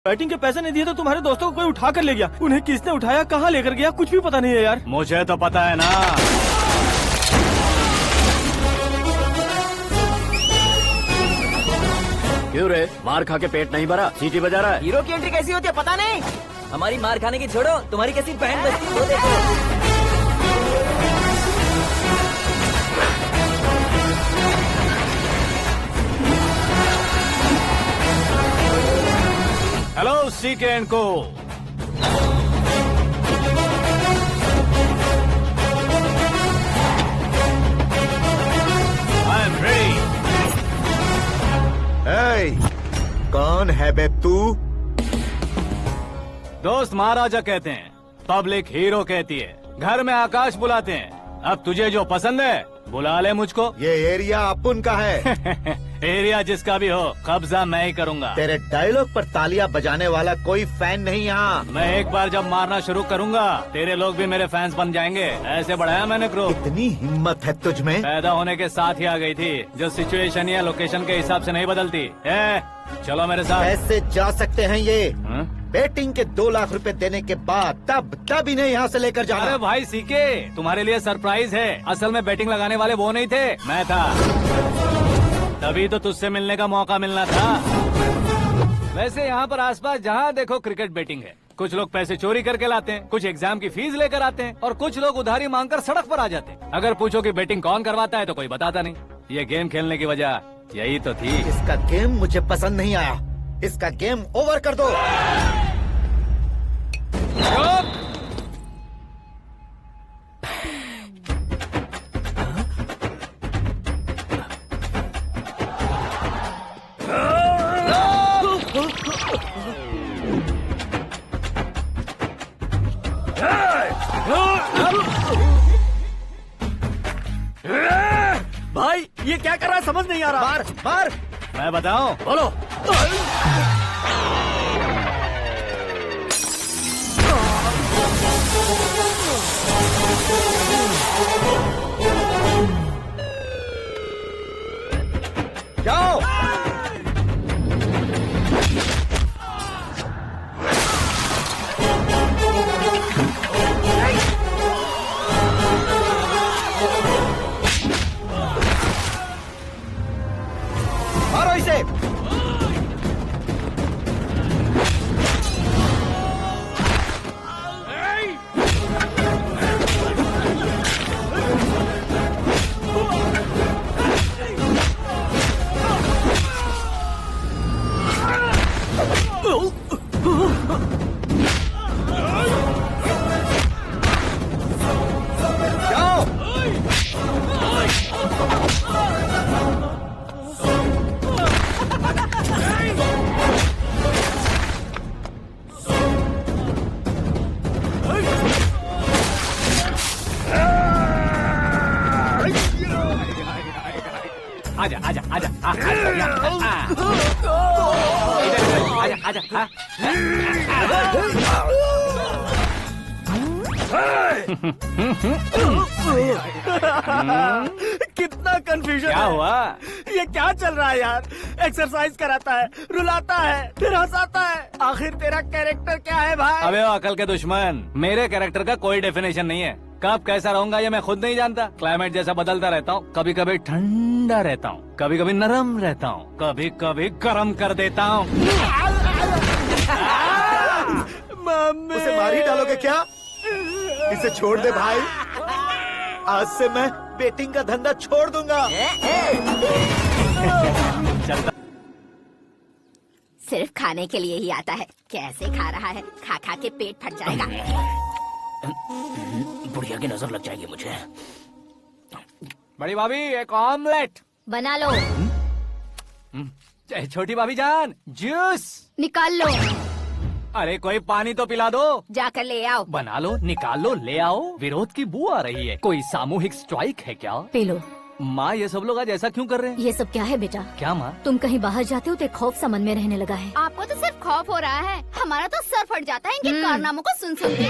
Batting के पैसे नहीं दिए तो तुम्हारे दोस्तों को कोई उठा कर ले गया। उन्हें किसने उठाया, कहाँ लेकर गया, कुछ भी पता नहीं है यार। मुझे तो पता है ना। क्यों रे, मार खा के पेट नहीं भरा, सीटी बजा रहा है? हीरो की एंट्री कैसी होती है पता नहीं। हमारी मार खाने की छोड़ो, तुम्हारी कैसी बहन बजती है वो देखो। हेलो सीके एंड को। I am ready. कौन है बे तू? दोस्त महाराजा कहते हैं, पब्लिक हीरो कहती है, घर में आकाश बुलाते हैं। अब तुझे जो पसंद है बुला ले मुझको। ये एरिया अपुन का है। एरिया जिसका भी हो, कब्जा मैं ही करूंगा। तेरे डायलॉग पर तालियां बजाने वाला कोई फैन नहीं यहाँ। मैं एक बार जब मारना शुरू करूंगा, तेरे लोग भी मेरे फैंस बन जाएंगे। ऐसे बढ़ाया मैंने ग्रुप। इतनी हिम्मत है तुझ में? पैदा होने के साथ ही आ गई थी, जो सिचुएशन या लोकेशन के हिसाब से नहीं बदलती। चलो मेरे साथ। कैसे जा सकते हैं ये? हाँ? बेटिंग के 2 लाख रुपए देने के बाद तब इन्हें यहाँ से लेकर जाना। अरे भाई सीके, तुम्हारे लिए सरप्राइज है। असल में बैटिंग लगाने वाले वो नहीं थे, मैं था। तभी तो तुझसे मिलने का मौका मिलना था। वैसे यहाँ पर आसपास जहाँ देखो क्रिकेट बैटिंग है। कुछ लोग पैसे चोरी करके लाते हैं, कुछ एग्जाम की फीस लेकर आते हैं, और कुछ लोग उधारी मांगकर सड़क पर आ जाते हैं। अगर पूछो कि बैटिंग कौन करवाता है तो कोई बताता नहीं। ये गेम खेलने की वजह यही तो थी। इसका गेम मुझे पसंद नहीं आया। इसका गेम ओवर कर दो। भाई ये क्या कर रहा है, समझ नहीं आ रहा। मार मार। मैं बताऊं? बोलो। जाओ। मारो इसे। जाओ। आजा आजा आजा आजा आजा। कितना कंफ्यूजन क्या है। हुआ? ये क्या चल रहा है यार? एक्सरसाइज कराता है, रुलाता है, फिर हंसाता है। आखिर तेरा कैरेक्टर क्या है भाई? अबे ओ अकल के दुश्मन, मेरे कैरेक्टर का कोई डेफिनेशन नहीं है। कब कैसा रहूंगा ये मैं खुद नहीं जानता। क्लाइमेट जैसा बदलता रहता हूँ। कभी कभी ठंडा रहता हूँ, कभी कभी नरम रहता हूँ, कभी कभी गर्म कर देता हूँ। मम्मी, उसे मार ही डालोगे क्या? इसे छोड़ दे भाई। आज से मैं बेटिंग का धंधा छोड़ दूंगा। चलता। सिर्फ खाने के लिए ही आता है। कैसे खा रहा है, खा खा के पेट फट जाएगा। बुढ़िया की नजर लग जाएगी मुझे। बड़ी भाभी एक ऑमलेट। बना लो। छोटी भाभी जान जूस निकाल लो। अरे कोई पानी तो पिला दो। जाकर ले आओ। बना लो, निकाल लो, ले आओ। विरोध की बू आ रही है। कोई सामूहिक स्ट्राइक है क्या? P low. माँ ये सब लोग आज ऐसा क्यों कर रहे हैं? ये सब क्या है बेटा? क्या माँ? तुम कहीं बाहर जाते हो तो एक खौफ सा मन में रहने लगा है। आपको तो सिर्फ खौफ हो रहा है, हमारा तो सर फट जाता है इनके कारनामों को सुन सुन के।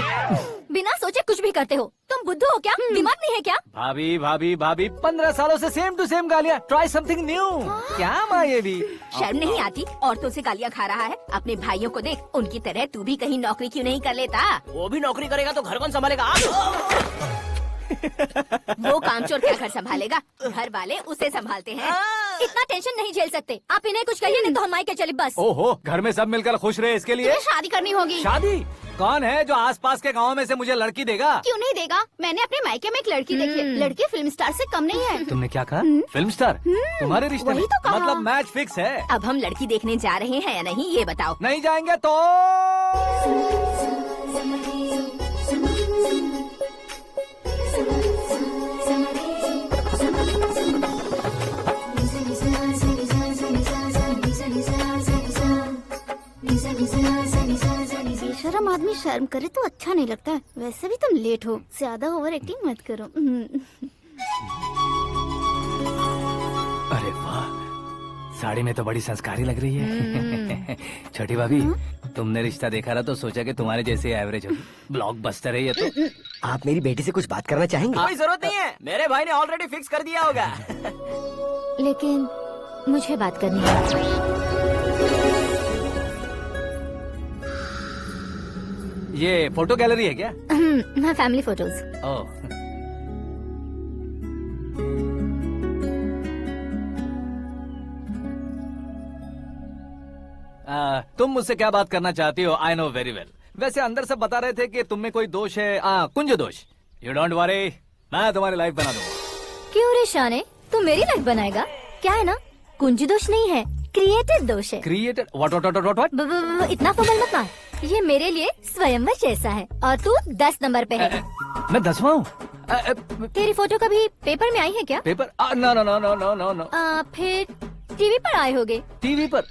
बिना सोचे कुछ भी करते हो। तुम बुद्धू हो क्या? दिमाग नहीं है क्या? भाभी भाभी भाभी 15 सालों से सेम टू सेम गालियाँ। Try something new. क्या माँ ये भी? शर्म नहीं आती? औरतों से गालियाँ खा रहा है। अपने भाइयों को देख, उनकी तरह तू भी कहीं नौकरी क्यों नहीं कर लेता? वो भी नौकरी करेगा तो घर कौन संभालेगा? आप वो कामचोर क्या घर संभालेगा? घर वाले उसे संभालते हैं। इतना टेंशन नहीं झेल सकते। आप इन्हें कुछ कहिए नहीं तो हम मायके चले बस। ओहो, घर में सब मिलकर खुश रहे इसके लिए। तुम्हें शादी करनी होगी। शादी? कौन है जो आसपास के गाँव में से मुझे लड़की देगा? क्यों नहीं देगा? मैंने अपने मायके में एक लड़की देखी है। लड़की फिल्म स्टार से कम नहीं है। तुमने क्या कहा? Film star? तुम्हारे रिश्ते में? वही तो कहा। मतलब मैच फिक्स है? अब हम लड़की देखने जा रहे हैं या नहीं ये बताओ। नहीं जाएंगे तो? बेशरम आदमी शर्म करे तो अच्छा नहीं लगता है। वैसे भी तुम लेट हो, ज्यादा ओवर एक्टिंग मत करो। अरे वाह, साड़ी में तो बड़ी संस्कारी लग रही है। छोटी भाभी, तुमने रिश्ता देखा ना तो सोचा कि तुम्हारे जैसे एवरेज होगी। ब्लॉकबस्टर है ये तो। आप मेरी बेटी से कुछ बात करना चाहेंगे? कोई जरूरत नहीं है, मेरे भाई ने ऑलरेडी फिक्स कर दिया होगा। लेकिन मुझे बात करनी है। ये फोटो गैलरी है क्या? मैं फैमिली फोटोज। ओह, तुम मुझसे क्या बात करना चाहती हो? I know very well. वैसे अंदर से बता रहे थे कि तुम में कोई दोष है। कुंज दोष। यू डोंट वरी, मैं तुम्हारी लाइफ बना दूंगा। क्यों रे शाने, तू मेरी लाइफ बनाएगा? क्या है ना, कुंज दोष नहीं है, क्रिएटेड दोष है। क्रिएटेड? व्हाट? इतना फमल मत मार। ये मेरे लिए स्वयंवर जैसा है और तू 10 नंबर पे है। मैं 10वां हूँ? तेरी फोटो कभी पेपर में आई है क्या? Paper? No no no no no no no. फिर टीवी पर आए होगे। टीवी पर?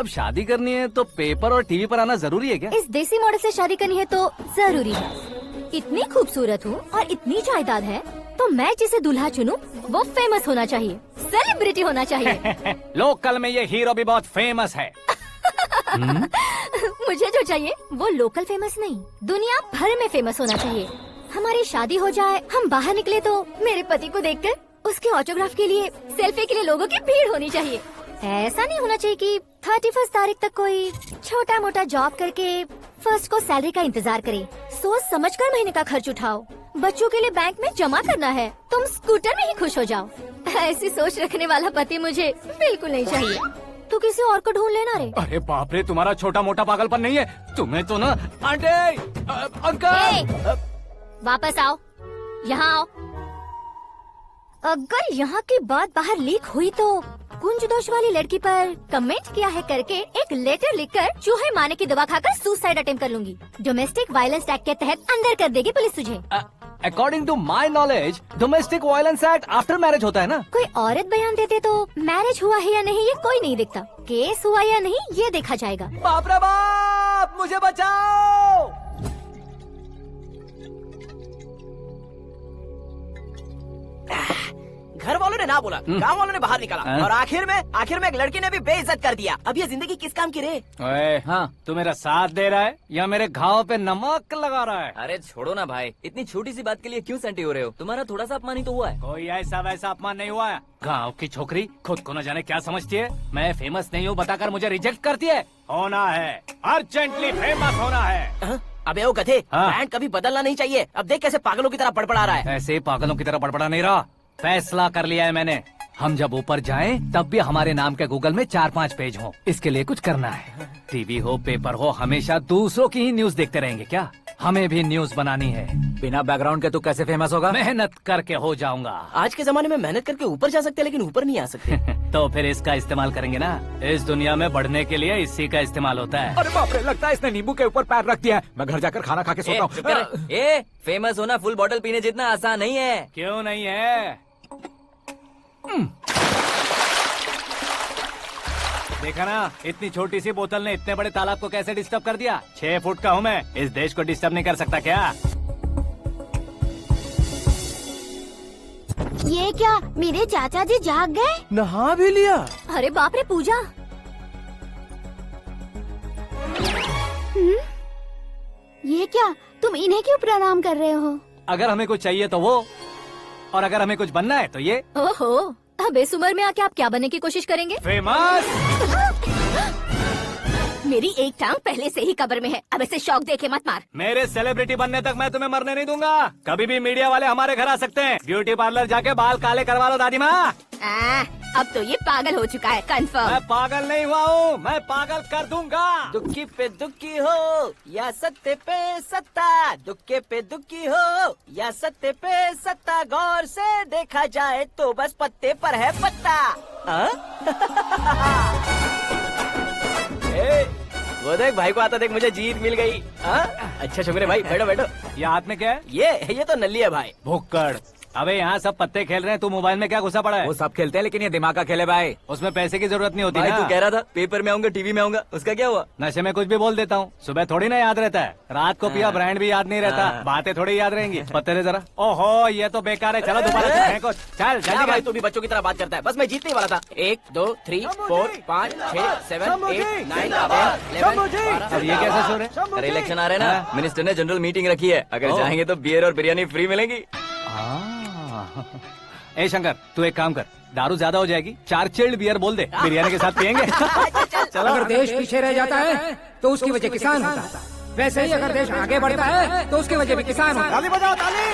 अब शादी करनी है तो पेपर और टीवी पर आना जरूरी है क्या? इस देसी मॉडल से शादी करनी है तो जरूरी है। इतनी खूबसूरत हूँ और इतनी जायदाद है तो मैं जिसे दूल्हा चुनूं वो फेमस होना चाहिए, सेलिब्रिटी होना चाहिए। लोकल में ये हीरो भी बहुत फेमस है। मुझे जो चाहिए वो लोकल फेमस नहीं, दुनिया भर में फेमस होना चाहिए। हमारी शादी हो जाए, हम बाहर निकले तो मेरे पति को देखकर उसके ऑटोग्राफ के लिए, सेल्फी के लिए लोगों की भीड़ होनी चाहिए। ऐसा नहीं होना चाहिए कि 31 तारीख तक कोई छोटा मोटा जॉब करके फर्स्ट को सैलरी का इंतजार करे। सोच समझकर महीने का खर्च उठाओ। बच्चों के लिए बैंक में जमा करना है, तुम स्कूटर में ही खुश हो जाओ। ऐसी सोच रखने वाला पति मुझे बिल्कुल नहीं चाहिए। तू किसी और को ढूंढ लेना रे। अरे बाप रे, तुम्हारा छोटा मोटा पागलपन नहीं है। तुम्हें तो ना आंटी, अंकल। वापस आओ, यहाँ आओ। अगर यहाँ की बात बाहर लीक हुई तो कुंज दोष वाली लड़की पर कमेंट किया है करके एक लेटर लिखकर चूहे मारने की दवा खाकर सुसाइड अटेम्प्ट कर लूंगी। डोमेस्टिक वायलेंस एक्ट के तहत अंदर कर देगी पुलिस तुझे। According to my knowledge domestic violence act after marriage होता है ना? कोई औरत बयान देते तो मैरिज हुआ है या नहीं ये कोई नहीं देखता, केस हुआ या नहीं ये देखा जाएगा। बाप रे बाप, मुझे बचाओ। घर वालों ने ना बोला, गांव वालों ने बाहर निकाला और आखिर में एक लड़की ने भी बेइज्जत कर दिया। अब ये जिंदगी किस काम की रे? ओए, हाँ, तू मेरा साथ दे रहा है या मेरे घाव पे नमक लगा रहा है? अरे छोड़ो ना भाई, इतनी छोटी सी बात के लिए क्यों सैंटी हो रहे हो? तुम्हारा थोड़ा सा अपमान ही तो हुआ है। कोई ऐसा वैसा अपमान नहीं हुआ है। गाँव की छोकरी खुद को न जाने क्या समझती है। मैं फेमस नहीं हूँ बताकर मुझे रिजेक्ट करती है। होना है, अर्जेंटली फेमस होना है। अबे ओ गधे, हाँ। ब्रांड कभी बदलना नहीं चाहिए। अब देख कैसे पागलों की तरह बड़बड़ा रहा है। ऐसे पागलों की तरह बड़बड़ा नहीं रहा, फैसला कर लिया है मैंने। हम जब ऊपर जाएं तब भी हमारे नाम के गूगल में 4-5 पेज हो। इसके लिए कुछ करना है। टीवी हो, पेपर हो, हमेशा दूसरों की ही न्यूज देखते रहेंगे क्या? हमें भी न्यूज बनानी है। बिना बैकग्राउंड के तू कैसे फेमस होगा? मेहनत करके हो जाऊंगा। आज के जमाने में मेहनत करके ऊपर जा सकते हैं लेकिन ऊपर नहीं आ सकते। तो फिर इसका इस्तेमाल करेंगे ना। इस दुनिया में बढ़ने के लिए इसी का इस्तेमाल होता है। अरे बाप रे, लगता है इसने नींबू के ऊपर पैर रख दिया है। मैं घर जाकर खाना खा के सोता चुप कर। फेमस होना फुल बॉटल पीने जितना आसान नहीं है। क्यों नहीं है? देखा ना, इतनी छोटी सी बोतल ने इतने बड़े तालाब को कैसे डिस्टर्ब कर दिया। 6 फुट का हूँ मैं, इस देश को डिस्टर्ब नहीं कर सकता क्या? ये क्या मेरे चाचा जी जाग गए? नहा भी लिया? अरे बाप रे पूजा, ये क्या तुम इन्हें क्यों प्रणाम कर रहे हो? अगर हमें कुछ चाहिए तो वो, और अगर हमें कुछ बनना है तो ये। ओहो, अब इस उम्र में आके आप क्या बनने की कोशिश करेंगे? फेमस। मेरी एक टांग पहले से ही कब्र में है, अब ऐसे शौक देके मत मार। मेरे सेलिब्रिटी बनने तक मैं तुम्हें मरने नहीं दूंगा। कभी भी मीडिया वाले हमारे घर आ सकते हैं। ब्यूटी पार्लर जाके बाल काले करवा लो दादी माँ। अब तो ये पागल हो चुका है, कंफर्म। मैं पागल नहीं हुआ हूँ, मैं पागल कर दूंगा। दुखी पे दुखी हो या सत्ते पे सत्ता, दुखे पे दुखी हो या सत्ते पे सत्ता, गौर से देखा जाए तो बस पत्ते पर है पत्ता। ए, वो देख भाई को आता देख, मुझे जीत मिल गई। अच्छा शुक्र है भाई, बैठो बैठो। ये हाथ में क्या है? ये तो नल्ली है भाई। भुक्कड़। अबे यहाँ सब पत्ते खेल रहे हैं, तू मोबाइल में क्या घुसा पड़ा है? वो सब खेलते हैं लेकिन ये दिमाग का खेल है भाई। उसमें पैसे की जरूरत नहीं होती भाई ना। तू कह रहा था पेपर में आऊंगा, टीवी में आऊंगा, उसका क्या हुआ? नशे में कुछ भी बोल देता हूँ, सुबह थोड़ी ना याद रहता है। रात को पिया ब्रांड भी याद नहीं रहता, बातें थोड़ी याद रहेंगी। पत्ते दे जरा। ओहो ये तो बेकार है, चलो दोबारा से फेंको। चल क्या जल्दी भाई कर। तू भी बच्चों की तरह बात करता है? बस मैं जीतने वाला था। 1 2 3 4 5 6 7 8 9 10 अब ये कैसा शोर है? अरे इलेक्शन आ रहे हैं ना, मिनिस्टर ने जनरल मीटिंग रखी है, अगर जाएंगे तो बियर और बिरयानी फ्री मिलेगी। ए शंकर, तू एक काम कर, दारू ज्यादा हो जाएगी, 4 चिल्ड बियर बोल दे, बिरयानी के साथ पियेंगे। चलो। अगर देश पीछे रह जाता है तो उसकी वजह किसान होता है, वैसे ही अगर देश आगे बढ़ता है तो उसकी वजह भी किसान होता है। ताली बजाओ ताली।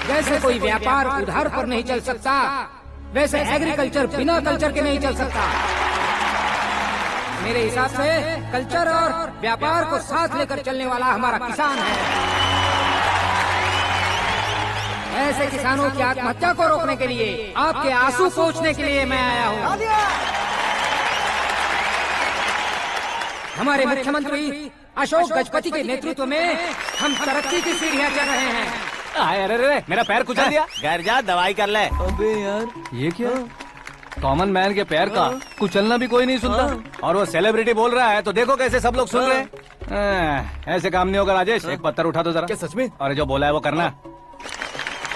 जैसे कोई व्यापार उधार पर नहीं चल सकता, वैसे एग्रीकल्चर बिना कल्चर के नहीं चल सकता। मेरे हिसाब से कल्चर और व्यापार को साथ लेकर चलने वाला हमारा किसान है। ऐसे किसानों की आत्महत्या को रोकने के लिए, आपके आंसू पोंछने के लिए मैं आया हूँ। हमारे मुख्यमंत्री अशोक गजपति के नेतृत्व में हम तरक्की की सीढ़ियाँ चढ़ रहे हैं। अरे अरे मेरा पैर कुचल दिया। घर जा दवाई कर ले। अबे यार ये क्या? कॉमन मैन के पैर का कुचलना भी कोई नहीं सुनता, और वो सेलिब्रिटी बोल रहा है तो देखो कैसे सब लोग सुन रहे हैं। ऐसे काम नहीं होगा राजेश, एक पत्थर उठा दो जरा। क्या सच में? और जो बोला है वो करना।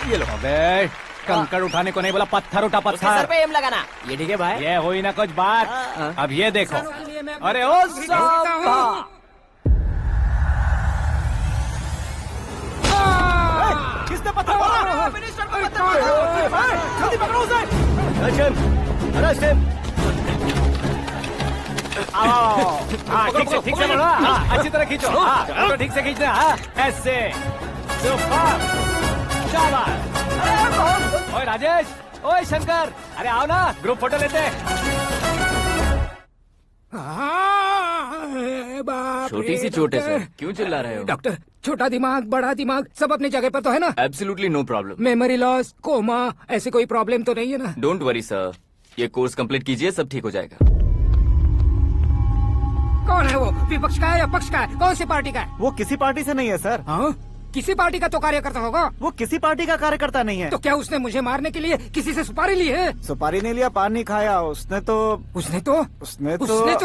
ये लो। अबे कंकड़ उठाने को नहीं बोला, पत्थर उठा उसके सर पत्थर। पे एम लगाना, ये ठीक है भाई। ये हुई ना कुछ बात। अब ये देखो। अरे ओ साहब, किसने पत्थर मारा? जल्दी पकड़ो उसे। Arrest him. आओ। हाँ ठीक से बोलो। हाँ, अच्छी तरह खींचो। हाँ फोटो ठीक से खींचना। हाँ ऐसे। सुपर। शाबाश। ओए राजेश, ओए शंकर, अरे आओ ना, ग्रुप फोटो लेते हैं। छोटी सी चोट है सर, क्यों चिल्ला रहे हो? डॉक्टर, छोटा दिमाग बड़ा दिमाग सब अपनी जगह पर तो है ना? Absolutely no problem. Memory loss, coma, ऐसी कोई प्रॉब्लम तो नहीं है ना? डोंट वरी सर, ये कोर्स कंप्लीट कीजिए, सब ठीक हो जाएगा। कौन है वो? विपक्ष का है या पक्ष का है? कौन सी पार्टी का है? वो किसी पार्टी से नहीं है सर। हाँ? किसी पार्टी का तो कार्यकर्ता होगा। वो किसी पार्टी का कार्यकर्ता नहीं है। तो क्या उसने मुझे मारने के लिए किसी से सुपारी ली है? सुपारी नहीं लिया, पान नहीं खाया। उसने तो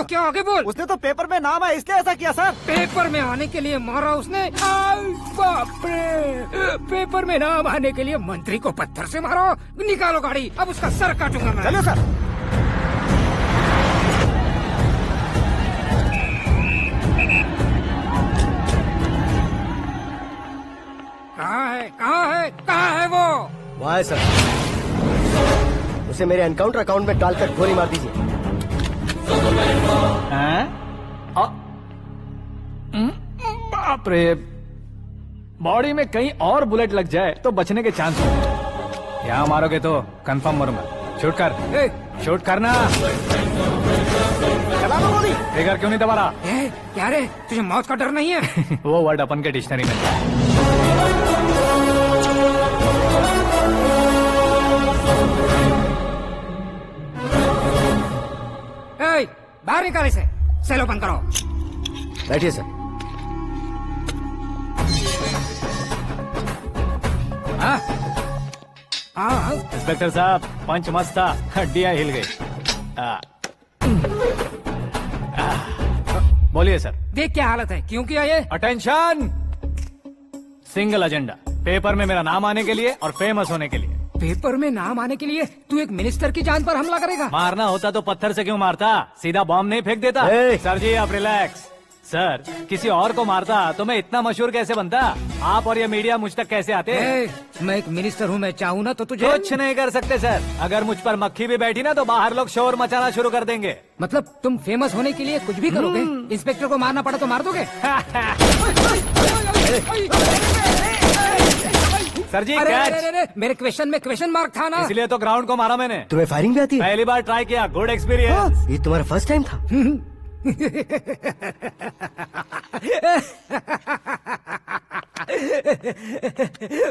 क्या आगे बोल? उसने तो पेपर में नाम है इसलिए ऐसा किया सर। पेपर में आने के लिए मारा उसने? बाप रे! पेपर में नाम आने के लिए मंत्री को पत्थर से मारो? निकालो गाड़ी, अब उसका सर काटूंगा मैं। चलो सर। कहाँ है वो? वहाँ है सर, उसे मेरे एनकाउंटर अकाउंट में डालकर गोली मार दीजिए। बाप रे, बॉडी में कहीं और बुलेट लग जाए तो बचने के चांस होंगे। यहाँ मारोगे तो कंफर्म मरूंगा। शूट कर, शूट करना। चला दो गोली। फिगर क्यों नहीं दबा रहा? क्या रे, तुझे मौत का डर नहीं है? वो वर्ड अपन के डिक्शनरी में है। बाहर निकाले से, सेल ओपन करो। बैठिए सर। इंस्पेक्टर साहब, पंच मस्त था, हड्डियां हिल गई। बोलिए सर। देख क्या हालत है, क्यों किया ये? अटेंशन, सिंगल एजेंडा, पेपर में मेरा नाम आने के लिए और फेमस होने के लिए। पेपर में नाम आने के लिए तू एक मिनिस्टर की जान पर हमला करेगा? मारना होता तो पत्थर से क्यों मारता, सीधा बॉम्ब नहीं फेंक देता। ए! सर जी आप रिलैक्स। सर किसी और को मारता तो मैं इतना मशहूर कैसे बनता, आप और ये मीडिया मुझ तक कैसे आते। मैं एक मिनिस्टर हूँ, मैं चाहूँ ना तो तुझे कुछ नहीं कर सकते सर। अगर मुझ पर मक्खी भी बैठी ना तो बाहर लोग शोर मचाना शुरू कर देंगे। मतलब तुम फेमस होने के लिए कुछ भी करोगे? इंस्पेक्टर को मारना पड़ा तो मार दोगे? सर जी अरे, कैच। अरे, अरे, मेरे क्वेश्चन में क्वेश्चन मार्क था ना। इसलिए तो ग्राउंड को मारा मैंने। तुम्हें फायरिंग भी आती है? पहली बार ट्राई किया, गुड एक्सपीरियंस। ये तुम्हारा फर्स्ट टाइम था?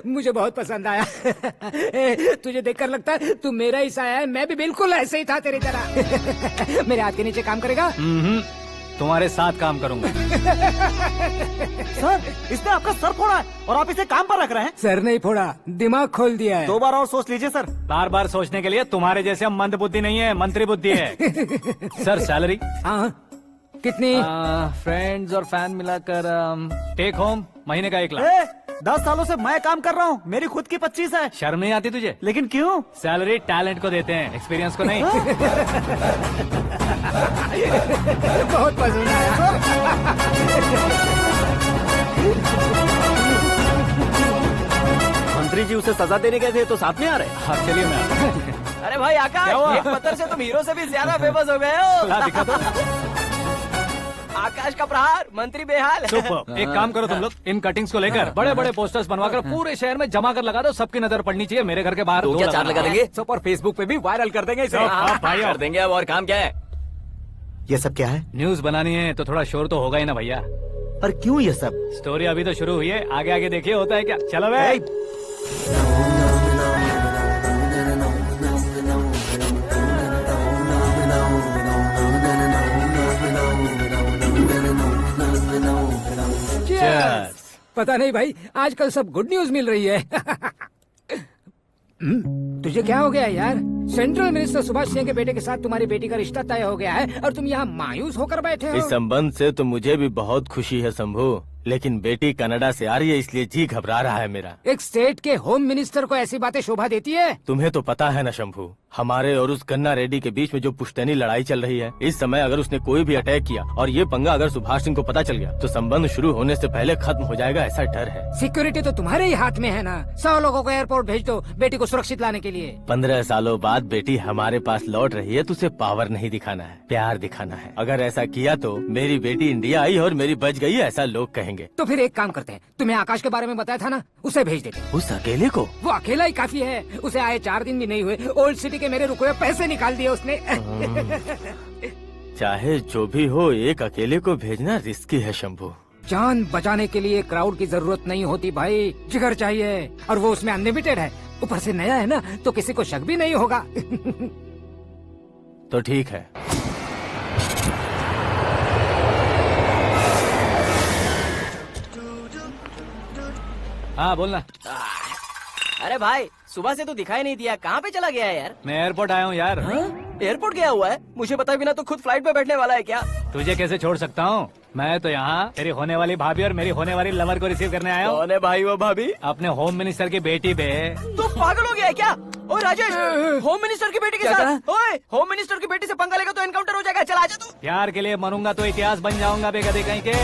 मुझे बहुत पसंद आया। तुझे देखकर लगता है तू मेरा ही साया है। मैं भी बिल्कुल ऐसे ही था तेरी तरह। मेरे हाथ के नीचे काम करेगा? तुम्हारे साथ काम करूंगा। सर इसने आपका सर फोड़ा है और आप इसे काम पर रख रहे हैं। सर नहीं फोड़ा, दिमाग खोल दिया है। 2 बार और सोच लीजिए सर। बार बार सोचने के लिए तुम्हारे जैसे मंद बुद्धि नहीं है, मंत्री बुद्धि है। सर सैलरी हाँ कितनी? फ्रेंड्स और फैन मिलाकर टेक होम महीने का 1 लाख। 10 सालों से मैं काम कर रहा हूँ, मेरी खुद की 25 है। शर्म नहीं आती तुझे? लेकिन क्यों? सैलरी टैलेंट को देते हैं, एक्सपीरियंस को नहीं। बहुत पसंद आया। मंत्री जी उसे सजा देने गए थे तो साथ में आ रहे। हाँ चलिए मैं आता हूँ। अरे भाई आकाश, क्या हुआ? एक पत्थर से तुम हीरो से भी ज्यादा फेमस हो गए हो। ला, दिखा दो। आकाश का प्रहार, मंत्री बेहाल। सुपर। एक काम करो तुम लोग, इन कटिंग्स को लेकर बड़े बड़े पोस्टर्स बनवाकर पूरे शहर में जमा कर लगा दो, सबकी नजर पड़नी चाहिए। मेरे घर के बाहर तो क्या 4 लगा देंगे? सब और फेसबुक पे भी वायरल कर देंगे इसे। हाँ, भाई कर देंगे। अब और काम क्या है? ये सब क्या है? न्यूज बनानी है तो थोड़ा शोर तो होगा ही ना भैया। पर क्यों ये सब? स्टोरी अभी तो शुरू हुई है, आगे आगे देखिए होता है क्या। चलो भाई। Cheers. पता नहीं भाई, आजकल सब गुड न्यूज मिल रही है। तुझे क्या हो गया यार? सेंट्रल मिनिस्टर सुभाष सिंह के बेटे के साथ तुम्हारी बेटी का रिश्ता तय हो गया है और तुम यहाँ मायूस होकर बैठे हो। इस संबंध से तो मुझे भी बहुत खुशी है शंभू, लेकिन बेटी कनाडा से आ रही है इसलिए जी घबरा रहा है मेरा। एक स्टेट के होम मिनिस्टर को ऐसी बातें शोभा देती है? तुम्हें तो पता है ना शंभू, हमारे और उस गन्ना रेड्डी के बीच में जो पुश्तैनी लड़ाई चल रही है। इस समय अगर उसने कोई भी अटैक किया और ये पंगा अगर सुभाष सिंह को पता चल गया तो संबंध शुरू होने से पहले खत्म हो जाएगा, ऐसा डर है। सिक्योरिटी तो तुम्हारे ही हाथ में है ना। 100 लोगों को एयरपोर्ट भेज दो बेटी को सुरक्षित लाने के लिए। 15 सालों बाद बेटी हमारे पास लौट रही है तो उसे पावर नहीं दिखाना है, प्यार दिखाना है। अगर ऐसा किया तो मेरी बेटी इंडिया आई और मेरी बच गई, ऐसा लोग कहेंगे। तो फिर एक काम करते हैं, तुम्हें आकाश के बारे में बताया था ना, उसे भेज देते। उस अकेले को? वो अकेला ही काफी है। उसे आए 4 दिन भी नहीं हुए, ओल्ड सिटी के मेरे रुके हुए पैसे निकाल दिए उसने। चाहे जो भी हो, एक अकेले को भेजना रिस्की है शंभू। जान बचाने के लिए क्राउड की जरूरत नहीं होती भाई, जिगर चाहिए, और वो उसमें अनलिमिटेड है। ऊपर से नया है ना तो किसी को शक भी नहीं होगा। तो ठीक है। हाँ बोलना। अरे भाई सुबह से तो दिखाई नहीं दिया, कहाँ पे चला गया है यार? मैं एयरपोर्ट आया हूँ यार। एयरपोर्ट गया हुआ है? मुझे बताए बिना तो खुद फ्लाइट पे बैठने वाला है क्या? तुझे कैसे छोड़ सकता हूँ? मैं तो यहाँ तेरी होने वाली भाभी और मेरी होने वाली लवर को रिसीव करने आया हूँ। कौन है भाई वो भाभी? अपने होम मिनिस्टर की बेटी पे। तू पागल हो गया है क्या? ओए राजेश, होम मिनिस्टर की बेटी के साथ? ओए होम मिनिस्टर की बेटी से पंगा लेगा तो एनकाउंटर हो जाएगा। चल आजा तू। प्यार के लिए मरूंगा तो इतिहास बन जाऊंगा बेगदे कहीं के।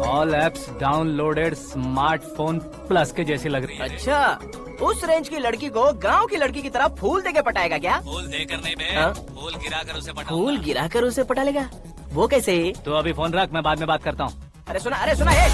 All apps downloaded smartphone plus के जैसी लग रही है। अच्छा, उस रेंज की लड़की को गांव की लड़की की तरह फूल देके पटाएगा क्या? फूल देकर नहीं बे, हाँ? फूल गिराकर उसे पटाऊंगा। फूल गिराकर उसे पटा लेगा? वो कैसे? तो अभी फोन रख, मैं बाद में बात करता हूँ। अरे सुना हे।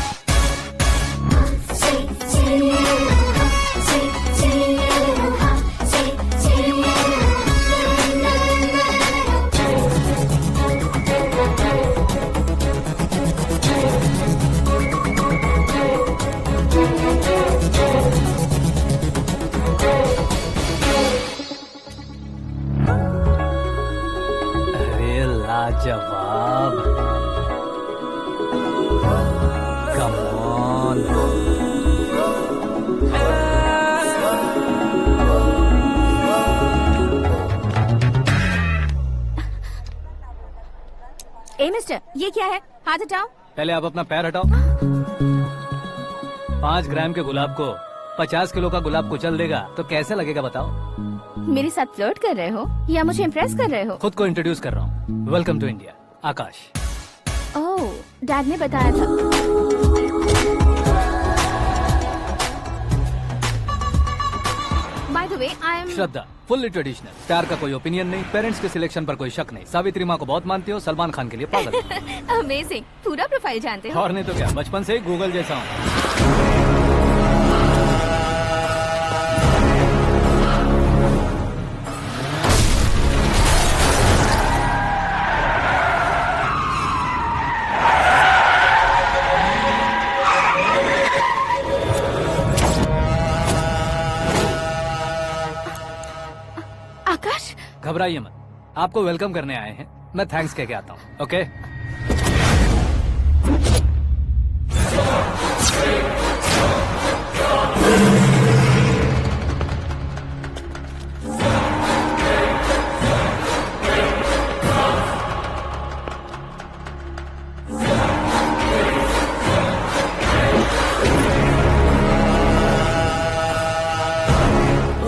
अरे लाजवाब, come on. On. A mister, ये क्या है? हाथ हटाओ। पहले आप अपना पैर हटाओ। 5 ग्राम के गुलाब को 50 किलो का गुलाब कुचल देगा तो कैसे लगेगा बताओ? मेरे साथ फ्लर्ट कर रहे हो या मुझे इम्प्रेस कर रहे हो? खुद को इंट्रोड्यूस कर रहा हूँ। Welcome to India, Akash. Oh, dad ने बताया था। By the way, I am Shraddha, fully traditional. प्यार का कोई ओपिनियन नहीं, पेरेंट्स के सिलेक्शन पर कोई शक नहीं। सावित्री माँ को बहुत मानती हो, सलमान खान के लिए पागल। अमेजिंग, पूरा प्रोफाइल जानते हो। और नहीं तो क्या, बचपन से ही गूगल जैसा हूँ। आकाश, घबराइए मत, आपको वेलकम करने आए हैं। मैं थैंक्स कह के आता हूँ। ओके,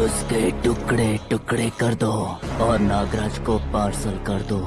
उसके टुकड़े टुकड़े कर दो और नागराज को पार्सल कर दो।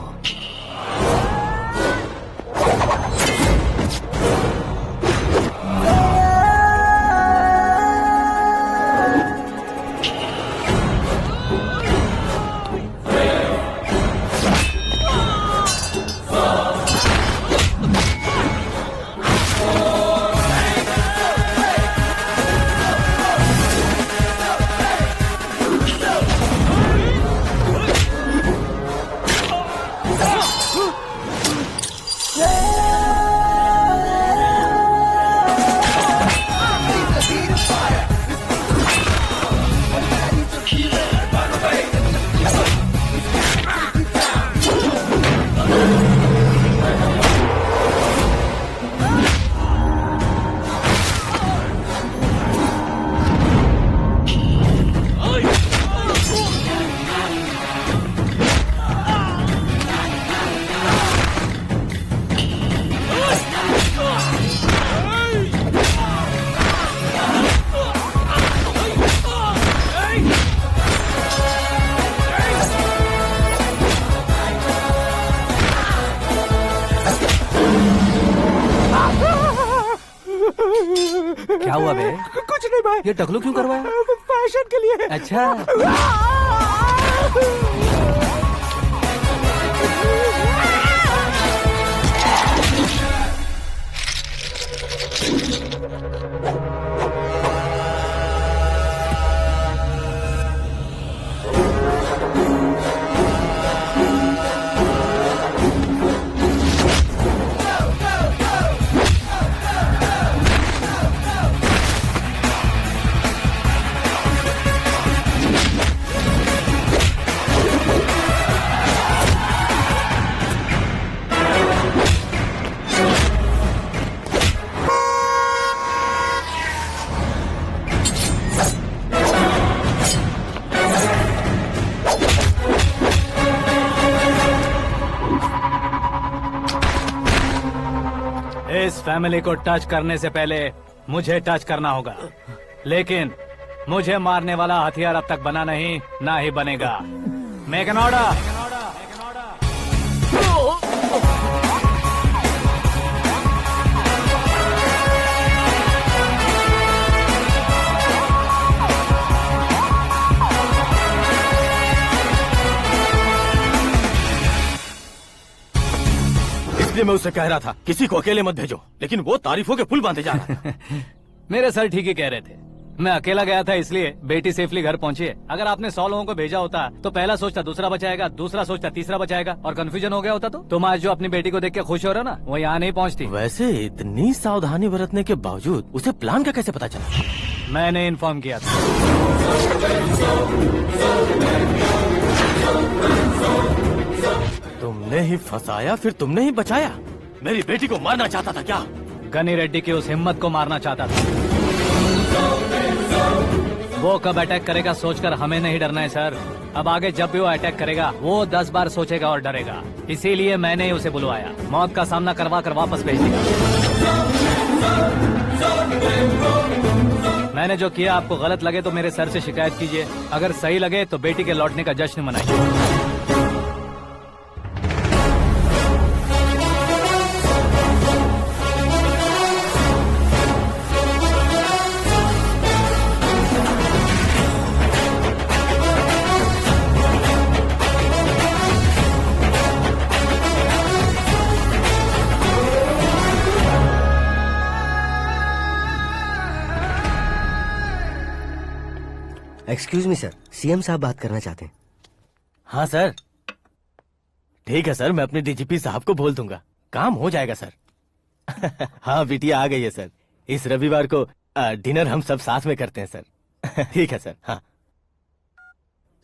क्या हुआ बे? कुछ नहीं भाई। ये टकलू क्यों करवाया? फैशन के लिए। अच्छा, इस फैमिली को टच करने से पहले मुझे टच करना होगा, लेकिन मुझे मारने वाला हथियार अब तक बना नहीं, ना ही बनेगा। Make an order. इसलिए मैं उससे कह रहा था किसी को अकेले मत भेजो, लेकिन वो तारीफों के पुल बांधे जा रहा था। मेरे सर ठीक ही कह रहे थे। मैं अकेला गया था इसलिए बेटी सेफली घर पहुंची है। अगर आपने 100 लोगों को भेजा होता तो पहला सोचता दूसरा बचाएगा, दूसरा सोचता तीसरा बचाएगा, और कंफ्यूजन हो गया होता तो तुम आज जो अपनी बेटी को देख के खुश हो रहे हो ना, वो यहाँ नहीं पहुँचती। वैसे इतनी सावधानी बरतने के बावजूद उसे प्लान का कैसे पता चला? मैंने इन्फॉर्म किया था। तुमने ही फंसाया, फिर तुमने ही बचाया। मेरी बेटी को मारना चाहता था क्या? गनी रेड्डी की उस हिम्मत को मारना चाहता था। वो कब अटैक करेगा सोचकर हमें नहीं डरना है सर। अब आगे जब भी वो अटैक करेगा वो 10 बार सोचेगा और डरेगा। इसीलिए मैंने ही उसे बुलवाया। मौत का सामना करवा कर वापस भेज दिया। मैंने जो किया आपको गलत लगे तो मेरे सर से शिकायत कीजिए, अगर सही लगे तो बेटी के लौटने का जश्न मनाइए। एक्सक्यूज मी सर, सीएम साहब बात करना चाहते हैं। हाँ सर, ठीक है सर, मैं अपने डीजीपी साहब को बोल दूंगा, काम हो जाएगा सर। हाँ बिटिया आ गई है सर। इस रविवार को डिनर हम सब साथ में करते हैं सर। ठीक है सर। हाँ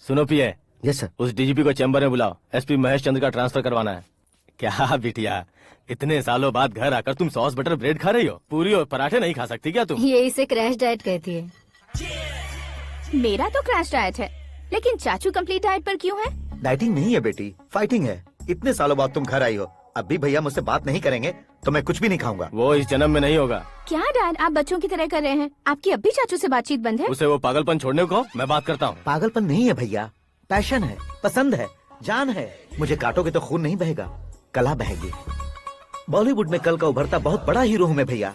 सुनो पिए। Yes sir. उस डीजीपी को चैम्बर में बुलाओ, एसपी महेश चंद्र का ट्रांसफर करवाना है। क्या बिटिया, इतने सालों बाद घर आकर तुम सॉस बटर ब्रेड खा रही हो? पूरी और पराठे नहीं खा सकती क्या तुम? ये इसे क्रैश डाइट कहती है। मेरा तो क्रैश डाइट है, लेकिन चाचू कंप्लीट डाइट पर क्यों है? डाइटिंग नहीं है बेटी, फाइटिंग है। इतने सालों बाद तुम घर आई हो, अब भी भैया मुझसे बात नहीं करेंगे तो मैं कुछ भी नहीं खाऊंगा। वो इस जन्म में नहीं होगा। क्या डैड, आप बच्चों की तरह कर रहे हैं? आपकी अब भी चाचू से बातचीत बंद है? उसे वो पागलपन छोड़ने को मैं बात करता हूँ। पागलपन नहीं है भैया, पैशन है, पसंद है, जान है। मुझे काटोगे तो खून नहीं बहेगा, कला बहेगी। बॉलीवुड में कल का उभरता बहुत बड़ा हीरो हूँ मैं भैया।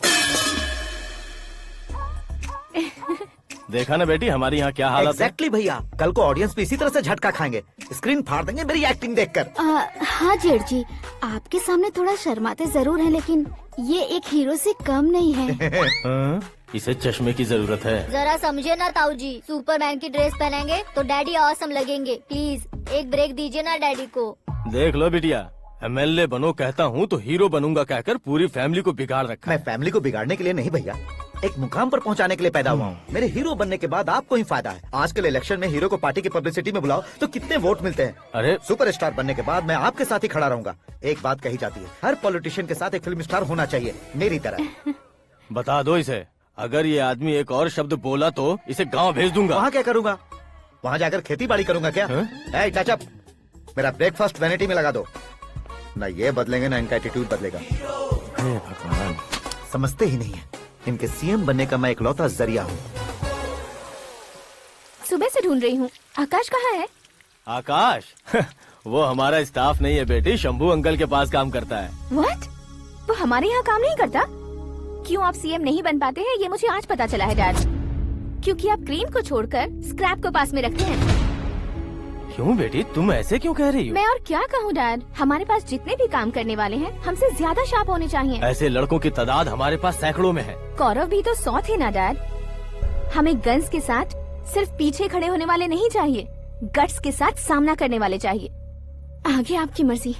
देखा ना बेटी हमारी यहाँ क्या हालत है। एग्जैक्टली भैया, कल को ऑडियंस भी इसी तरह से झटका खाएंगे, स्क्रीन फाड़ देंगे मेरी एक्टिंग देखकर। हाँ जेठ जी, आपके सामने थोड़ा शर्माते जरूर हैं, लेकिन ये एक हीरो से कम नहीं है। इसे चश्मे की जरूरत है। जरा समझे ना ताऊ जी, सुपरमैन की ड्रेस पहनेंगे तो डैडी ऑसम लगेंगे। प्लीज एक ब्रेक दीजिए ना डैडी को। देख लो बिटिया, एमएलए बनो कहता हूँ तो हीरो बनूंगा कहकर पूरी फैमिली को बिगाड़ रखा। मैं फैमिली को बिगाड़ने के लिए नहीं भैया, एक मुकाम पर पहुंचाने के लिए पैदा हुआ हूँ। मेरे हीरो बनने के बाद आपको ही फायदा है। आजकल इलेक्शन में हीरो को पार्टी की पब्लिसिटी में बुलाओ तो कितने वोट मिलते हैं। अरे सुपरस्टार बनने के बाद मैं आपके साथ ही खड़ा रहूंगा। एक बात कही जाती है, हर पॉलिटिशियन के साथ एक फिल्म स्टार होना चाहिए, मेरी तरह। बता दो इसे, अगर ये आदमी एक और शब्द बोला तो इसे गाँव भेज दूंगा। वहाँ क्या करूँगा? वहाँ जाकर खेती बाड़ी करूँगा क्या? चाचा, मेरा ब्रेकफास्ट वैनिटी में लगा दो। न ये बदलेंगे न इनका एटीट्यूड बदलेगा। भगवान, समझते ही नहीं है, इनके सीएम बनने का मैं इकलौता जरिया हूँ। सुबह से ढूंढ रही हूँ, आकाश कहाँ है? आकाश? वो हमारा स्टाफ नहीं है बेटी, शंभू अंकल के पास काम करता है। व्हाट? वो हमारे यहाँ काम नहीं करता? क्यों आप सीएम नहीं बन पाते हैं ये मुझे आज पता चला है डैड। क्योंकि आप क्रीम को छोड़कर स्क्रैप को पास में रखते हैं। क्यों बेटी, तुम ऐसे क्यों कह रही हो? मैं और क्या कहूँ डैड, हमारे पास जितने भी काम करने वाले हैं हमसे ज्यादा शार्प होने चाहिए। ऐसे लड़कों की तादाद हमारे पास सैकड़ों में है। कौरव भी तो 100 थे ना डैड। हमें गन्स के साथ सिर्फ पीछे खड़े होने वाले नहीं चाहिए, गट्स के साथ सामना करने वाले चाहिए। आगे आपकी मर्जी।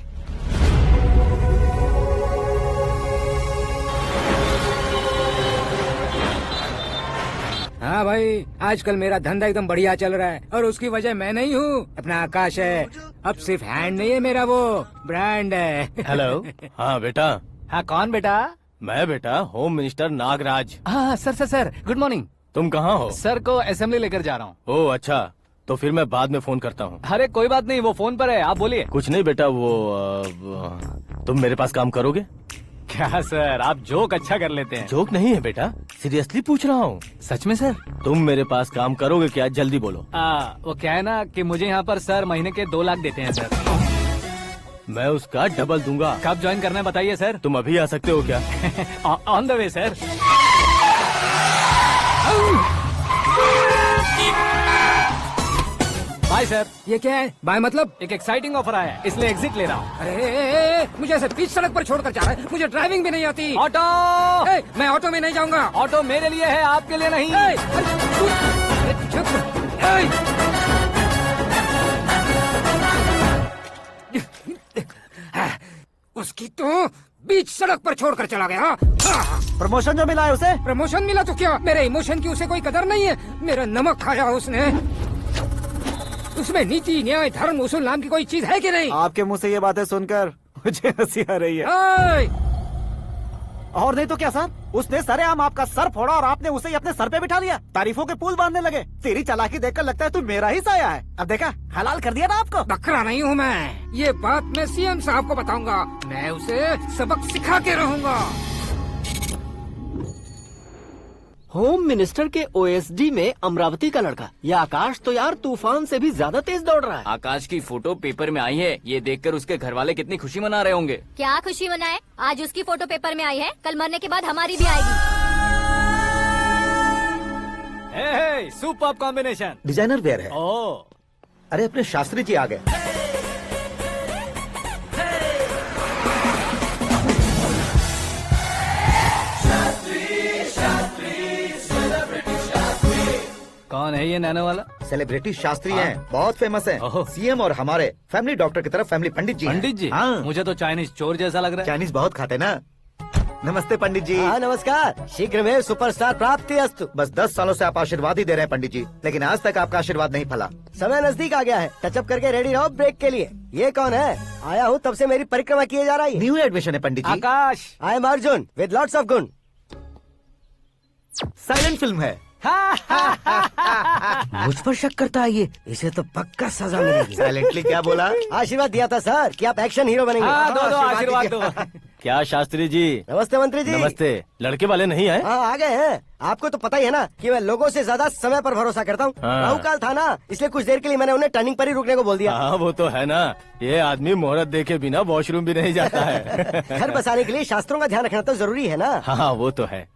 हाँ भाई, आजकल मेरा धंधा एकदम बढ़िया चल रहा है और उसकी वजह मैं नहीं हूँ, अपना आकाश है। अब सिर्फ हैंड नहीं है मेरा, वो ब्रांड है। हेलो। हाँ बेटा। हाँ कौन बेटा? मैं बेटा होम मिनिस्टर नागराज। हाँ सर गुड मॉर्निंग। तुम कहाँ हो? सर को असेंबली लेकर जा रहा हूँ। ओह अच्छा, तो फिर मैं बाद में फोन करता हूँ। अरे कोई बात नहीं, वो फोन पर है, आप बोलिए। कुछ नहीं बेटा, तुम मेरे पास काम करोगे? क्या सर, आप जोक अच्छा कर लेते हैं। जोक नहीं है बेटा, सीरियसली पूछ रहा हूँ। सच में सर? तुम मेरे पास काम करोगे क्या? जल्दी बोलो। वो क्या है ना कि मुझे यहाँ पर सर महीने के 2 लाख देते हैं सर। मैं उसका डबल दूंगा। कब ज्वाइन करना है बताइए सर। तुम अभी आ सकते हो क्या? On the way sir. Bye sir. ये क्या है? बाय मतलब? एक एक्साइटिंग ऑफर आया है, इसलिए एग्जिट ले रहा हूँ। अरे मुझे ऐसे बीच सड़क पर छोड़कर जा रहा है, मुझे ड्राइविंग भी नहीं आती। ऑटो! मैं ऑटो में नहीं जाऊंगा। ऑटो मेरे लिए है, आपके लिए नहीं। उसकी तो बीच सड़क पर छोड़कर चला गया। प्रमोशन जो मिला है उसे? प्रमोशन मिला तो क्या, मेरे इमोशन की उसे कोई कदर नहीं है। मेरा नमक खाया उसने। उसमें नीति, न्याय, धर्म, उसूल नाम की कोई चीज है कि नहीं? आपके मुंह से ये बातें सुनकर मुझे हंसी आ रही है। और नहीं तो क्या सर, उसने सरेआम आपका सर फोड़ा और आपने उसे ही अपने सर पे बिठा लिया। तारीफों के पुल बांधने लगे। तेरी चालाकी देखकर लगता है तू मेरा ही साया है। अब देखा, हलाल कर दिया ना आपको। बकरा नहीं हूँ मैं, ये बात मैं सीएम साहब को बताऊंगा। मैं उसे सबक सिखा के रहूंगा। होम मिनिस्टर के ओएसडी में अमरावती का लड़का, ये आकाश तो यार तूफान से भी ज्यादा तेज दौड़ रहा है। आकाश की फोटो पेपर में आई है, ये देखकर उसके घर वाले कितनी खुशी मना रहे होंगे। क्या खुशी मनाए, आज उसकी फोटो पेपर में आई है, कल मरने के बाद हमारी भी आएगी। Super combination. डिजाइनर वेयर है। ओह, अरे अपने शास्त्री जी आ गए। कौन है ये नैनो वाला? सेलिब्रिटी शास्त्री हैं, बहुत फेमस हैं। ओहो। सीएम और हमारे फैमिली डॉक्टर की तरफ फैमिली पंडित जी हैं। पंडित जी? हाँ। मुझे तो चाइनीज चोर जैसा लग रहा है। चाइनीज बहुत खाते ना। नमस्ते पंडित जी। हाँ नमस्कार, शीघ्र में सुपरस्टार प्राप्ति अस्तु। बस 10 सालों से आप आशीर्वाद ही दे रहे हैं पंडित जी, लेकिन आज तक आपका आशीर्वाद नहीं फला। समय नजदीक आ गया है, टचअप करके रेडी रहो ब्रेक के लिए। ये कौन है? आया हूँ तब से मेरी परिक्रमा किए जा रही है। न्यू एडमिशन है Pandit ji. Akash. I am Arjun with lots of gun. Silent film है। मुझ पर शक करता है ये, इसे तो पक्का सजा मिलेगी। साइलेंटली क्या बोला? आशीर्वाद दिया था सर कि आप एक्शन हीरो बनेंगे। हाँ, दो आशीर्वाद दो। क्या शास्त्री जी? नमस्ते मंत्री जी। नमस्ते। लड़के वाले नहीं आए? हाँ आ गए हैं। आपको तो पता ही है ना कि मैं लोगों से ज्यादा समय पर भरोसा करता हूँ। हाँ। राहु काल था ना, इसलिए कुछ देर के लिए मैंने उन्हें टर्निंग पर ही रुकने को बोल दिया। हाँ वो तो है ना, ये आदमी मुहूर्त देखे बिना वॉशरूम भी नहीं जाता है। घर बसाने के लिए शास्त्रों का ध्यान रखना तो जरूरी है ना। हाँ वो तो है।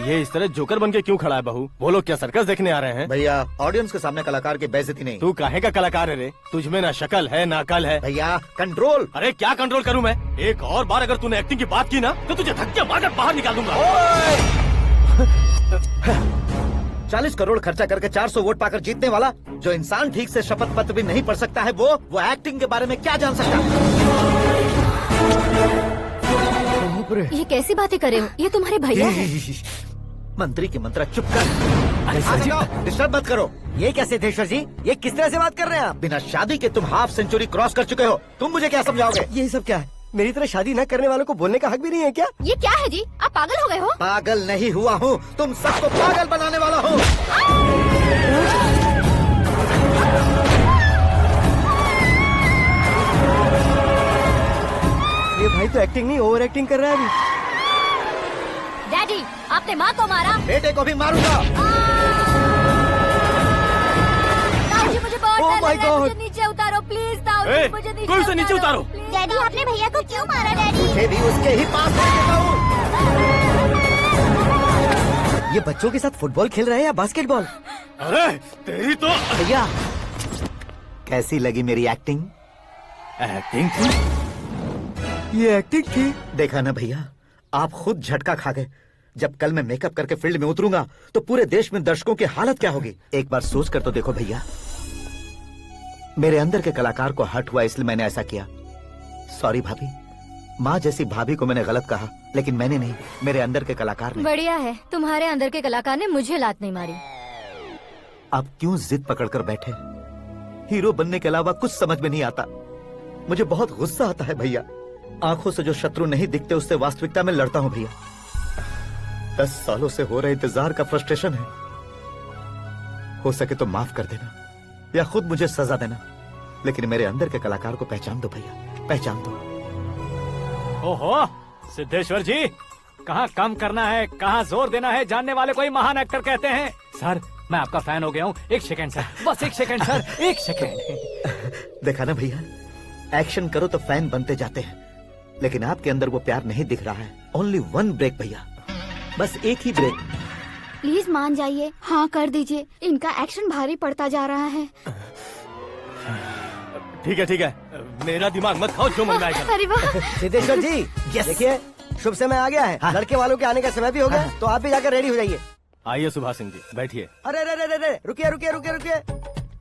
ये इस तरह जोकर बन के क्यों खड़ा है बहू? वो लोग क्या सर्कस देखने आ रहे हैं? भैया ऑडियंस के सामने कलाकार की बेइज्जती नहीं। तू काहे का कलाकार है रे? तुझमें ना शक्ल है ना अकल है। भैया कंट्रोल। अरे क्या कंट्रोल करूं मैं? एक और बार अगर तूने एक्टिंग की बात की ना तो तुझे धक्के मारकर बाहर निकाल दूंगा। 40 करोड़ खर्चा करके 400 वोट पाकर जीतने वाला, जो इंसान ठीक से शपथ पत्र भी नहीं पढ़ सकता है, वो एक्टिंग के बारे में क्या जान सकता है? ये कैसी बातें कर रहे हो? ये तुम्हारे भैया हैं। मंत्री की मंत्रा चुप कर। डिस्टर्ब मत करो। ये क्या सिद्धेश्वर जी, ये किस तरह से बात कर रहे हैं आप? बिना शादी के तुम हाफ सेंचुरी क्रॉस कर चुके हो, तुम मुझे क्या समझाओगे? ये सब क्या है? मेरी तरह शादी न करने वालों को बोलने का हक भी नहीं है क्या? ये क्या है जी, आप पागल हो गए हो? पागल नहीं हुआ हूँ, तुम सबको पागल बनाने वाला हूँ। ये भाई तो एक्टिंग नहीं ओवर एक्टिंग कर रहा है अभी। डैडी, आपने माँ को मारा। बेटे को भी मारूंगा। ताऊजी मुझे बहुत Oh डर my लग रहा है, God! मुझे नीचे उतारो प्लीज। ताऊजी ए, मुझे नीचे कोई उसे नीचे उतारो। डैडी आपने भैया को क्यों मारा? डैडी मुझे भी उसके ही पास ले चला हूँ। ये बच्चों के साथ फुटबॉल खेल रहे हैं या बास्केटबॉल? अरे तेरी तो भैया कैसी लगी मेरी एक्टिंग? एक्टिंग थी। ये एक्टिंग थी। देखा ना भैया, आप खुद झटका खा गए। जब कल मैं मेकअप करके फील्ड में उतरूंगा तो पूरे देश में दर्शकों की हालत क्या होगी? एक बार सोच कर तो देखो भैया। मेरे अंदर के कलाकार को हर्ट हुआ इसलिए मैंने ऐसा किया। सॉरी भाभी। माँ जैसी भाभी को मैंने गलत कहा, लेकिन मैंने नहीं, मेरे अंदर के कलाकार ने। बढ़िया है, तुम्हारे अंदर के कलाकार ने मुझे लात नहीं मारी। आप क्यों जिद पकड़कर बैठे? हीरो बनने के अलावा कुछ समझ में नहीं आता। मुझे बहुत गुस्सा आता है भैया। आंखों से जो शत्रु नहीं दिखते उससे वास्तविकता में लड़ता हूँ भैया। 10 सालों से हो रहे इंतजार का फ्रस्ट्रेशन है। हो सके तो माफ कर देना या खुद मुझे सजा देना, लेकिन मेरे अंदर के कलाकार को पहचान दो भैया, पहचान दो। ओहो सिद्धेश्वर जी, कहाँ कम करना है कहाँ जोर देना है, जानने वाले कोई महान एक्टर कहते हैं। सर मैं आपका फैन हो गया हूँ। एक सेकंड सर, बस एक सेकंड सर, एक सेकंड। देखा ना भैया, एक्शन करो तो फैन बनते जाते हैं, लेकिन आपके अंदर वो प्यार नहीं दिख रहा है। ओनली 1 ब्रेक भैया, बस एक ही ब्रेक। प्लीज मान जाइए, हाँ कर दीजिए। इनका एक्शन भारी पड़ता जा रहा है। ठीक है, मेरा दिमाग मत खाओ, जो मन में आएगा। अरे वाह सिद्धेश्वर जी, देखिए शुभ समय आ गया है। हाँ। लड़के वालों के आने का समय भी हो गया, तो आप भी जाकर रेडी हो जाइए। आइए सुभाष सिंह जी, बैठिए। अरे रे रे रे रे, रुकिए।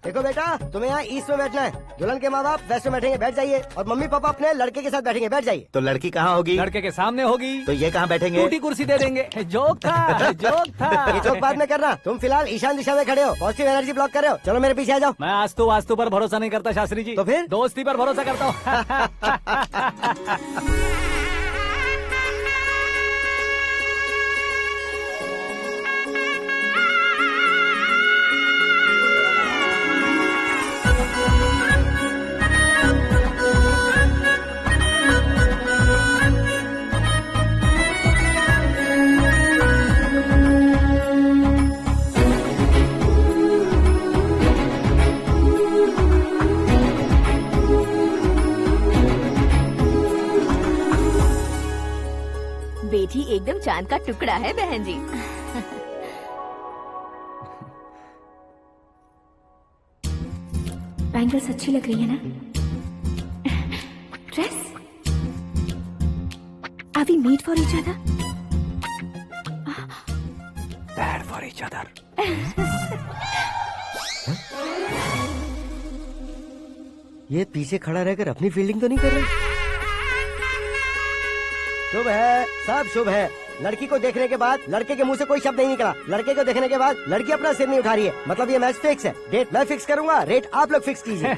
देखो बेटा, तुम्हें यहाँ ईस्ट में बैठना है। दुल्हन के माँ बाप वेस्ट में बैठेंगे, बैठ जाइए। और मम्मी पापा अपने लड़के के साथ बैठेंगे, बैठ जाइए। तो लड़की कहाँ होगी? लड़के के सामने होगी। तो ये कहाँ बैठेंगे? टूटी कुर्सी दे देंगे। जोक था, जोक था। ये जोक बाद में करना। तुम फिलहाल ईशान दिशा में खड़े हो, पॉजिटिव एनर्जी ब्लॉक कर रहे हो। चलो मेरे पीछे आ जाओ। मैं वास्तु पर भरोसा नहीं करता शास्त्री जी। तो फिर? दोस्ती पर भरोसा करता हूँ। एकदम चांद का टुकड़ा है बहन जी। बैंगल्स अच्छी लग रही है ना? Dress? Are we made for each other? Bad for each other. ये पीछे खड़ा रहकर अपनी फील्डिंग तो नहीं कर रहा? शुभ है, सब शुभ है। लड़की को देखने के बाद लड़के के मुंह से कोई शब्द नहीं निकला। लड़के को देखने के बाद लड़की अपना सिर नहीं उठा रही है। मतलब ये मैच फिक्स है। डेट मैं फिक्स करूंगा, रेट आप लोग फिक्स कीजिए।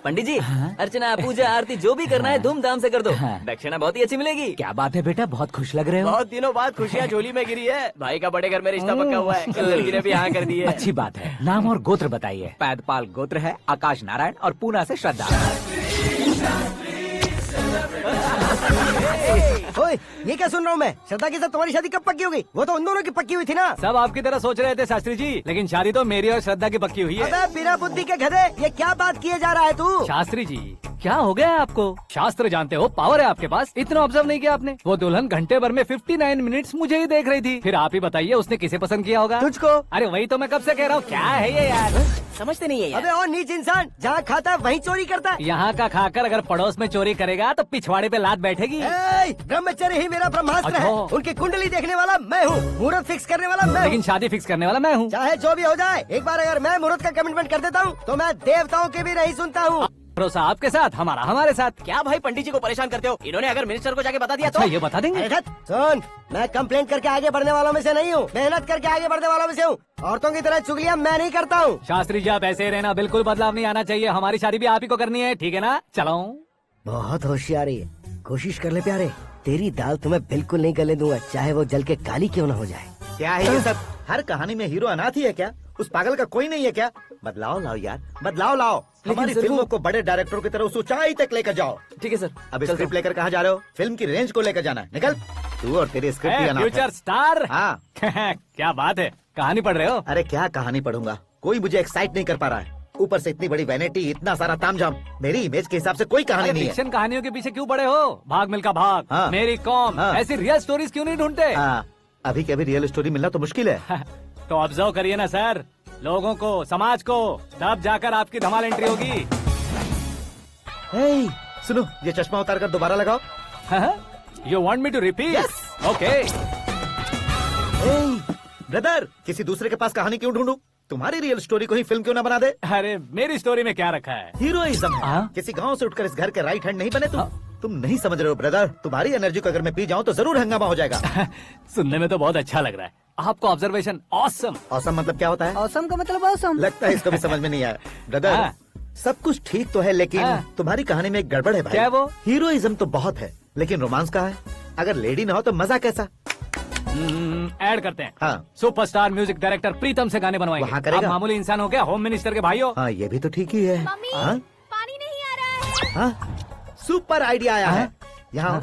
पंडित जी, अर्चना पूजा आरती जो भी करना है धूमधाम से कर दो। दक्षिणा बहुत ही अच्छी मिलेगी। क्या बात है बेटा, बहुत खुश लग रहे हो। बहुत दिनों बाद खुशियाँ झोली में गिरी है। भाई का बड़े घर में रिश्ता पक्का हुआ है। कल लड़की ने भी हाँ कर दी है। अच्छी बात है। नाम और गोत्र बताइए। पैदपाल गोत्र है, आकाश नारायण और पूना से श्रद्धा। ओए, ये क्या सुन रहा हूँ मैं? श्रद्धा के साथ तुम्हारी शादी कब पक्की हो गई? वो तो उन दोनों की पक्की हुई थी ना। सब आपकी तरह सोच रहे थे शास्त्री जी, लेकिन शादी तो मेरी और श्रद्धा की पक्की हुई है। अबे बिना बुद्धि के गधे, ये क्या बात किए जा रहा है तू? शास्त्री जी, क्या हो गया है आपको? शास्त्र जानते हो, पावर है आपके पास। इतना ऑब्जर्व नहीं किया आपने? वो दुल्हन घंटे भर में 59 मिनट्स मुझे ही देख रही थी। फिर आप ही बताइए उसने किसे पसंद किया होगा? तुझको। अरे वही तो मैं कब से कह रहा हूँ, क्या है ये यार? समझते नहीं है यार। अबे और नीच इंसान, जहाँ खाता है वहीं चोरी करता है। यहाँ का खाकर अगर पड़ोस में चोरी करेगा तो पिछवाड़े पे लात बैठेगी। ब्रह्मचर्य ही मेरा ब्रह्मास्त्र है। अच्छा। उनकी कुंडली देखने वाला मैं हूँ, मुहूर्त फिक्स करने वाला मैं हूँ। लेकिन शादी फिक्स करने वाला मैं हूँ। चाहे जो भी हो जाए, एक बार अगर मैं मुहूर्त का कमिटमेंट कर देता हूँ तो मैं देवताओं के भी नहीं सुनता हूँ। भरोसा आपके साथ, हमारा हमारे साथ। क्या भाई पंडित जी को परेशान करते हो? इन्होंने अगर मिनिस्टर को जाके बता दिया अच्छा, तो ये बता देंगे? अरे धत, सुन, मैं कंप्लेंट करके आगे बढ़ने वालों में से नहीं हूँ, मेहनत करके आगे बढ़ने वालों में से हूँ। औरतों की तरह चुगलियाँ मैं नहीं करता हूँ। शास्त्री जी आप ऐसे ही रहना, बिल्कुल बदलाव नहीं आना चाहिए। हमारी शादी भी आप ही को करनी है, ठीक है ना? चलो। बहुत होशियारी है, कोशिश कर ले प्यारे। तेरी दाल तुम्हें बिल्कुल नहीं गलने दूंगा, चाहे वो जल के काली क्यों न हो जाए। क्या है ये सब? हर कहानी में हीरो अनाथ ही है क्या? उस पागल का कोई नहीं है क्या? बदलाव लाओ यार, बदलाव लाओ। हमारी फिल्मों को बड़े डायरेक्टरों की तरह उस ऊंचाई तक लेकर जाओ। ठीक है सर। अब स्क्रिप्ट लेकर कहाँ जा रहे हो? फिल्म की रेंज को लेकर जाना है। निकल तू और तेरी स्क्रिप्ट भी अनाथ है। Future star. हाँ क्या बात है, कहानी पढ़ रहे हो? अरे क्या कहानी पढ़ूंगा, कोई मुझे एक्साइट नहीं कर पा रहा है। ऊपर से इतनी बड़ी वैनिटी, इतना सारा तामझाम। मेरी इमेज के हिसाब से कोई कहानी नहीं है। फिक्शन कहानियों के पीछे क्यों पड़े हो? भाग मिल्खा भाग, हाँ। मेरी कॉम, हाँ। ऐसी रियल स्टोरीज क्यों नहीं ढूंढते? हाँ, अभी के अभी रियल स्टोरी मिलना तो मुश्किल है। तो ऑब्जर्व करिए ना सर, लोगों को, समाज को, तब जाकर आपकी धमाल एंट्री होगी। सुनो, ये चश्मा उतार कर दोबारा लगाओ। You want me to repeat? Okay. Brother, किसी दूसरे के पास कहानी क्यों ढूंढूं? तुम्हारी रियल स्टोरी को ही फिल्म क्यों ना बना दे? अरे मेरी स्टोरी में क्या रखा है? हीरोइज्म है। किसी गांव से उठकर इस घर के राइट हैंड नहीं बने तुम। तुम नहीं समझ रहे हो ब्रदर, तुम्हारी एनर्जी को अगर मैं पी जाऊं तो जरूर हंगामा हो जाएगा। सुनने में तो बहुत अच्छा लग रहा है आपको। Observation awesome. ऑसम मतलब क्या होता है? औसम का मतलब औसम। लगता है इसको भी समझ में नहीं आया। ब्रदर, सब कुछ ठीक तो है, लेकिन तुम्हारी कहानी में एक गड़बड़ है भाई। क्या वो? हीरोइज्म तो बहुत है, लेकिन रोमांस का है। अगर लेडी ना हो तो मजा कैसा? ऐड करते हैं। हाँ। सुपरस्टार म्यूजिक डायरेक्टर प्रीतम से गाने बनवाएंगे। वहाँ करेगा? आप मामूली इंसान हो क्या, होम मिनिस्टर के भाई हो? हाँ, ये भी तो ठीक ही है। मम्मी, हाँ? पानी नहीं आ रहा है। हाँ? सुपर आइडिया आया है। यहाँ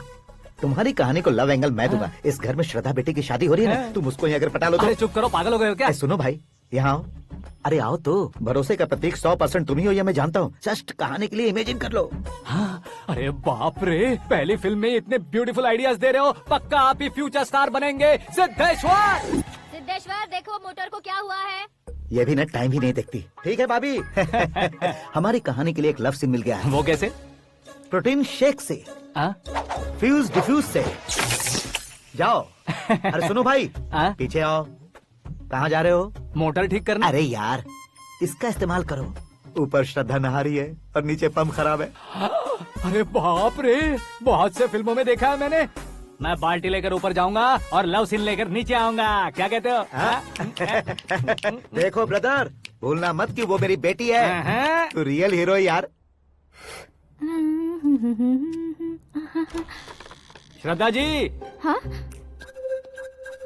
तुम्हारी कहानी को लव एंगल मैं दूंगा। इस घर में श्रद्धा बेटी की शादी हो रही है ना, तुम उसको ही अगर पटा लो तो। अरे चुप करो, पागल हो गए हो क्या? सुनो भाई, यहाँ आओ। अरे आओ तो, भरोसे का प्रतीक 100% तुम ही हो, ये मैं जानता हूँ। जस्ट कहानी के लिए इमेजिन कर लो। हाँ, अरे बाप रे, पहली फिल्म में इतने ब्यूटीफुल आइडियाज दे रहे हो। पक्का आप ही फ्यूचर स्टार बनेंगे। सिद्धेश्वर, सिद्धेश्वर देखो मोटर को क्या हुआ है। ये भी ना टाइम ही नहीं देखती। ठीक है भाभी। हमारी कहानी के लिए एक लव सीन मिल गया है। वो कैसे? प्रोटीन शेक से, फ्यूज डिफ्यूज से। जाओ। अरे सुनो भाई, पीछे आओ। कहाँ जा रहे हो? मोटर ठीक करना। अरे यार, इसका इस्तेमाल करो। ऊपर श्रद्धा नहा रही है और नीचे पंप खराब है। अरे बाप रे, बहुत से फिल्मों में देखा है मैंने। मैं बाल्टी लेकर ऊपर जाऊंगा और लव सीन लेकर नीचे आऊंगा। क्या कहते हो? देखो ब्रदर, भूलना मत कि वो मेरी बेटी है। तू रियल हीरो यार। श्रद्धा जी। हाँ?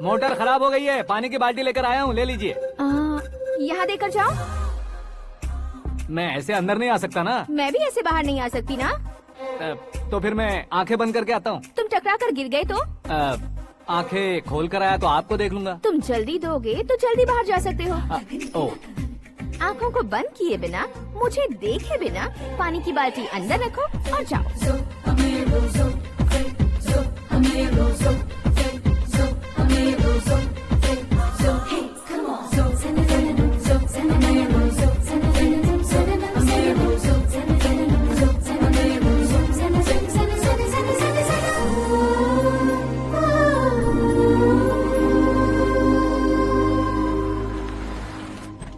मोटर खराब हो गई है, पानी की बाल्टी लेकर आया हूँ, ले लीजिए। यहाँ देकर जाओ। मैं ऐसे अंदर नहीं आ सकता ना। मैं भी ऐसे बाहर नहीं आ सकती ना। तो फिर मैं आंखें बंद करके आता हूँ। तुम टकरा कर गिर गए तो? आंखें खोल कर आया तो आपको देख लूंगा। तुम जल्दी दोगे तो जल्दी बाहर जा सकते हो। आँखों को बंद किए बिना, मुझे देखे बिना पानी की बाल्टी अंदर रखो और जाओ।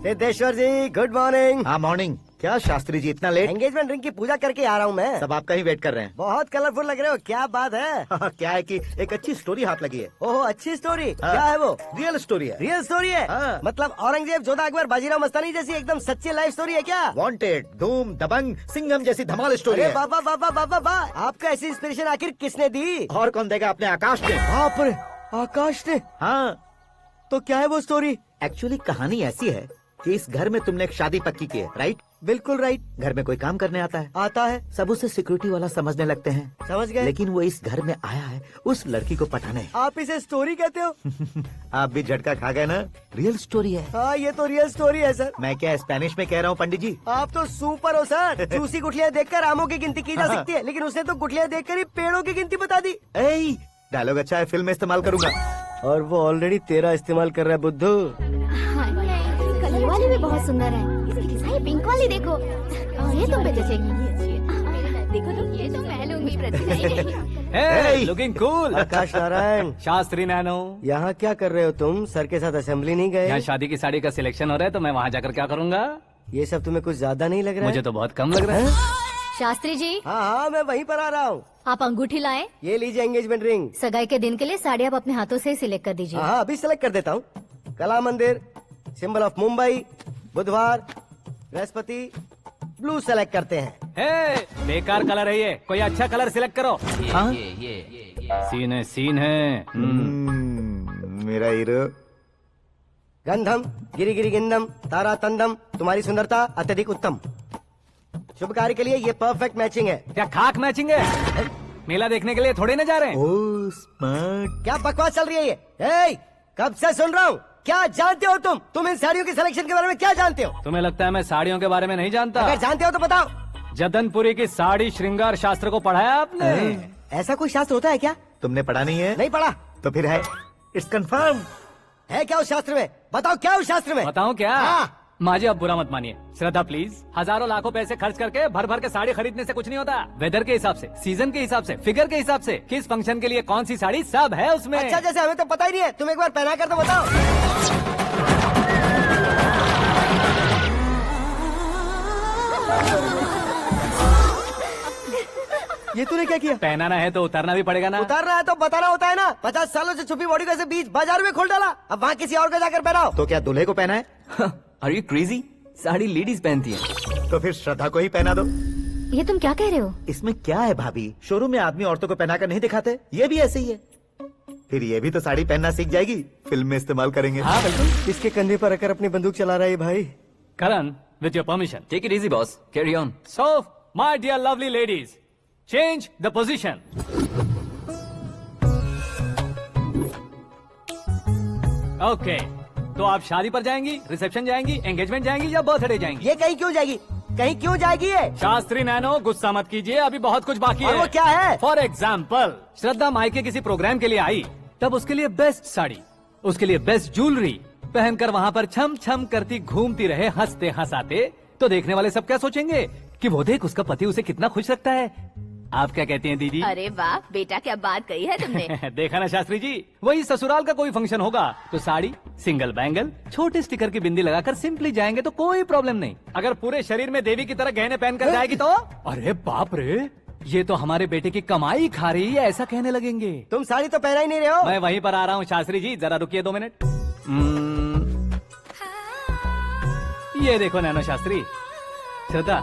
सिद्धेश्वर जी गुड मॉर्निंग। हाँ मॉर्निंग। क्या शास्त्री जी इतना लेट? एंगेजमेंट रिंग की पूजा करके आ रहा हूँ मैं। सब आपका ही वेट कर रहे हैं। बहुत कलरफुल लग रहे हो, क्या बात है? क्या है कि एक अच्छी स्टोरी हाथ लगी है। ओह अच्छी स्टोरी। हाँ। क्या है वो? रियल स्टोरी है। रियल स्टोरी है? हाँ। मतलब औरंगजेब, जोधा अकबर, बाजीराव मस्तानी जैसी एकदम सच्ची लाइफ स्टोरी है क्या? वांटेड, धूम, दबंग, सिंघम जैसी धमाल स्टोरी अरे है। बाबा बाबा बाबा बा, आपका ऐसी इंस्पिरेशन आखिर किसने दी? और कौन देगा? अपने आकाश ने। बाप रे, आकाश ने? हाँ। तो क्या है वो स्टोरी? एक्चुअली कहानी ऐसी है कि इस घर में तुमने एक शादी पक्की की है, राइट? बिल्कुल राइट। घर में कोई काम करने आता है? आता है। सब उसे सिक्योरिटी वाला समझने लगते हैं। समझ गए। लेकिन वो इस घर में आया है उस लड़की को पटाने। आप इसे स्टोरी कहते हो? आप भी झटका खा गए ना? रियल स्टोरी है। हाँ ये तो रियल स्टोरी है सर। मैं क्या स्पेनिश में कह रहा हूँ पंडित जी? आप तो सुपर हो सर। चूसी गुठलियाँ देखकर आमों की गिनती की जा सकती है, लेकिन उसने तो गुठलियाँ देखकर ही पेड़ों की गिनती बता दी। डायलॉग अच्छा है, फिल्म में इस्तेमाल करूंगा। और वो ऑलरेडी तेरा इस्तेमाल कर रहा है बुद्धू। कलर वाली भी बहुत सुंदर है। ये पिंक वाली देखो, और ये तुम पे जचेगी। देखो तो ये तो मैं लूंगी। Looking cool. आकाश नारायण। शास्त्री नैनो। यहाँ क्या कर रहे हो तुम? सर के साथ असेंबली नहीं गए? यहाँ शादी की साड़ी का सिलेक्शन हो रहा है तो मैं वहाँ जाकर क्या करूँगा? ये सब तुम्हें कुछ ज्यादा नहीं लग रहा है? मुझे तो बहुत कम लग रहा है। शास्त्री जी। हाँ हाँ मैं वहीं पर आ रहा हूँ। आप अंगूठी लाएं। ये लीजिए एंगेजमेंट रिंग। सगाई के दिन के लिए साड़ी आप अपने हाथों से ही सिलेक्ट कर दीजिए। हाँ अभी सिलेक्ट कर देता हूँ। कला मंदिर, सिंबल ऑफ मुंबई, बुधवार, बृहस्पति, ब्लू सेलेक्ट करते हैं। बेकार कलर है ये, कोई अच्छा कलर सिलेक्ट करो। सीन है। मेरा हीरो। गंधम गिरी गिरी गिंदम तारा तंदम, तुम्हारी सुंदरता अत्यधिक उत्तम। शुभ कार्य के लिए ये परफेक्ट मैचिंग है। क्या खाक मैचिंग है? मेला देखने के लिए थोड़े ना जा रहे हैं। Oh smart. क्या बकवास चल रही है ये? ए, कब से सुन रहा हूँ। क्या जानते हो तुम इन साड़ियों की सिलेक्शन के बारे में क्या जानते हो? तुम्हें लगता है मैं साड़ियों के बारे में नहीं जानता? अगर जानते हो तो बताओ। जदनपुरी की साड़ी श्रृंगार शास्त्र को पढ़ा है आपने? ऐसा कोई शास्त्र होता है क्या? तुमने पढ़ा नहीं है? नहीं पढ़ा। तो फिर है, इट्स कंफर्म। है क्या उस शास्त्र में? बताओ क्या उस शास्त्र में? बताऊं क्या? हाँ। माजी अब बुरा मत मानिए। श्रद्धा प्लीज। हजारों लाखों पैसे खर्च करके भर भर के साड़ी खरीदने से कुछ नहीं होता। वेदर के हिसाब से, सीजन के हिसाब से, फिगर के हिसाब से, किस फंक्शन के लिए कौन सी साड़ी, सब है उसमें। अच्छा जैसे हमें तो पता ही नहीं है, तुम एक बार पहना कर तो बताओ। ये तूने क्या किया? पहनाना है तो उतारना भी पड़ेगा ना। उतारना है तो बताना होता है ना। 50 सालों से छुपी बॉडी को ऐसे बीच बाजार में खोल डाला, अब वहाँ किसी और को जाकर पहनाओ। तो क्या दूल्हे को पहना है? Are you crazy? Sari ladies पहनती है। तो फिर श्रद्धा को ही पहना दो। ये तुम क्या कह रहे हो? इसमें क्या है भाभी? शोरूम में आदमी औरतों को पहनाकर नहीं दिखाते? ये भी ऐसे ही है। फिर ये भी तो साड़ी पहनना सीख जाएगी, फिल्म में इस्तेमाल करेंगे। हाँ बिल्कुल। इसके कंधे पर रखकर अपनी बंदूक चला रहा है भाई। करण, with your permission. Take it easy, boss. Carry on. So, my dear lovely ladies, change the position. Okay. तो आप शादी पर जाएंगी, रिसेप्शन जाएंगी, एंगेजमेंट जाएंगी या बर्थडे जाएंगी? ये कहीं क्यों जाएगी? कहीं क्यों जाएगी ये? शास्त्री नैनो गुस्सा मत कीजिए, अभी बहुत कुछ बाकी और है। वो क्या है? फॉर एग्जाम्पल, श्रद्धा मायके किसी प्रोग्राम के लिए आई, तब उसके लिए बेस्ट साड़ी, उसके लिए बेस्ट ज्वेलरी पहनकर वहाँ पर छम छम करती घूमती रहे हंसते हंसाते, तो देखने वाले सब क्या सोचेंगे कि वो देख उसका पति उसे कितना खुश रखता है। आप क्या कहती हैं दीदी? अरे वाह बेटा, क्या बात कही है तुमने। देखा ना शास्त्री जी, वही ससुराल का कोई फंक्शन होगा तो साड़ी, सिंगल बैंगल, छोटे स्टिकर की बिंदी लगाकर सिंपली जाएंगे तो कोई प्रॉब्लम नहीं। अगर पूरे शरीर में देवी की तरह गहने पहनकर जाएगी तो अरे बाप रे, ये तो हमारे बेटे की कमाई खा रही है, ऐसा कहने लगेंगे। तुम साड़ी तो पहना ही नहीं रहे हो। मैं वहीं पर आ रहा हूँ शास्त्री जी, जरा रुकिए 2 मिनट। ये देखो नैनो शास्त्री, श्रद्धा,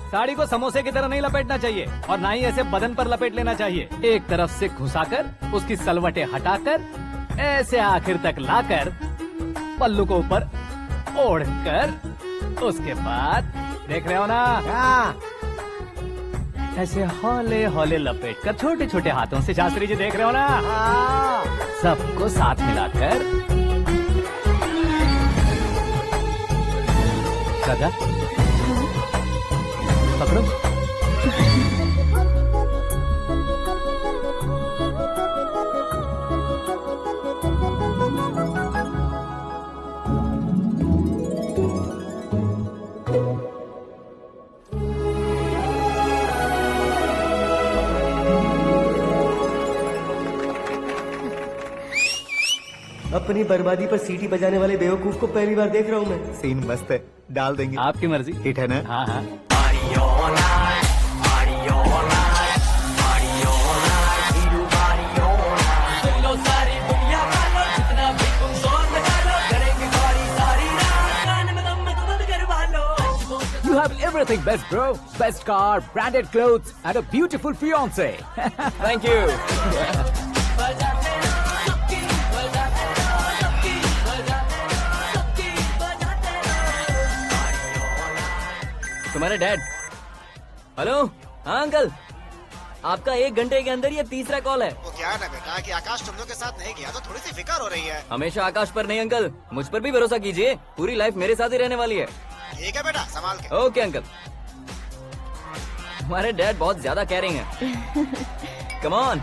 साड़ी को समोसे की तरह नहीं लपेटना चाहिए और ना ही ऐसे बदन पर लपेट लेना चाहिए। एक तरफ से घुसाकर, उसकी सलवटें हटाकर, ऐसे आखिर तक लाकर, पल्लू को ऊपर ओढ़कर, उसके बाद देख रहे हो ना, ऐसे हौले हौले लपेट कर छोटे छोटे हाथों से, शास्त्री जी देख रहे हो ना, सबको साथ मिलाकर, श्रद्धा पकड़ो। अपनी बर्बादी पर सीटी बजाने वाले बेवकूफ को पहली बार देख रहा हूँ मैं। सीन मस्त है, डाल देंगे। आपकी मर्जी। हिट है ना? हाँ हाँ। You have everything best, bro. Best car, branded clothes, and a beautiful fiance. Thank you. तुम्हारे डैड। हेलो। हाँ अंकल, आपका 1 घंटे के अंदर ये तीसरा कॉल है। वो क्या है ना बेटा कि आकाश तुम लोग के साथ नहीं गया तो थोड़ी सी फिक्र हो रही है। हमेशा आकाश पर नहीं अंकल, मुझ पर भी भरोसा कीजिए। पूरी लाइफ मेरे साथ ही रहने वाली है। ठीक है बेटा, संभाल के। Okay uncle. हमारे डैड बहुत ज्यादा केयरिंग है। Come on.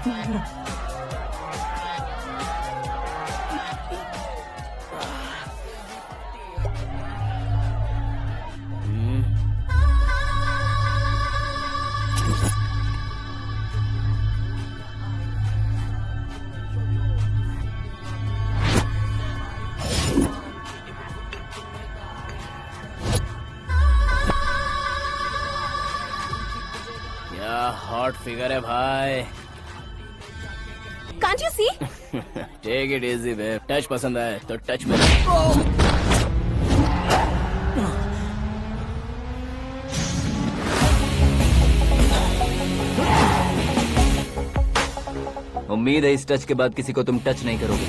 हॉट फिगर है भाई। Can't you see? Take it easy babe. Touch पसंद आए तो टच में। उम्मीद है इस टच के बाद किसी को तुम टच नहीं करोगे।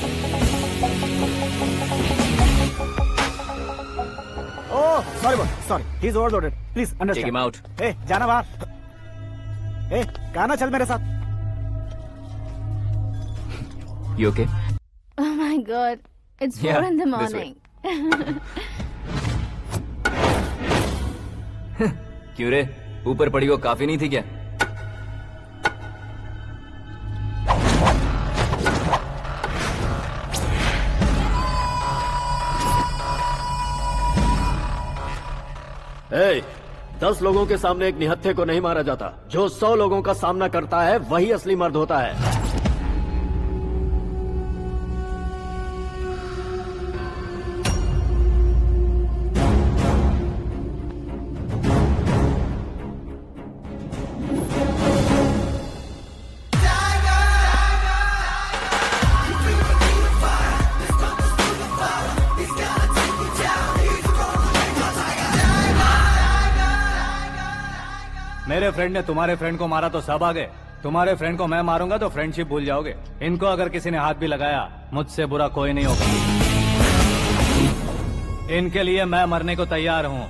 Oh sorry sorry, he is overloaded, please take understand. Him out. ए जाना बाहर। ए गाना चल मेरे साथ। You okay? Oh my God, it's 4 Yeah, in the this way. morning. क्यों रे, ऊपर पड़ी वो काफी नहीं थी क्या? Hey, 10 लोगों के सामने एक निहत्थे को नहीं मारा जाता। जो 100 लोगों का सामना करता है वही असली मर्द होता है। मेरे फ्रेंड ने तुम्हारे फ्रेंड को मारा तो सब आ गए। तुम्हारे फ्रेंड को मैं मारूंगा तो फ्रेंडशिप भूल जाओगे। इनको अगर किसी ने हाथ भी लगाया, मुझसे बुरा कोई नहीं होगा। इनके लिए मैं मरने को तैयार हूँ।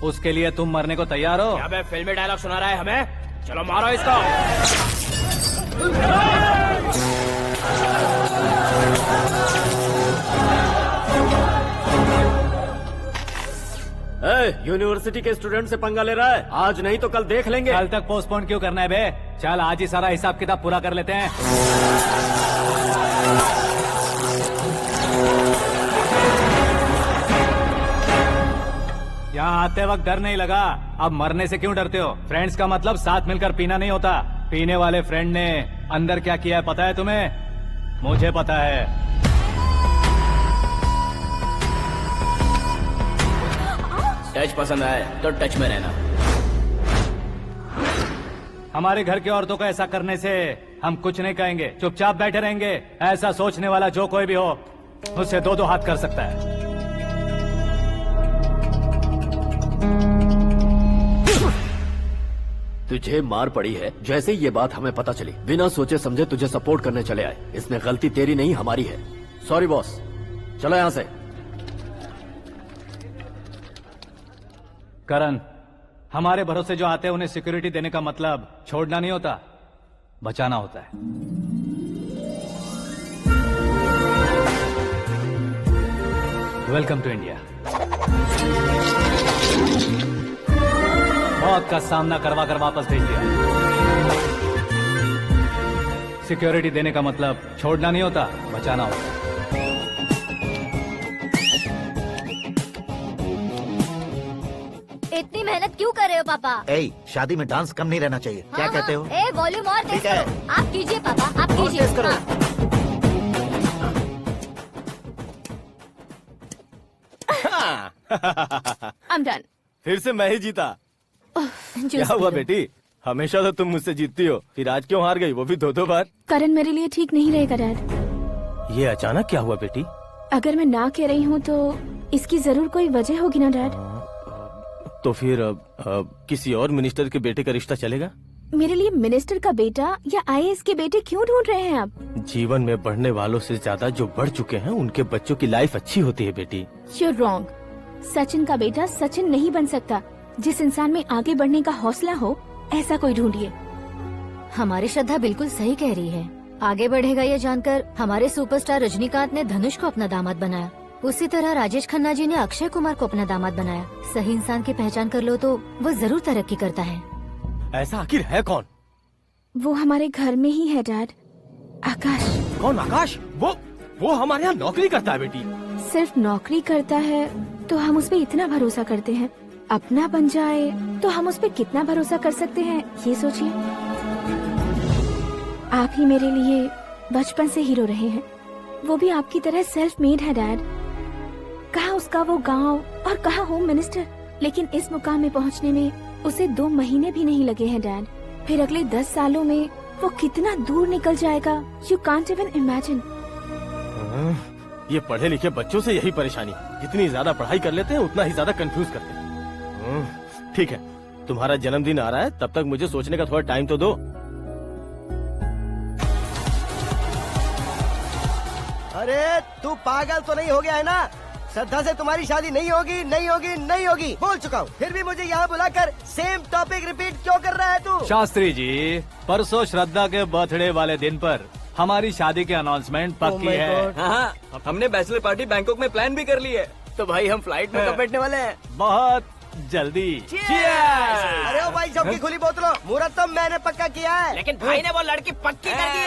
उसके लिए तुम मरने को तैयार हो? क्या बे फिल्मी डायलॉग सुना रहा है हमें? चलो मारो इसको। यूनिवर्सिटी के स्टूडेंट से पंगा ले रहा है। आज नहीं तो कल देख लेंगे। कल तक पोस्टपोन क्यों करना है बे? चल आज ही सारा हिसाब किताब पूरा कर लेते हैं। यहाँ आते वक्त डर नहीं लगा, अब मरने से क्यों डरते हो? फ्रेंड्स का मतलब साथ मिलकर पीना नहीं होता। पीने वाले फ्रेंड ने अंदर क्या किया है पता है तुम्हें? मुझे पता है। टच पसंद आए तो टच में रहना। हमारे घर की औरतों को ऐसा करने से हम कुछ नहीं कहेंगे, चुपचाप बैठे रहेंगे। ऐसा सोचने वाला जो कोई भी हो, उससे 2-2 हाथ कर सकता है। तुझे मार पड़ी है। जैसे ही ये बात हमें पता चली, बिना सोचे समझे तुझे सपोर्ट करने चले आए। इसमें गलती तेरी नहीं हमारी है। सॉरी बॉस, चलो यहाँ से। करण, हमारे भरोसे जो आते हैं उन्हें सिक्योरिटी देने का मतलब छोड़ना नहीं होता, बचाना होता है। Welcome to India. मौत का सामना करवा कर वापस भेज दिया। सिक्योरिटी देने का मतलब छोड़ना नहीं होता, बचाना होता। इतनी मेहनत क्यों कर रहे हो पापा? ए, शादी में डांस कम नहीं रहना चाहिए। क्या कहते हो? ए, वॉल्यूम और तेज ठीक है। करो। आप कीजिए पापा, आप कीजिए। तेज करो। I'm done. फिर से मैं ही जीता। क्या हुआ बेटी? हमेशा तो तुम मुझसे जीतती हो, फिर आज क्यों हार गई, वो भी 2-2 बार? करण मेरे लिए ठीक नहीं रहेगा डैड। ये अचानक क्या हुआ बेटी? अगर मैं ना कह रही हूँ तो इसकी जरूर कोई वजह होगी ना डैड। तो फिर किसी और मिनिस्टर के बेटे का रिश्ता चलेगा? मेरे लिए मिनिस्टर का बेटा या IAS के बेटे क्यों ढूंढ रहे हैं आप? जीवन में बढ़ने वालों से ज्यादा जो बढ़ चुके हैं उनके बच्चों की लाइफ अच्छी होती है बेटी। You're wrong. सचिन का बेटा सचिन नहीं बन सकता। जिस इंसान में आगे बढ़ने का हौसला हो ऐसा कोई ढूंढिए। हमारी श्रद्धा बिल्कुल सही कह रही है। आगे बढ़ेगा ये जानकर हमारे सुपरस्टार रजनीकांत ने धनुष को अपना दामाद बनाया। उसी तरह राजेश खन्ना जी ने अक्षय कुमार को अपना दामाद बनाया। सही इंसान की पहचान कर लो तो वो जरूर तरक्की करता है। ऐसा आखिर है कौन? वो हमारे घर में ही है डैड। आकाश। कौन आकाश? वो हमारे यहाँ नौकरी करता है बेटी। सिर्फ नौकरी करता है तो हम उस पे इतना भरोसा करते हैं। अपना बन जाए तो हम उस पे कितना भरोसा कर सकते हैं ये सोचिए। आप ही मेरे लिए बचपन से हीरो रहे हैं। वो भी आपकी तरह सेल्फ मेड है डैड। कहाँ उसका वो गांव और कहाँ होम मिनिस्टर। लेकिन इस मुकाम में पहुँचने में उसे 2 महीने भी नहीं लगे हैं डैड। फिर अगले 10 सालों में वो कितना दूर निकल जाएगा, यू कांट इवन इमेजिन। ये पढ़े लिखे बच्चों से यही परेशानी, जितनी ज्यादा पढ़ाई कर लेते हैं उतना ही ज्यादा कंफ्यूज करते हैं। ठीक है, तुम्हारा जन्मदिन आ रहा है, तब तक मुझे सोचने का थोड़ा टाइम तो दो। अरे तू पागल तो नहीं हो गया है ना? श्रद्धा से तुम्हारी शादी नहीं होगी, नहीं होगी, नहीं होगी, बोल चुका हूँ। फिर भी मुझे यहाँ बुलाकर सेम टॉपिक रिपीट क्यों कर रहा है तू? शास्त्री जी, परसों श्रद्धा के बर्थडे वाले दिन पर हमारी शादी की अनाउंसमेंट पक्की है। हाँ, हमने बैचलर पार्टी बैंकॉक में प्लान भी कर ली है। तो भाई हम फ्लाइट में कब बैठने वाले हैं? बहुत जल्दी। अरे ओ भाई, सबकी खुली बोतलों, मुहूर्त तो मैंने पक्का किया है। लेकिन भाई ने वो लड़की पक्की कर दी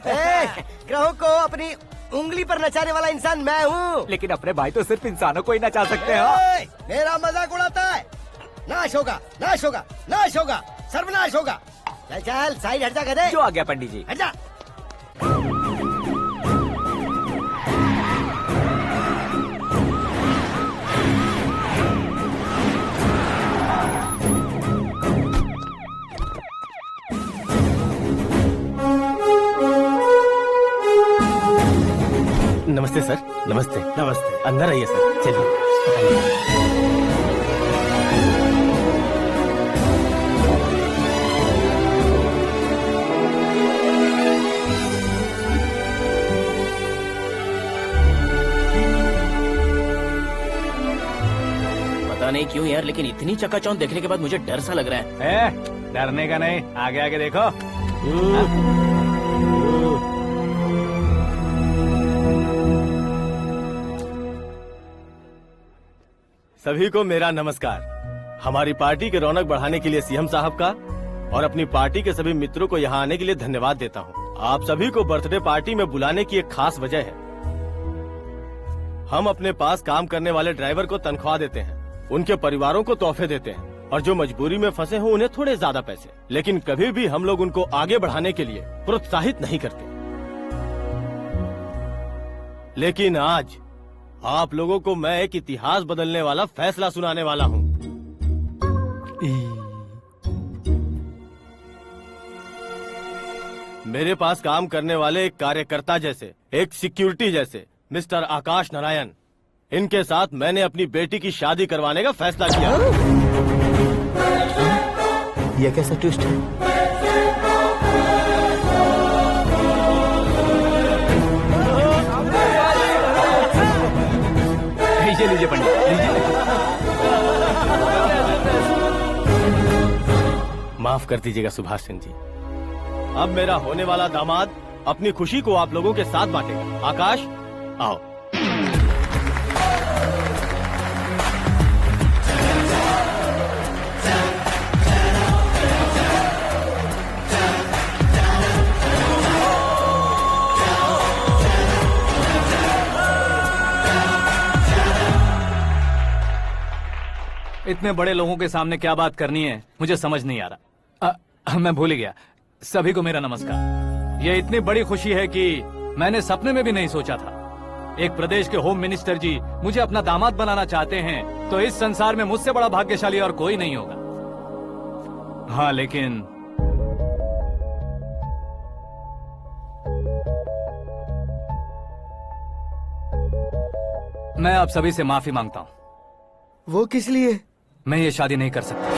है। ग्रहों को अपनी उंगली पर नचाने वाला इंसान मैं हूँ। लेकिन अपने भाई तो सिर्फ इंसानों को ही नचा सकते हैं। मेरा मजाक उड़ाता है। नाश होगा, नाश होगा, नाश होगा, सर्वनाश होगा। चल चल साइड हट जा गधे। जो आ गया पंडित जी। हट जा। नमस्ते सर। नमस्ते। नमस्ते। अंदर आइए सर, चलिए। पता नहीं क्यों यार, लेकिन इतनी चकाचौंध देखने के बाद मुझे डर सा लग रहा है। डरने का नहीं, आगे आगे देखो। सभी को मेरा नमस्कार। हमारी पार्टी के रौनक बढ़ाने के लिए सीएम साहब का और अपनी पार्टी के सभी मित्रों को यहाँ आने के लिए धन्यवाद देता हूँ। आप सभी को बर्थडे पार्टी में बुलाने की एक खास वजह है। हम अपने पास काम करने वाले ड्राइवर को तनख्वाह देते हैं, उनके परिवारों को तोहफे देते हैं और जो मजबूरी में फंसे हो उन्हें थोड़े ज्यादा पैसे। लेकिन कभी भी हम लोग उनको आगे बढ़ाने के लिए प्रोत्साहित नहीं करते। लेकिन आज आप लोगों को मैं एक इतिहास बदलने वाला फैसला सुनाने वाला हूँ। मेरे पास काम करने वाले एक कार्यकर्ता जैसे, एक सिक्योरिटी जैसे मिस्टर आकाश नारायण, इनके साथ मैंने अपनी बेटी की शादी करवाने का फैसला किया। यह कैसा ट्विस्ट है? लीजिए पंडित, लीजिए। माफ कर दीजिएगा सुभाष सिंह जी। अब मेरा होने वाला दामाद अपनी खुशी को आप लोगों के साथ बांटेगा। आकाश, आओ। इतने बड़े लोगों के सामने क्या बात करनी है मुझे समझ नहीं आ रहा। मैं भूल ही गया। सभी को मेरा नमस्कार। ये इतनी बड़ी खुशी है कि मैंने सपने में भी नहीं सोचा था। एक प्रदेश के होम मिनिस्टर जी मुझे अपना दामाद बनाना चाहते हैं तो इस संसार में मुझसे बड़ा भाग्यशाली और कोई नहीं होगा। हाँ, लेकिन मैं आप सभी से माफी मांगता हूँ। वो किस लिए? मैं ये शादी नहीं कर सकता।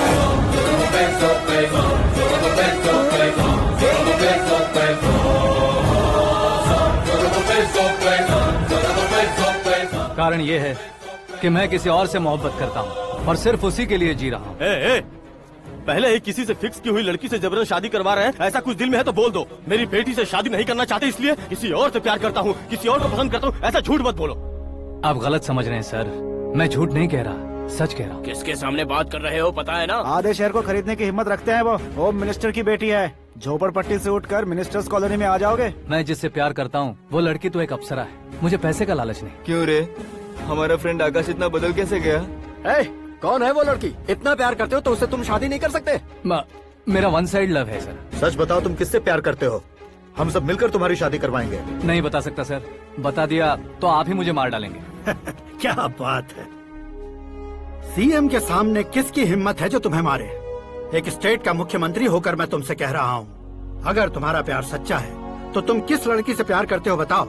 कारण ये है कि मैं किसी और से मोहब्बत करता हूँ और सिर्फ उसी के लिए जी रहा हूँ। पहले ही किसी से फिक्स की हुई लड़की से जबरन शादी करवा रहे हैं। ऐसा कुछ दिल में है तो बोल दो। मेरी बेटी से शादी नहीं करना चाहते इसलिए किसी और से प्यार करता हूँ, किसी और को पसंद करता हूँ, ऐसा झूठ मत बोलो। आप गलत समझ रहे हैं सर। मैं झूठ नहीं कह रहा, सच कह रहा हूँ। किसके सामने बात कर रहे हो पता है ना? आधे शहर को खरीदने की हिम्मत रखते हैं वो। होम मिनिस्टर की बेटी है। झोपड़पट्टी से उठकर मिनिस्टर्स कॉलोनी में आ जाओगे। मैं जिससे प्यार करता हूँ वो लड़की तो एक अप्सरा है। मुझे पैसे का लालच नहीं। क्यों रे, हमारा फ्रेंड आकाश इतना बदल कैसे गया? कौन है वो लड़की? इतना प्यार करते हो तो उससे तुम शादी नहीं कर सकते? मेरा वन साइड लव है सर। सच बताओ, तुम किससे प्यार करते हो? हम सब मिलकर तुम्हारी शादी करवाएंगे। नहीं बता सकता सर। बता दिया तो आप ही मुझे मार डालेंगे। क्या बात है। सीएम के सामने किसकी हिम्मत है जो तुम्हें मारे? एक स्टेट का मुख्यमंत्री होकर मैं तुमसे कह रहा हूँ, अगर तुम्हारा प्यार सच्चा है तो तुम किस लड़की से प्यार करते हो बताओ,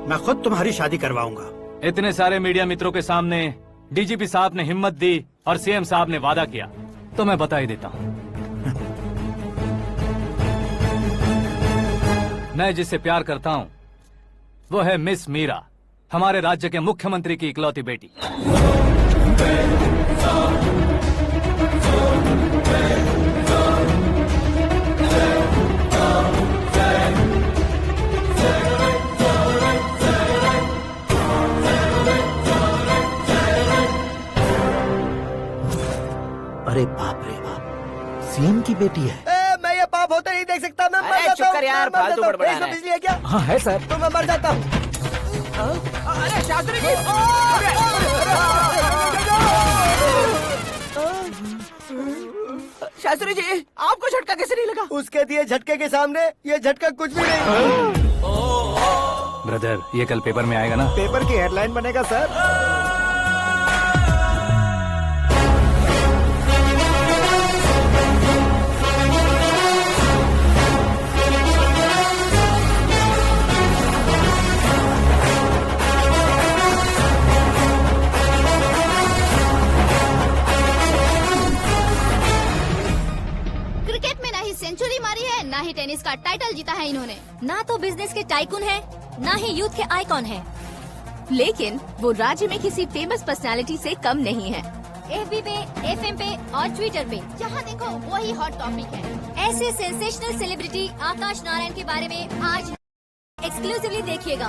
मैं खुद तुम्हारी शादी करवाऊंगा। इतने सारे मीडिया मित्रों के सामने डीजीपी साहब ने हिम्मत दी और सीएम साहब ने वादा किया तो मैं बता ही देता हूँ। मैं जिससे प्यार करता हूँ वो है मिस मीरा, हमारे राज्य के मुख्यमंत्री की इकलौती बेटी। अरे बाप रे बाप, सीएम की बेटी है। मैं ये पाप होते नहीं देख सकता। मैं मर जाता हूँ। चुप कर यार, फालतू बड़बड़ा रहा है। बिजली है क्या? हाँ है सर। तो मैं मर जाता हूँ। अरे शास्त्री जी! शास्त्री जी, आपको झटका कैसे नहीं लगा? उसके दिए झटके के सामने ये झटका कुछ भी नहीं। ब्रदर, ये कल पेपर में आएगा ना? पेपर की हेडलाइन बनेगा सर। सेंचुरी मारी है, ना ही टेनिस का टाइटल जीता है इन्होंने। ना तो बिजनेस के टाइकून है, ना ही यूथ के आइकॉन है। लेकिन वो राज्य में किसी फेमस पर्सनालिटी से कम नहीं है। एफबी पे, एफएम पे और ट्विटर पे जहाँ देखो वही हॉट टॉपिक है। ऐसे सेंसेशनल सेलिब्रिटी आकाश नारायण के बारे में आज एक्सक्लूसिवली देखिएगा।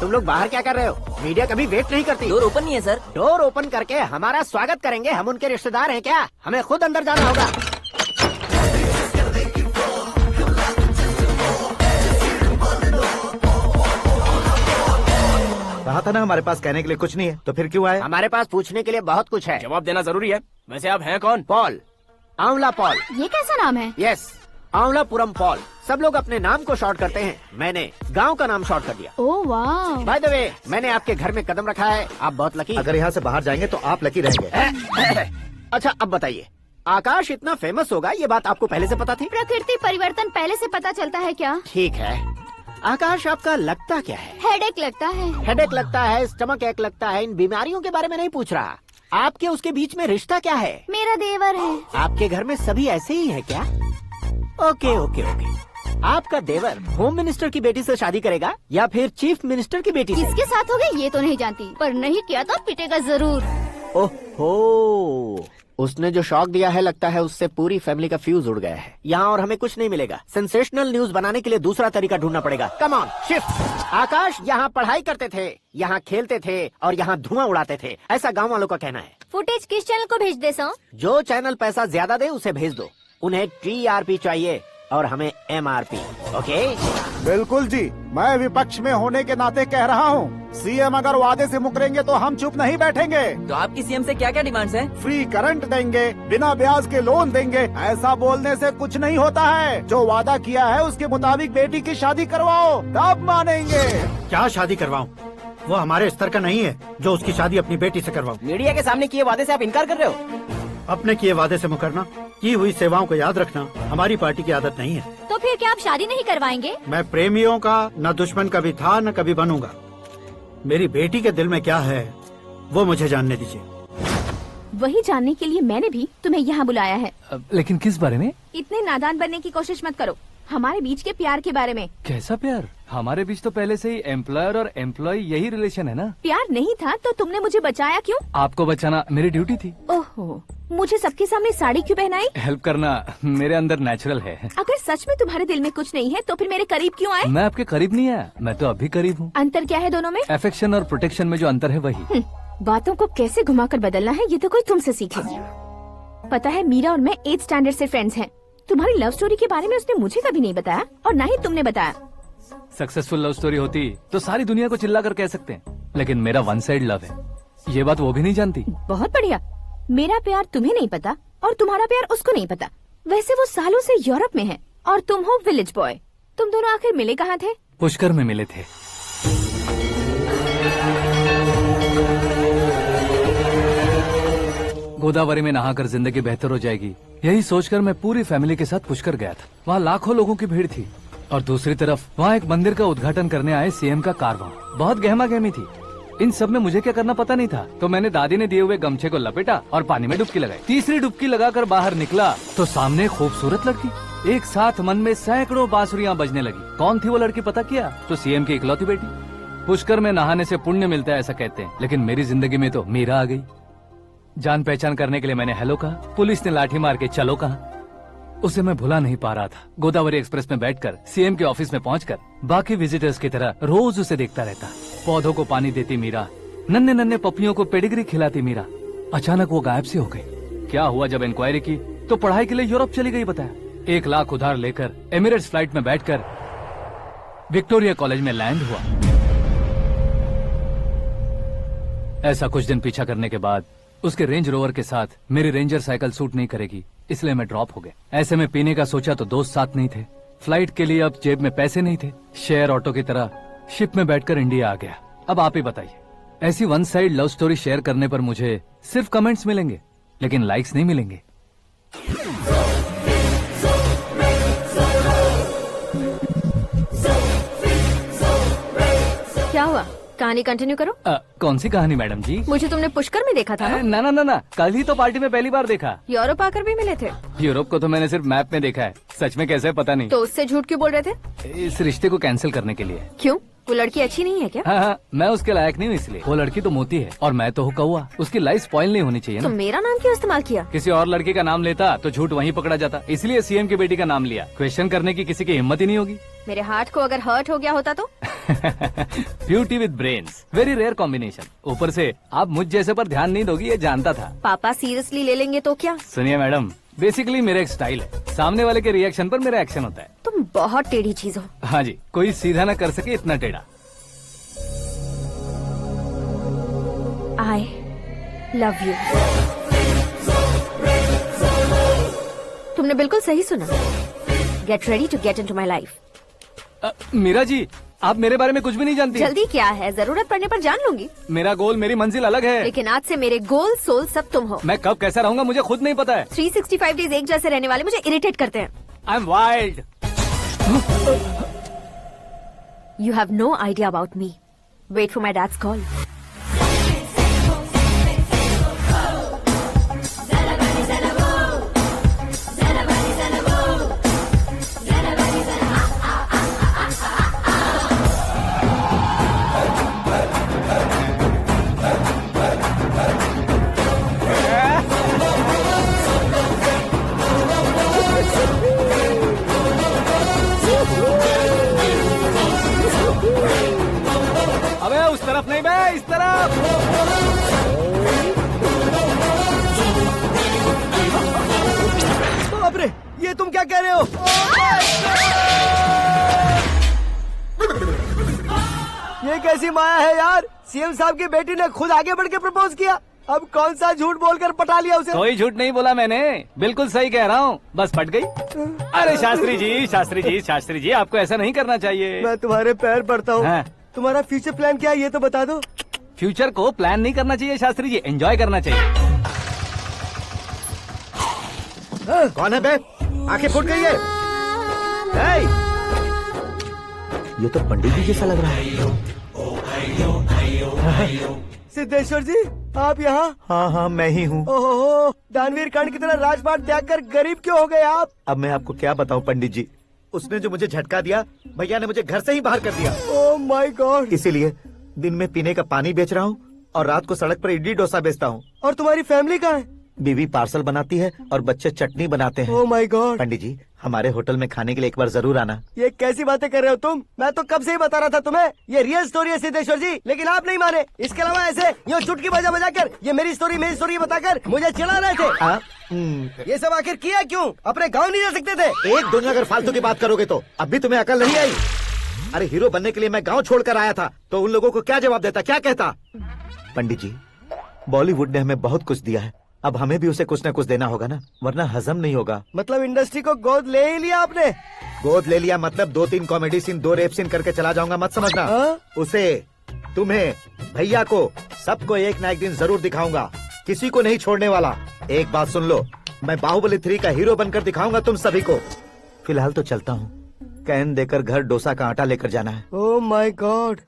लोग बाहर क्या कर रहे हो? मीडिया कभी वेट नहीं करती। डोर ओपन नहीं है सर। डोर ओपन करके हमारा स्वागत करेंगे। हम उनके रिश्तेदार हैं क्या? हमें खुद अंदर जाना होगा। कहा था ना हमारे पास कहने के लिए कुछ नहीं है, तो फिर क्यों आए? हमारे पास पूछने के लिए बहुत कुछ है। जवाब देना जरूरी है। वैसे आप हैं कौन? पॉल, आंवला पॉल। ये कैसा नाम है? Yes, Aanwalapuram Paul. सब लोग अपने नाम को शॉर्ट करते हैं, मैंने गांव का नाम शॉर्ट कर दिया। ओह वाह। बाय द वे, मैंने आपके घर में कदम रखा है। आप बहुत लकी। अगर यहाँ से बाहर जाएंगे तो आप लकी रहेंगे। अच्छा अब बताइए, आकाश इतना फेमस होगा ये बात आपको पहले से पता थी? प्रकृति परिवर्तन पहले से पता चलता है क्या? ठीक है, आकाश आपका लगता क्या है? हेडेक लगता है। हेडेक लगता है, स्टमक एक लगता है। इन बीमारियों के बारे में नहीं पूछ रहा। आपके उसके बीच में रिश्ता क्या है? मेरा देवर है। आपके घर में सभी ऐसे ही है क्या? Okay okay okay. आपका देवर होम मिनिस्टर की बेटी से शादी करेगा या फिर चीफ मिनिस्टर की बेटी से? किसके साथ होगा ये तो नहीं जानती, पर नहीं किया तो पिटेगा जरूर। ओहो, उसने जो शॉक दिया है लगता है उससे पूरी फैमिली का फ्यूज उड़ गया है। यहाँ और हमें कुछ नहीं मिलेगा। सेंसेशनल न्यूज बनाने के लिए दूसरा तरीका ढूंढना पड़ेगा। Come on shift. आकाश यहाँ पढ़ाई करते थे, यहाँ खेलते थे और यहाँ धुआं उड़ाते थे, ऐसा गांव वालों का कहना है। फुटेज किस चैनल को भेज दे सो? जो चैनल पैसा ज्यादा दे उसे भेज दो। उन्हें TRP चाहिए और हमें MRP। ओके? बिल्कुल जी, मैं विपक्ष में होने के नाते कह रहा हूँ, सीएम अगर वादे से मुकरेंगे तो हम चुप नहीं बैठेंगे। तो आपकी सीएम से क्या क्या डिमांड्स हैं? फ्री करंट देंगे, बिना ब्याज के लोन देंगे। ऐसा बोलने से कुछ नहीं होता है। जो वादा किया है उसके मुताबिक बेटी की शादी करवाओ, तब मानेंगे। क्या शादी करवाऊं? वो हमारे स्तर का नहीं है जो उसकी शादी अपनी बेटी से करवाऊं। मीडिया के सामने किए वादे से आप इनकार कर रहे हो? अपने किए वादे से मुकरना, की हुई सेवाओं को याद रखना हमारी पार्टी की आदत नहीं है। तो फिर क्या आप शादी नहीं करवाएंगे? मैं प्रेमियों का न दुश्मन कभी था न कभी बनूंगा। मेरी बेटी के दिल में क्या है वो मुझे जानने दीजिए। वही जानने के लिए मैंने भी तुम्हें यहाँ बुलाया है। लेकिन किस बारे में? इतने नादान बनने की कोशिश मत करो। हमारे बीच के प्यार के बारे में। कैसा प्यार? हमारे बीच तो पहले से ही एम्प्लॉयर और एम्प्लॉय यही रिलेशन है ना। प्यार नहीं था तो तुमने मुझे बचाया क्यों? आपको बचाना मेरी ड्यूटी थी। ओहो, मुझे सबके सामने साड़ी क्यों पहनाई? हेल्प करना मेरे अंदर नेचुरल है। अगर सच में तुम्हारे दिल में कुछ नहीं है तो फिर मेरे करीब क्यों आए? मैं आपके करीब नहीं आया, मैं तो अभी करीब हूँ। अंतर क्या है दोनों में? अफेक्शन और प्रोटेक्शन में जो अंतर है वही। बातों को कैसे घुमाकर बदलना है ये तो कोई तुमसे सीखे। पता है मीरा और मैं 8th स्टैंडर्ड से फ्रेंड्स हैं। तुम्हारी लव स्टोरी के बारे में उसने मुझे कभी नहीं बताया और न ही तुमने बताया। सक्सेसफुल लव स्टोरी होती तो सारी दुनिया को चिल्ला कर कह सकते हैं, लेकिन मेरा वन साइड लव है, ये बात वो भी नहीं जानती। बहुत बढ़िया। मेरा प्यार तुम्हें नहीं पता और तुम्हारा प्यार उसको नहीं पता। वैसे वो सालों से यूरोप में है और तुम हो विलेज बॉय। तुम दोनों आखिर मिले कहाँ थे? पुष्कर में मिले थे। गोदावरी में नहाकर जिंदगी बेहतर हो जाएगी, यही सोचकर मैं पूरी फैमिली के साथ पुष्कर गया था। वहाँ लाखों लोगों की भीड़ थी और दूसरी तरफ वहाँ एक मंदिर का उद्घाटन करने आए सीएम का कारवां। बहुत गहमा गहमी थी। इन सब में मुझे क्या करना पता नहीं था, तो मैंने दादी ने दिए हुए गमछे को लपेटा और पानी में डुबकी लगाई। तीसरी डुबकी लगाकर बाहर निकला तो सामने खूबसूरत लड़की। एक साथ मन में सैकड़ों बांसुरियां बजने लगी। कौन थी वो लड़की पता किया? तो सीएम की इकलौती बेटी। पुष्कर में नहाने से पुण्य मिलता है ऐसा कहते हैं, लेकिन मेरी जिंदगी में तो मीरा आ गई। जान पहचान करने के लिए मैंने हेलो कहा, पुलिस ने लाठी मार के चलो कहा। उसे मैं भुला नहीं पा रहा था। गोदावरी एक्सप्रेस में बैठकर सीएम के ऑफिस में पहुंचकर बाकी विजिटर्स की तरह रोज उसे देखता रहता। पौधों को पानी देती मीरा, नन्हे नन्हे पपियों को पेडिग्री खिलाती मीरा। अचानक वो गायब सी हो गई। क्या हुआ? जब इंक्वायरी की तो पढ़ाई के लिए यूरोप चली गई बताया। 1 लाख उधार लेकर एमिरेट्स फ्लाइट में बैठकर विक्टोरिया कॉलेज में लैंड हुआ। ऐसा कुछ दिन पीछा करने के बाद उसके रेंज रोवर के साथ मेरी रेंजर साइकिल सूट नहीं करेगी, इसलिए मैं ड्रॉप हो गया। ऐसे में पीने का सोचा तो दोस्त साथ नहीं थे। फ्लाइट के लिए अब जेब में पैसे नहीं थे। शेयर ऑटो की तरह शिप में बैठकर इंडिया आ गया। अब आप ही बताइए, ऐसी one side love story share करने पर मुझे सिर्फ कमेंट्स मिलेंगे, लेकिन लाइक्स नहीं मिलेंगे। क्या हुआ? कहानी कंटिन्यू करो। कौन सी कहानी मैडम जी? मुझे तुमने पुष्कर में देखा था ना? ना, कल ही तो पार्टी में पहली बार देखा। यूरोप आकर भी मिले थे? यूरोप को तो मैंने सिर्फ मैप में देखा है, सच में कैसे पता नहीं। तो उससे झूठ क्यों बोल रहे थे? इस रिश्ते को कैंसिल करने के लिए। क्यों? वो लड़की अच्छी नहीं है क्या? हाँ, मैं उसके लायक नहीं हूँ इसलिए। वो लड़की तो मोती है और मैं तो हूँ कौवा। उसकी लाइफ स्पॉइल नहीं होनी चाहिए ना। तो मेरा नाम क्यों इस्तेमाल किया? किसी और लड़की का नाम लेता तो झूठ वहीं पकड़ा जाता, इसलिए सीएम की बेटी का नाम लिया। क्वेश्चन करने की किसी की हिम्मत ही नहीं होगी। मेरे हार्ट को अगर हर्ट हो गया होता तो? Beauty with brains, very rare combination. ऊपर से आप मुझ जैसे पर ध्यान नहीं दोगी ये जानता था। पापा सीरियसली ले लेंगे तो क्या? सुनिए मैडम, बेसिकली मेरा एक स्टाइल है, सामने वाले के रिएक्शन पर मेरा एक्शन होता है। तुम बहुत टेढ़ी चीज हो। हाँ जी, कोई सीधा न कर सके इतना टेढ़ा। I love you। तुमने बिल्कुल सही सुना। Get ready to get into my life। Meera ji, आप मेरे बारे में कुछ भी नहीं जानती। जल्दी क्या है, जरूरत पड़ने पर जान लूंगी। मेरा गोल, मेरी मंजिल अलग है। लेकिन आज से मेरे गोल सोल सब तुम हो। मैं कब कैसा रहूंगा मुझे खुद नहीं पता है। 365 डेज एक जैसे रहने वाले मुझे इरिटेट करते हैं। I am wild. You have no idea about me। Wait for my dad's call। तरफ। बाप रे, ये तुम क्या कह रहे हो? ये कैसी माया है यार? सीएम साहब की बेटी ने खुद आगे बढ़ के प्रपोज किया। अब कौन सा झूठ बोलकर पटा लिया उसे? कोई झूठ नहीं बोला मैंने, बिल्कुल सही कह रहा हूँ, बस फट गई। अरे शास्त्री जी, शास्त्री जी, शास्त्री जी, आपको ऐसा नहीं करना चाहिए। मैं तुम्हारे पैर पड़ता हूँ। हाँ। तुम्हारा फ्यूचर प्लान क्या है ये तो बता दो। फ्यूचर को प्लान नहीं करना चाहिए शास्त्री जी, एंजॉय करना चाहिए। कौन है बे? आंखें फूट गई है। ये तो पंडित जी जैसा लग रहा है। सिद्धेश्वर जी, आप यहाँ? हाँ हाँ, मैं ही हूँ। ओहो, दानवीर कर्ण की तरह राजपाट त्याग कर गरीब क्यों हो गए आप? अब मैं आपको क्या बताऊँ पंडित जी, उसने जो मुझे झटका दिया, भैया ने मुझे घर से ही बाहर कर दिया। ओह माय गॉड। इसीलिए दिन में पीने का पानी बेच रहा हूँ और रात को सड़क पर इडली डोसा बेचता हूँ। और तुम्हारी फैमिली कहाँ है? बीवी पार्सल बनाती है और बच्चे चटनी बनाते हैं। ओह माय गॉड। पंडित जी, हमारे होटल में खाने के लिए एक बार जरूर आना। ये कैसी बातें कर रहे हो तुम? मैं तो कब से ही बता रहा था तुम्हें, ये रियल स्टोरी है सिद्धेश्वर जी, लेकिन आप नहीं माने। इसके अलावा ऐसे यूँ चुटकी बजा कर ये मेरी स्टोरी बताकर मुझे चिढ़ा रहे थे। ये सब आखिर किया क्यों? अपने गाँव नहीं जा सकते थे? एक दिन अगर फालतू की बात करोगे तो अब भी तुम्हें अकल नहीं आई। अरे हीरो बनने के लिए मैं गाँव छोड़कर आया था, तो उन लोगों को क्या जवाब देता, क्या कहता? पंडित जी, बॉलीवुड ने हमें बहुत कुछ दिया है, अब हमें भी उसे कुछ न कुछ देना होगा ना, वरना हजम नहीं होगा। मतलब इंडस्ट्री को गोद ले ही लिया आपने? गोद ले लिया मतलब 2-3 कॉमेडी सीन, 2 रेप सीन करके चला जाऊंगा मत समझना। उसे, तुम्हें, भैया को, सबको एक ना एक दिन जरूर दिखाऊंगा, किसी को नहीं छोड़ने वाला। एक बात सुन लो, मैं बाहुबली 3 का हीरो बनकर दिखाऊंगा तुम सभी को। फिलहाल तो चलता हूँ, कैन देकर घर डोसा का आटा लेकर जाना है। Oh my god.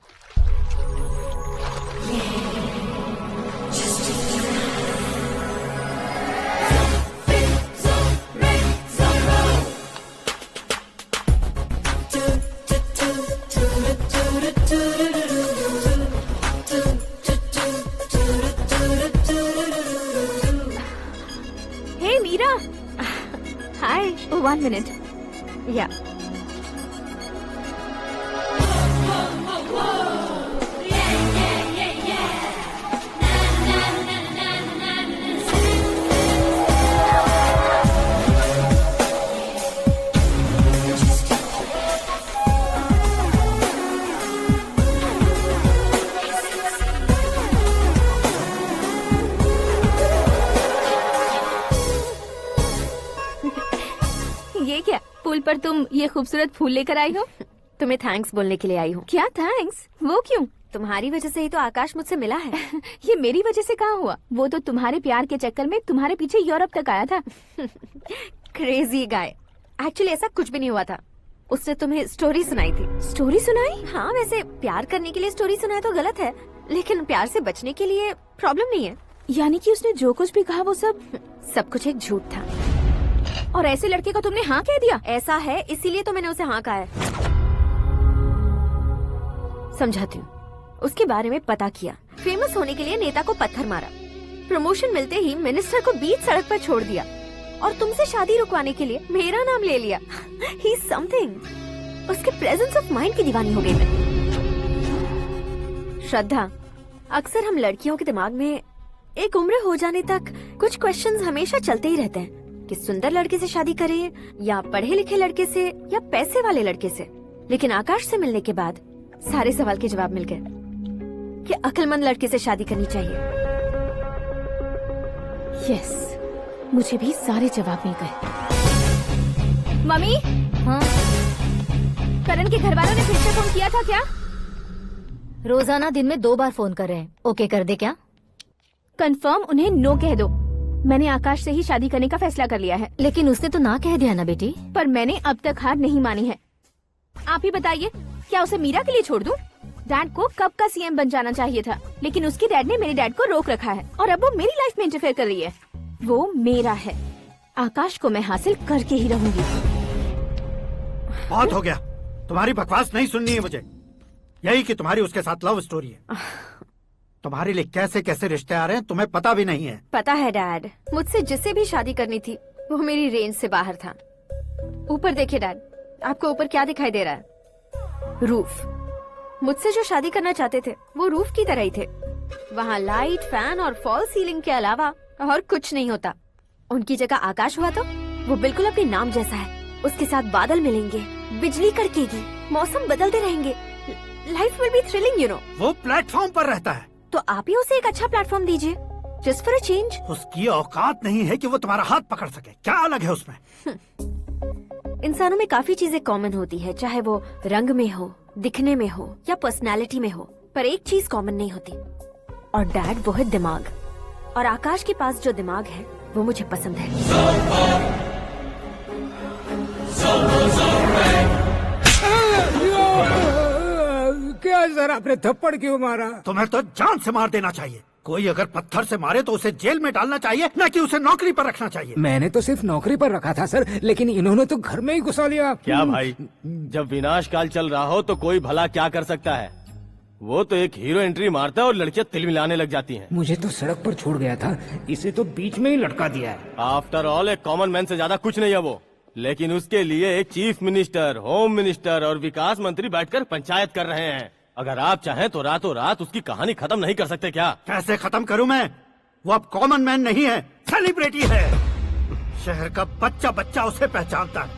Hey Meera, hi. 1 minute. या ये क्या, पुल पर तुम ये खूबसूरत फूल लेकर आई हो? तुम्हें थैंक्स बोलने के लिए आई हूँ। क्या थैंक्स? वो क्यों? तुम्हारी वजह से ही तो आकाश मुझसे मिला है। ये मेरी वजह से कहाँ हुआ? वो तो तुम्हारे प्यार के चक्कर में तुम्हारे पीछे यूरोप तक आया था। Crazy guy. एक्चुअली ऐसा कुछ भी नहीं हुआ था, उसने तुम्हें स्टोरी सुनाई थी। स्टोरी सुनाई? हाँ, वैसे प्यार करने के लिए स्टोरी सुनाए तो गलत है, लेकिन प्यार से बचने के लिए प्रॉब्लम नहीं है। यानी कि उसने जो कुछ भी कहा वो सब कुछ एक झूठ था। और ऐसे लड़के को तुमने हाँ कह दिया? ऐसा है, इसीलिए तो मैंने उसे हाँ कहा है। समझाती हूँ। उसके बारे में पता किया, फेमस होने के लिए नेता को पत्थर मारा, प्रमोशन मिलते ही मिनिस्टर को बीच सड़क पर छोड़ दिया और तुमसे शादी रुकवाने के लिए मेरा नाम ले लिया। He is something. उसके प्रेजेंस ऑफ माइंड की दीवानी हो गई मैं। श्रद्धा, अक्सर हम लड़कियों के दिमाग में एक उम्र हो जाने तक कुछ क्वेश्चंस हमेशा चलते ही रहते हैं कि सुंदर लड़के से शादी करें या पढ़े लिखे लड़के से या पैसे वाले लड़के से। लेकिन आकाश से मिलने के बाद सारे सवाल के जवाब मिल गए कि अक्लमंद लड़के से शादी करनी चाहिए। यस, मुझे भी सारे जवाब मिल गए। मम्मी, हाँ? करण के घर वालों ने फिर से फोन किया था क्या? रोजाना दिन में 2 बार फोन कर रहे हैं। ओके कर दे क्या? कंफर्म उन्हें नो कह दो। मैंने आकाश से ही शादी करने का फैसला कर लिया है। लेकिन उसने तो ना कह दिया ना बेटी। पर मैंने अब तक हार नहीं मानी है। आप ही बताइए, क्या उसे मीरा के लिए छोड़ दूं? डैड को कब का सीएम बन जाना चाहिए था, लेकिन उसके डैड ने मेरे डैड को रोक रखा है और अब वो मेरी लाइफ में इंटरफेयर कर रही है। वो मेरा है, आकाश को मैं हासिल करके ही रहूंगी। बहुत हो गया, तुम्हारी बकवास नहीं सुननी है मुझे। यही कि तुम्हारी उसके साथ लव स्टोरी है। तुम्हारे लिए कैसे कैसे रिश्ते आ रहे हैं तुम्हें पता भी नहीं है। पता है डैड, मुझसे जिसे भी शादी करनी थी वो मेरी रेंज से बाहर था। ऊपर देखिए डैड, आपको ऊपर क्या दिखाई दे रहा है? रूफ। मुझसे जो शादी करना चाहते थे वो रूफ की तरह ही थे, वहाँ लाइट, फैन और फॉल सीलिंग के अलावा और कुछ नहीं होता। उनकी जगह आकाश हुआ तो वो बिल्कुल अपने नाम जैसा है। उसके साथ बादल मिलेंगे, बिजली कड़केगी, मौसम बदलते रहेंगे। Life will be thrilling, you know. वो प्लेटफॉर्म पर रहता है तो आप ही उसे एक अच्छा प्लेटफॉर्म दीजिए, जस्ट फॉर अ चेंज। उसकी औकात नहीं है कि वो तुम्हारा हाथ पकड़ सके। क्या अलग है उसमें? इंसानों में काफी चीजें कॉमन होती है, चाहे वो रंग में हो, दिखने में हो या पर्सनालिटी में हो, पर एक चीज कॉमन नहीं होती, और डैड वो है दिमाग। और आकाश के पास जो दिमाग है वो मुझे पसंद है। क्या सर, आपने थप्पड़ क्यों मारा? तुम्हें तो जान से मार देना चाहिए। कोई अगर पत्थर से मारे तो उसे जेल में डालना चाहिए, न कि उसे नौकरी पर रखना चाहिए। मैंने तो सिर्फ नौकरी पर रखा था सर, लेकिन इन्होंने तो घर में ही घुसा लिया। क्या भाई, जब विनाश काल चल रहा हो तो कोई भला क्या कर सकता है? वो तो एक हीरो एंट्री मारता है और लड़कियां तिल मिलाने लग जाती हैं। मुझे तो सड़क पर छोड़ गया था, इसे तो बीच में ही लटका दिया है। आफ्टर ऑल एक कॉमन मैन से ज्यादा कुछ नहीं है वो, लेकिन उसके लिए एक चीफ मिनिस्टर, होम मिनिस्टर और विकास मंत्री बैठकर पंचायत कर रहे हैं। अगर आप चाहें तो रातों रात उसकी कहानी खत्म नहीं कर सकते क्या? कैसे खत्म करूं मैं? वो अब कॉमन मैन नहीं है, सेलिब्रिटी है। शहर का बच्चा बच्चा उसे पहचानता है।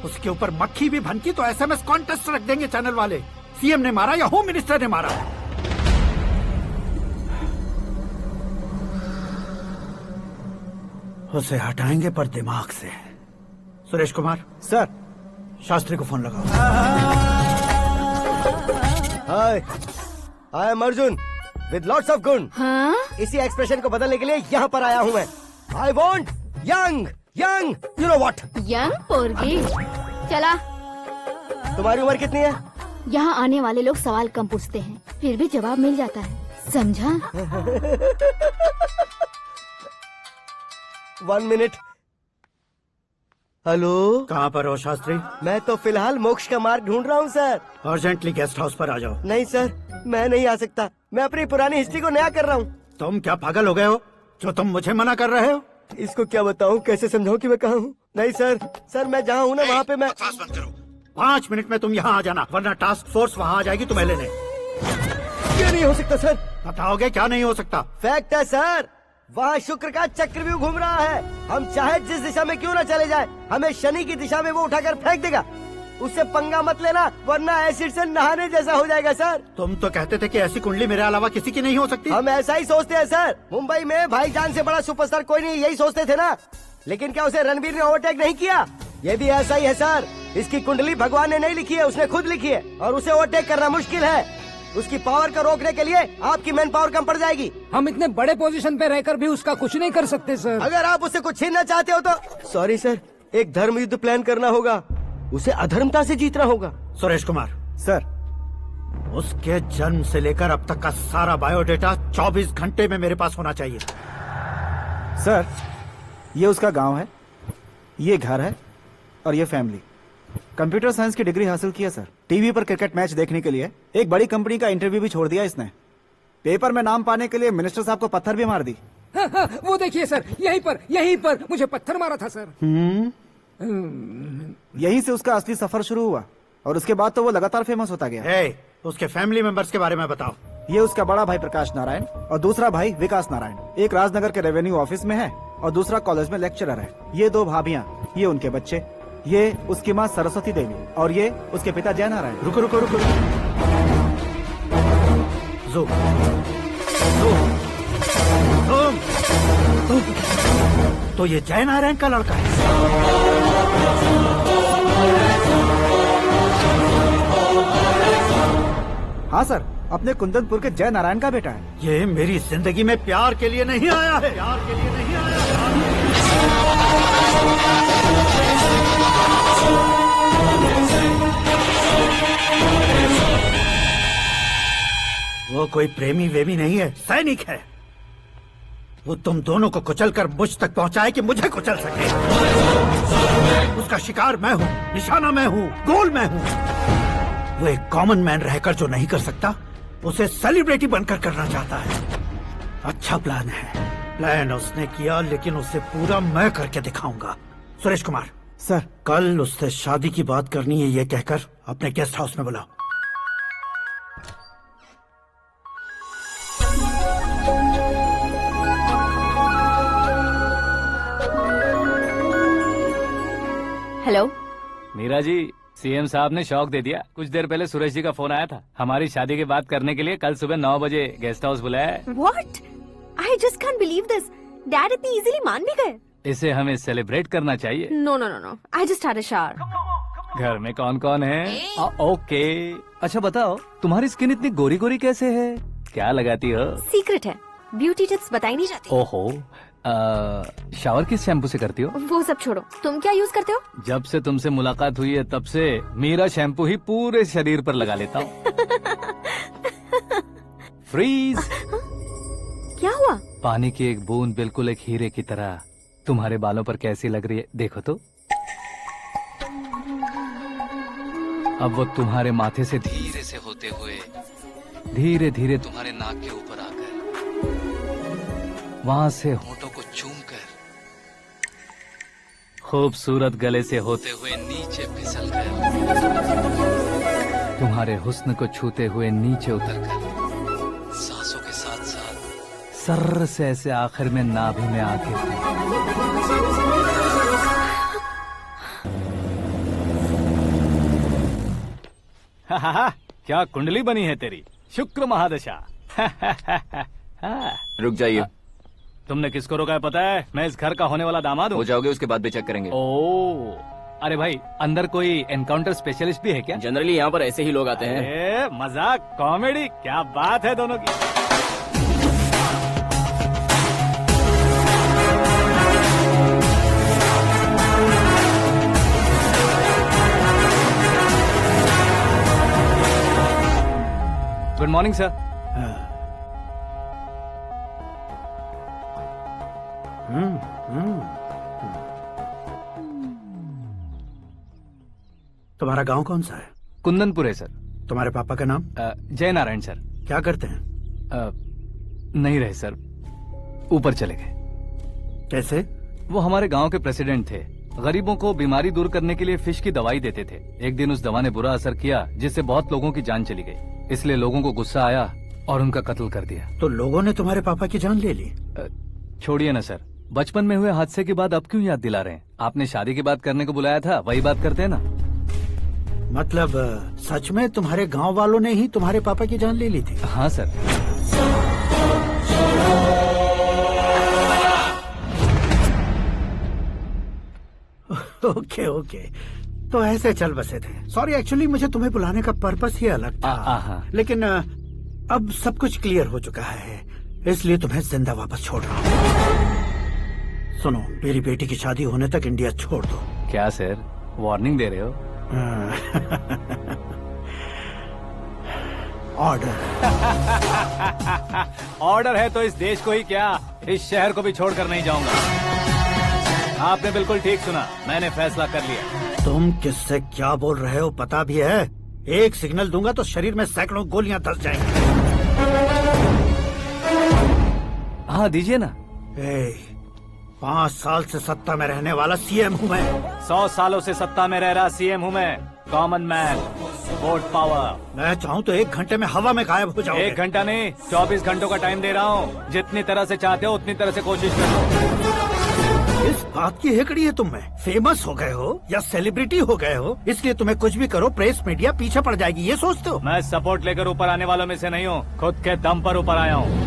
उसके ऊपर मक्खी भी भनकी तो SMS कॉन्टेस्ट रख देंगे चैनल वाले। सीएम ने मारा या होम मिनिस्टर ने मारा? उसे हटाएंगे पर दिमाग से। सुरेश कुमार सर, शास्त्री को फोन लगाओ। Hi, I am Arjun with lots of gun. हाँ? इसी एक्सप्रेशन को बदलने के लिए यहाँ पर आया हूँ मैं। I want young young, you know what? Young पोरगी। चला। तुम्हारी उम्र कितनी है? यहाँ आने वाले लोग सवाल कम पूछते हैं, फिर भी जवाब मिल जाता है, समझा? 1 मिनट। हेलो, कहाँ पर हो शास्त्री? मैं तो फिलहाल मोक्ष का मार्ग ढूंढ रहा हूँ सर। अर्जेंटली गेस्ट हाउस पर आ जाओ। नहीं सर, मैं नहीं आ सकता। मैं अपनी पुरानी हिस्ट्री को नया कर रहा हूँ। तुम क्या पागल हो गए हो जो तुम मुझे मना कर रहे हो? इसको क्या बताऊँ, कैसे समझाऊँ कि मैं कहाँ हूँ? नहीं सर, सर मैं जहाँ हूँ ना वहाँ पे मैं। 5 मिनट में तुम यहाँ आ जाना, वरना टास्क फोर्स वहाँ आ जाएगी तुम्हें लेने। क्या नहीं हो सकता सर? बताओगे क्या नहीं हो सकता? फैक्ट है सर, वहाँ शुक्र का चक्रव्यूह घूम रहा है। हम चाहे जिस दिशा में क्यों न चले जाए, हमें शनि की दिशा में वो उठाकर फेंक देगा। उससे पंगा मत लेना, वरना एसिड से नहाने जैसा हो जाएगा सर। तुम तो कहते थे कि ऐसी कुंडली मेरे अलावा किसी की नहीं हो सकती। हम ऐसा ही सोचते हैं सर। मुंबई में भाईजान से बड़ा सुपरस्टार कोई नहीं, यही सोचते थे ना। लेकिन क्या उसे रणवीर ने ओवरटेक नहीं किया? ये भी ऐसा ही है सर। इसकी कुंडली भगवान ने नहीं लिखी है, उसने खुद लिखी है, और उसे ओवरटेक करना मुश्किल है। उसकी पावर को रोकने के लिए आपकी मैन पावर कम पड़ जाएगी। हम इतने बड़े पोजीशन पे रहकर भी उसका कुछ नहीं कर सकते सर। अगर आप उससे कुछ छीनना चाहते हो तो सॉरी सर, एक धर्म युद्ध प्लान करना होगा। उसे अधर्मता से जीतना होगा। सुरेश कुमार सर, उसके जन्म से लेकर अब तक का सारा बायोडेटा 24 घंटे में मेरे पास होना चाहिए। सर, ये उसका गांव है, ये घर है और ये फैमिली। कंप्यूटर साइंस की डिग्री हासिल किया सर। टीवी पर क्रिकेट मैच देखने के लिए एक बड़ी कंपनी का इंटरव्यू भी छोड़ दिया इसने। पेपर में नाम पाने के लिए मिनिस्टर साहब को पत्थर भी मार दी। वो देखिए सर, यहीं पर मुझे पत्थर मारा था सर। यहीं से उसका असली सफर शुरू हुआ और उसके बाद तो वो लगातार फेमस होता गया। उसके फैमिली मेंबर्स के बारे में बताओ। ये उसका बड़ा भाई प्रकाश नारायण और दूसरा भाई विकास नारायण। एक राजनगर के रेवेन्यू ऑफिस में है और दूसरा कॉलेज में लेक्चरर है। ये 2 भाभियां, ये उनके बच्चे, ये उसकी माँ सरस्वती देवी और ये उसके पिता जय नारायण। रुको रुको रुको, तो ये जय नारायण का लड़का है। हाँ सर, अपने कुंदनपुर के जय नारायण का बेटा है। ये मेरी जिंदगी में प्यार के लिए नहीं आया है, प्यार के लिए नहीं आया है। वो कोई प्रेमी वेमी नहीं है, सैनिक है। वो तुम दोनों को कुचलकर मुझ तक पहुंचाए कि मुझे कुचल सके। उसका शिकार मैं हूँ, निशाना मैं हूँ, गोल मैं हूँ। वो एक कॉमन मैन रहकर जो नहीं कर सकता, उसे सेलिब्रिटी बनकर करना चाहता है। अच्छा प्लान है। प्लान उसने किया, लेकिन उसे पूरा मैं करके दिखाऊंगा। सुरेश कुमार सर, कल उससे शादी की बात करनी है, ये कहकर अपने गेस्ट हाउस में बुलाओ। हेलो। मीरा जी, सीएम साहब ने शौक दे दिया। कुछ देर पहले सुरेश जी का फोन आया था, हमारी शादी की बात करने के लिए कल सुबह 9 बजे गेस्ट हाउस बुलाया है। What? I just can't believe this. Dad इतनी इजीली मान भी गए? इसे हमें सेलिब्रेट करना चाहिए। No, no, no, no. I just had a shower. घर में कौन कौन है? ओके। अच्छा बताओ, तुम्हारी स्किन इतनी गोरी गोरी कैसे है? क्या लगाती हो? सीक्रेट है, ब्यूटी टिप्स बताई नहीं जाती। ओहो, शावर किस शैम्पू से करती हो? वो सब छोड़ो, तुम क्या यूज करते हो? जब से तुमसे मुलाकात हुई है तब से मीरा शैम्पू ही पूरे शरीर पर लगा लेता हूँ। फ्रीज। क्या हुआ? पानी की एक बूंद बिल्कुल एक हीरे की तरह तुम्हारे बालों पर कैसी लग रही है, देखो तो। अब वो तुम्हारे माथे से धीरे से होते हुए धीरे धीरे तुम्हारे नाक के ऊपर आकर वहां से होठों को चूमकर खूबसूरत गले से होते हुए नीचे फिसलकर तुम्हारे हुस्न को छूते हुए नीचे उतरकर सांसों के साथ साथ सर्र से ऐसे आखिर में नाभि में आके क्या कुंडली बनी है तेरी, शुक्र महादशा। रुक जाइए। तुमने किसको रोका है पता है? मैं इस घर का होने वाला दामाद हूँ। हो जाओगे उसके बाद भी चेक करेंगे। ओ, अरे भाई, अंदर कोई एनकाउंटर स्पेशलिस्ट भी है क्या? जनरली यहाँ पर ऐसे ही लोग आते हैं। मजाक, कॉमेडी, क्या बात है दोनों की। Good morning sir. तुम्हारा गांव कौन सा है? कुंदनपुर है सर। तुम्हारे पापा का नाम? जय नारायण सर। क्या करते हैं? नहीं रहे सर, ऊपर चले गए। कैसे? वो हमारे गांव के प्रेसिडेंट थे। गरीबों को बीमारी दूर करने के लिए फिश की दवाई देते थे। एक दिन उस दवा ने बुरा असर किया जिससे बहुत लोगों की जान चली गई। इसलिए लोगों को गुस्सा आया और उनका कत्ल कर दिया। तो लोगों ने तुम्हारे पापा की जान ले ली? छोड़िए ना सर, बचपन में हुए हादसे के बाद अब क्यों याद दिला रहे हैं? आपने शादी की बात करने को बुलाया था, वही बात करते हैं ना। मतलब सच में तुम्हारे गांव वालों ने ही तुम्हारे पापा की जान ले ली थी? हाँ सर। ओके ओके, तो ऐसे चल बसे थे। सॉरी, एक्चुअली मुझे तुम्हें बुलाने का पर्पस ही अलग था। लेकिन अब सब कुछ क्लियर हो चुका है, इसलिए तुम्हें जिंदा वापस छोड़ रहा हूँ। सुनो, मेरी बेटी की शादी होने तक इंडिया छोड़ दो। क्या सर, वार्निंग दे रहे हो? ऑर्डर। ऑर्डर है तो इस देश को ही क्या, इस शहर को भी छोड़कर नहीं जाऊंगा। आपने बिल्कुल ठीक सुना, मैंने फैसला कर लिया। तुम किससे क्या बोल रहे हो पता भी है? एक सिग्नल दूंगा तो शरीर में सैकड़ों गोलियां धस जाएंगी। हाँ दीजिए ना। 5 साल से सत्ता में रहने वाला सीएम हूँ मैं। 100 सालों से सत्ता में रह रहा सीएम हूँ मैं। Common man, vote power. मैं चाहूँ तो 1 घंटे में हवा में गायब हो जाओगे। 1 घंटा नहीं, 24 घंटों का टाइम दे रहा हूँ। जितनी तरह से चाहते हो उतनी तरह से कोशिश करो। इस बात की हेकड़ी है तुम में? फेमस हो गए हो या सेलिब्रिटी हो गए हो, इसलिए तुम्हें कुछ भी करो प्रेस मीडिया पीछे पड़ जाएगी, ये सोचते हो? मैं सपोर्ट लेकर ऊपर आने वालों में से नहीं हूँ, खुद के दम पर ऊपर आया हूँ।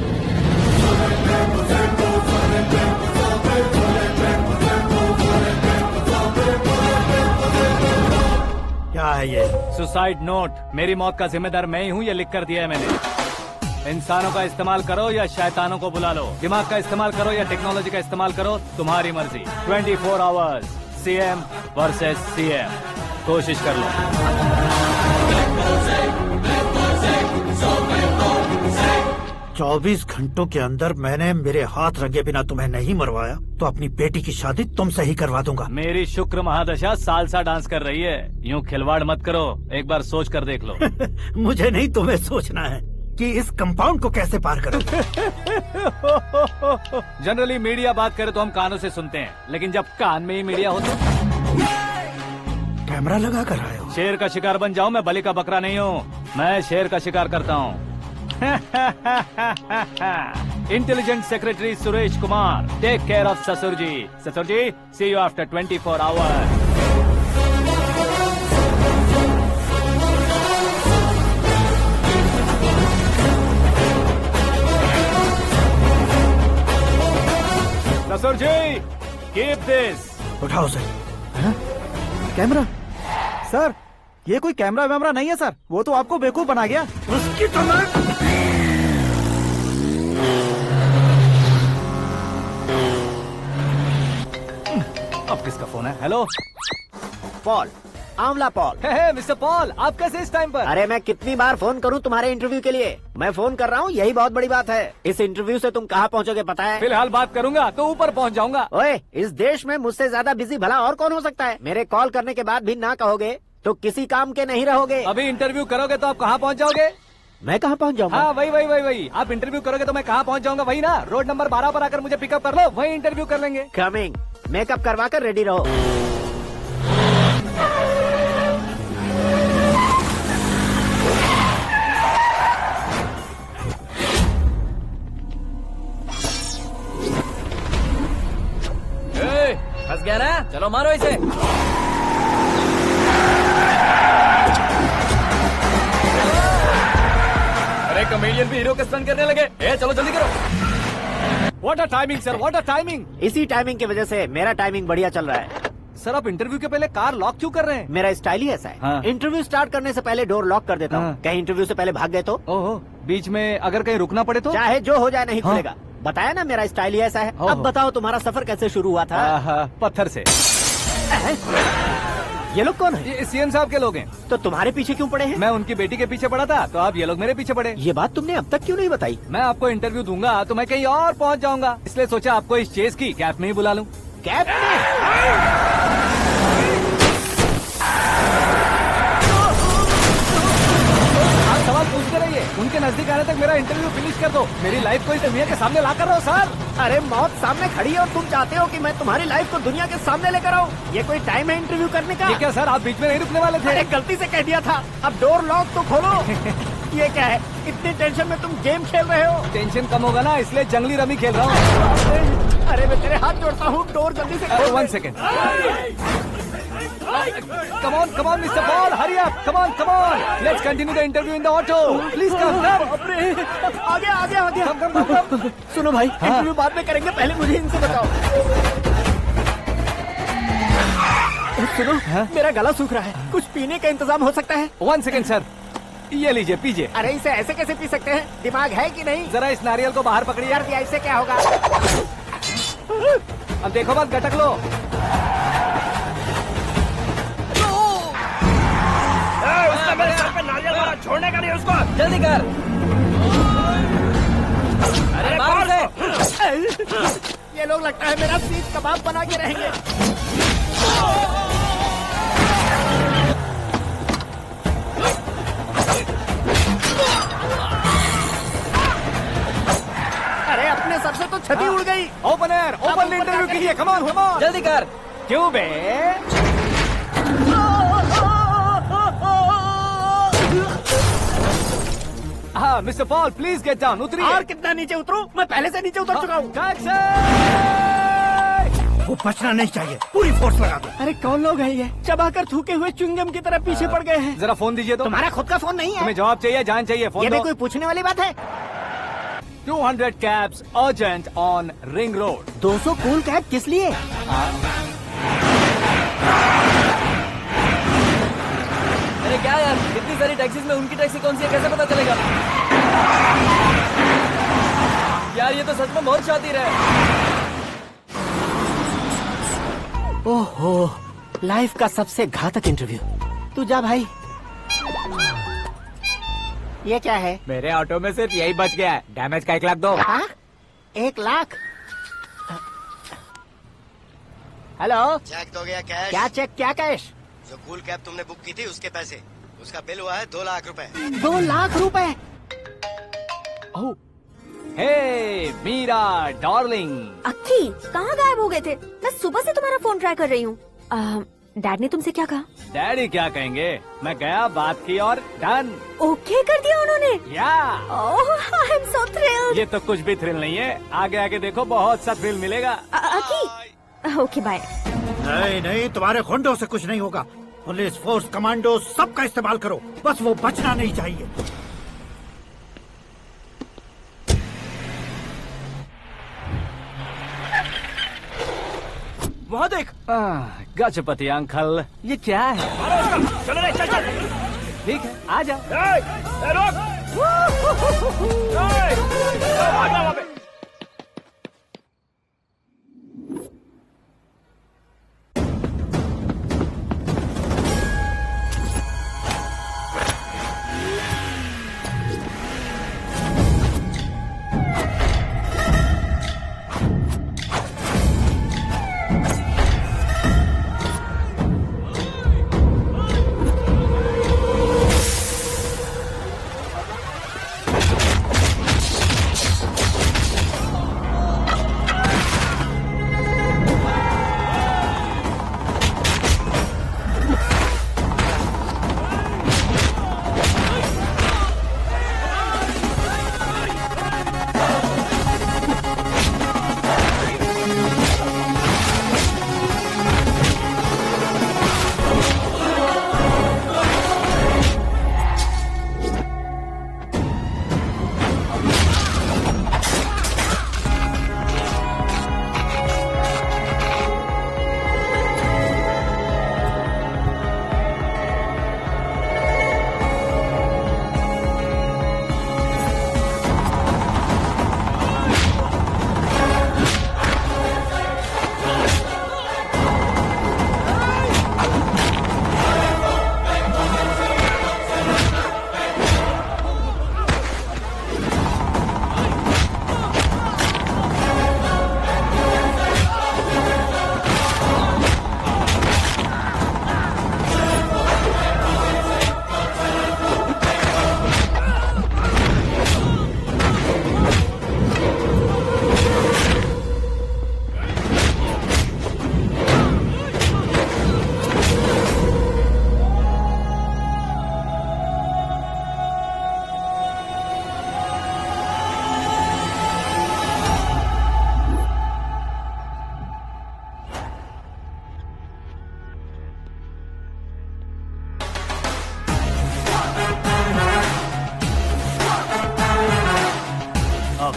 क्या है ये? Suicide note. मेरी मौत का जिम्मेदार मैं ही हूँ, ये लिख कर दिया है मैंने। इंसानों का इस्तेमाल करो या शैतानों को बुला लो, दिमाग का इस्तेमाल करो या टेक्नोलॉजी का इस्तेमाल करो, तुम्हारी मर्जी। 24 आवर्स, सीएम वर्सेस सीएम, कोशिश कर लो। 24 घंटों के अंदर मैंने मेरे हाथ रंगे बिना तुम्हें नहीं मरवाया तो अपनी बेटी की शादी तुमसे ही करवा दूंगा। मेरी शुक्र महादशा सालसा डांस कर रही है, यूँ खिलवाड़ मत करो, एक बार सोच कर देख लो। मुझे नहीं, तुम्हें सोचना है कि इस कंपाउंड को कैसे पार करो। जनरली मीडिया बात करे तो हम कानों से सुनते हैं, लेकिन जब कान में ही मीडिया हो तो कैमरा लगा कर आए हो। शेर का शिकार बन जाऊं, मैं बलि का बकरा नहीं हूँ, मैं शेर का शिकार करता हूँ। Intelligent secretary Suresh Kumar, take care of sasur ji. See you after 24 hours. Sir ji, keep this. उठाओ सर। कैमरा? सर ये कोई कैमरा वैमरा नहीं है सर, वो तो आपको बेवकूफ बना गया। उसकी तो मैं अब किसका फोन है? हेलो पॉल, आंवला पॉल। मिस्टर पॉल, आप कैसे इस टाइम पर? अरे मैं कितनी बार फोन करूं तुम्हारे इंटरव्यू के लिए? मैं फोन कर रहा हूं, यही बहुत बड़ी बात है। इस इंटरव्यू से तुम कहां पहुंचोगे पता है? फिलहाल बात करूंगा तो ऊपर पहुंच जाऊंगा। ओए, इस देश में मुझसे ज्यादा बिजी भला और कौन हो सकता है? मेरे कॉल करने के बाद भी ना कहोगे तो किसी काम के नहीं रहोगे। अभी इंटरव्यू करोगे तो आप कहाँ पहुँच जाओगे? मैं कहाँ पहुँच जाऊंगा? हाँ वही। आप इंटरव्यू करोगे तो मैं कहाँ पहुँच जाऊंगा? वही ना, रोड नंबर 12 पर आकर मुझे पिकअप कर लो, वही इंटरव्यू कर लेंगे। कमिंग। मेकअप करवा कर रेडी रहो। फंस गया ना? चलो मारो इसे। अरे कॉमेडियन भी हीरो के स्टंट करने लगे। चलो जल्दी करो। What a timing sir, what a timing. इसी टाइमिंग की वजह से मेरा टाइमिंग बढ़िया चल रहा है। सर आप इंटरव्यू के पहले कार लॉक क्यों कर रहे हैं? मेरा स्टाइल ही ऐसा है। हाँ। इंटरव्यू स्टार्ट करने से पहले डोर लॉक कर देता हूँ। कहीं इंटरव्यू से पहले भाग गए तो? ओहो, बीच में अगर कहीं रुकना पड़े तो? चाहे जो हो जाए नहीं हाँ। खुलेगा। बताया ना मेरा स्टाइल ही ऐसा है। अब बताओ तुम्हारा सफर कैसे शुरू हुआ था? पत्थर से। ये लोग कौन है? ये सीएम साहब के लोग हैं। तो तुम्हारे पीछे क्यों पड़े हैं? मैं उनकी बेटी के पीछे पड़ा था तो अब ये लोग मेरे पीछे पड़े। ये बात तुमने अब तक क्यों नहीं बताई? मैं आपको इंटरव्यू दूंगा तो मैं कहीं और पहुंच जाऊंगा, इसलिए सोचा आपको इस चेस की कैब में ही बुला लूं। कैब में? आप सवाल पूछते रहिए, उनके नजदीक आने तक मेरा इंटरव्यू फिनिश कर दो। मेरी लाइफ को इस दुनिया के सामने ला कर रहो सर। अरे मौत सामने खड़ी है और तुम चाहते हो कि मैं तुम्हारी लाइफ को दुनिया के सामने लेकर आऊं? ये कोई टाइम है इंटरव्यू करने का? ये क्या सर, आप बीच में नहीं रुकने वाले थे? अरे गलती से कह दिया था। अब डोर लॉक तो खोलो। ये क्या है? इतनी टेंशन में तुम गेम खेल रहे हो? टेंशन कम होगा ना, इसलिए जंगली रमी खेल रहा हूँ। अरे मैं तेरे हाथ जोड़ता हूँ, डोर जल्दी से खोल। 1 second. Come on, Mr. Paul, hurry up. Come on. Let's continue the interview in the auto. Please come. आगे। Come. सुनो भाई, इंटरव्यू बाद में करेंगे, पहले मुझे इनसे बताओ। सुनो, मेरा गला सूख रहा है, कुछ पीने का इंतजाम हो सकता है? 1 सेकेंड सर, ये लीजिए पीजिए। अरे इसे ऐसे कैसे पी सकते हैं? दिमाग है कि नहीं? जरा इस नारियल को बाहर पकड़िए। कर दिया, इससे क्या होगा? अब देखो मत, गटक लो। उसने मेरे सर पे नारियल मारा, छोड़ने का नहीं उसको। जल्दी कर। अरे मार उसे। ये लोग लगता है मेरा सीख कबाब बना के रहेंगे। अरे अपने सर से तो छती उड़ गई। ओपन एयर, ओपन इंटरव्यू कीजिए। कम ऑन जल्दी कर। क्यों बे? हाँ mister Paul, please get down. उतरिए। और कितना नीचे उतरूं? मैं पहले से नीचे उतर चुका हूँ। वो बचना नहीं चाहिए, पूरी फोर्स लगा दो। अरे कौन लोग हैं ये? चबाकर थूके हुए च्युइंगम की तरह पीछे पड़ गए हैं। जरा फोन दीजिए तो। तुम्हारा खुद का फोन नहीं है? तुम्हें जवाब चाहिए, जान चाहिए, फोन ये भी दो। कोई पूछने वाली बात है? 200 cabs urgent on Ring Road. 200 cool cab किस लिए? अरे क्या यार, इतनी सारी टैक्सीज में उनकी टैक्सी कौन सी है, कैसे पता चलेगा? यार ये तो सच में बहुत शातिर है। ओहो, लाइफ का सबसे घातक इंटरव्यू। तू जा भाई। ये क्या है? मेरे ऑटो में सिर्फ यही बच गया है। डैमेज का 1 लाख दो। 1 लाख? हेलो, चेक तो गया कैश? क्या चेक, क्या कैश? जो कूल कैब तुमने बुक की थी उसके पैसे, उसका बिल हुआ है 2 लाख रुपए। 2 लाख रुपए? हे मीरा डार्लिंग। अक्की, कहाँ गायब हो गए थे? मैं सुबह से तुम्हारा फोन ट्राई कर रही हूँ। डैड ने तुमसे क्या कहा? डैडी क्या कहेंगे, मैं गया, बात की और डन। ओके कर दिया उन्होंने? या। ओह, आई एम सो थ्रिल्ड। ये तो कुछ भी थ्रिल नहीं है, आगे आगे देखो बहुत सा थ्रिल मिलेगा। अक्की, ओके बाय। नहीं, तुम्हारे गुंडों से कुछ नहीं होगा। पुलिस फोर्स, कमांडो, सबका इस्तेमाल करो, बस वो बचना नहीं चाहिए। वहाँ देख। गजपति अंकल, ये क्या है? चलो रे, चल चल। ठीक है, आ जा।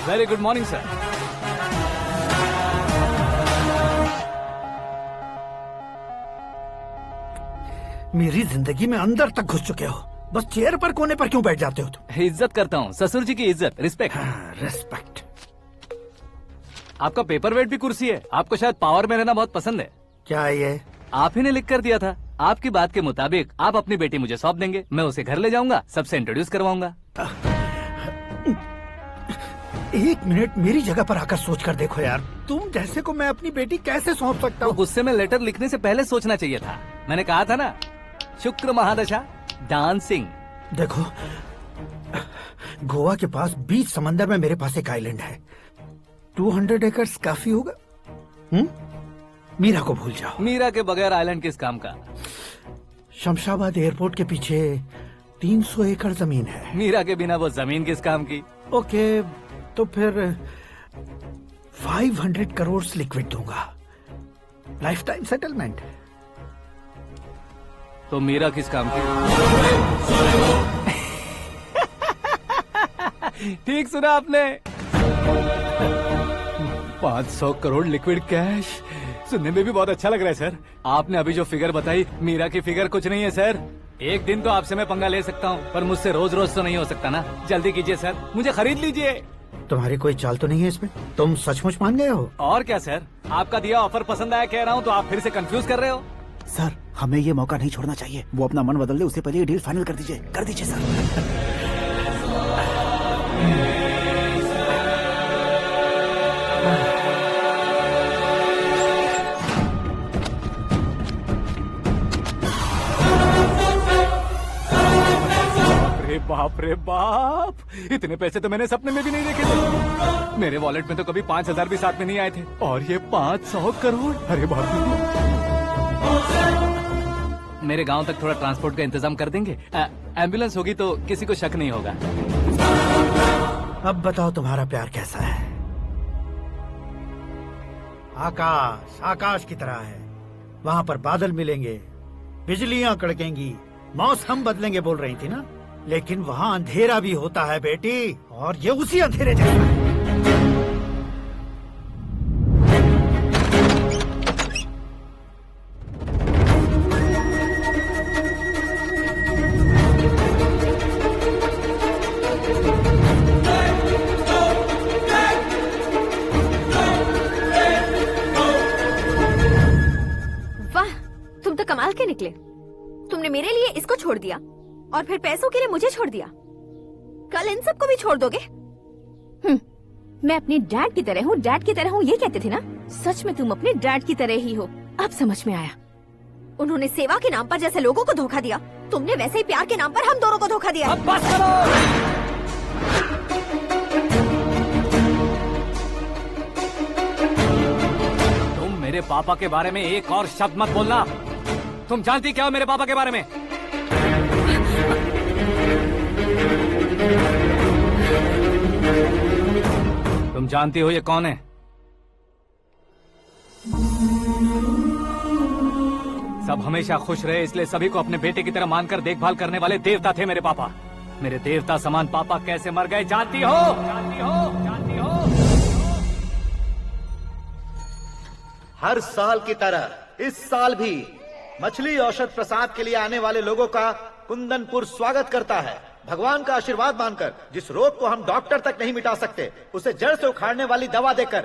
Very good morning sir. मेरी जिंदगी में अंदर तक घुस चुके हो, बस चेयर पर कोने पर क्यों बैठ जाते हो तुम? इज्जत करता हूँ, ससुर जी की इज्जत, रिस्पेक्ट। रिस्पेक्ट। आपका पेपर वेट भी कुर्सी है। आपको शायद पावर में रहना बहुत पसंद है। क्या ये? आप ही ने लिख कर दिया था। आपकी बात के मुताबिक आप अपनी बेटी मुझे सौंप देंगे, मैं उसे घर ले जाऊंगा, सबसे इंट्रोड्यूस करवाऊंगा। एक मिनट मेरी जगह पर आकर सोच कर देखो यार, तुम जैसे को मैं अपनी बेटी कैसे सौंप सकता हूँ? गुस्से में लेटर लिखने से पहले सोचना चाहिए था। मैंने कहा था ना, शुक्र महादशा डांसिंग। देखो, गोवा के पास बीच समंदर में मेरे पास एक आइलैंड है, 200 एकर्स काफी होगा। मीरा को भूल जाओ। मीरा के बगैर आइलैंड किस काम का? शमशाबाद एयरपोर्ट के पीछे 300 एकड़ जमीन है। मीरा के बिना वो जमीन किस काम की? ओके, तो फिर 500 करोड़ लिक्विड दूंगा, लाइफ टाइम सेटलमेंट। तो मीरा किस काम की? ठीक सुना आपने, 500 करोड़ लिक्विड कैश। सुनने में भी बहुत अच्छा लग रहा है सर। आपने अभी जो फिगर बताई, मीरा की फिगर कुछ नहीं है सर। एक दिन तो आपसे मैं पंगा ले सकता हूँ, पर मुझसे रोज रोज तो नहीं हो सकता ना। जल्दी कीजिए सर, मुझे खरीद लीजिए। तुम्हारी कोई चाल तो नहीं है इसमें? तुम सचमुच मान गए हो? और क्या सर, आपका दिया ऑफर पसंद आया कह रहा हूँ, तो आप फिर से कंफ्यूज कर रहे हो। सर, हमें ये मौका नहीं छोड़ना चाहिए। वो अपना मन बदल दे, उससे पहले ये डील फाइनल कर दीजिए। कर दीजिए सर। बाप रे बाप, इतने पैसे तो मैंने सपने में भी नहीं देखे थे। मेरे वॉलेट में तो कभी 5,000 भी साथ में नहीं आए थे, और ये 500 करोड़। अरे बाप रे। मेरे गांव तक थोड़ा ट्रांसपोर्ट का इंतजाम कर देंगे? एम्बुलेंस होगी तो किसी को शक नहीं होगा। अब बताओ तुम्हारा प्यार कैसा है? आकाश आकाश की तरह है, वहाँ पर बादल मिलेंगे, बिजलियाँ कड़केंगी, मौसम बदलेंगे बोल रही थी ना। लेकिन वहाँ अंधेरा भी होता है बेटी, और ये उसी अंधेरे जैसा है। के निकले। तुमने मेरे लिए इसको छोड़ दिया और फिर पैसों के लिए मुझे छोड़ दिया। कल इन सबको भी छोड़ दोगे? मैं अपने डैड की तरह हूँ, डैड की तरह हूँ, ये कहते थे ना। सच में तुम अपने डैड की तरह ही हो, अब समझ में आया। उन्होंने सेवा के नाम पर जैसे लोगों को धोखा दिया, तुमने वैसे ही प्यार के नाम पर हम दोनों को धोखा दिया। अब बस करो। तुम मेरे पापा के बारे में एक और शब्द मत बोलना। तुम जानती क्या हो मेरे पापा के बारे में? तुम जानती हो ये कौन है? सब हमेशा खुश रहे इसलिए सभी को अपने बेटे की तरह मानकर देखभाल करने वाले देवता थे मेरे पापा। मेरे देवता समान पापा कैसे मर गए जानती हो? जानती हो? जानती हो? हर साल की तरह इस साल भी मछली औषध प्रसाद के लिए आने वाले लोगों का कुंदनपुर स्वागत करता है। भगवान का आशीर्वाद मानकर जिस रोग को हम डॉक्टर तक नहीं मिटा सकते, उसे जड़ से उखाड़ने वाली दवा देकर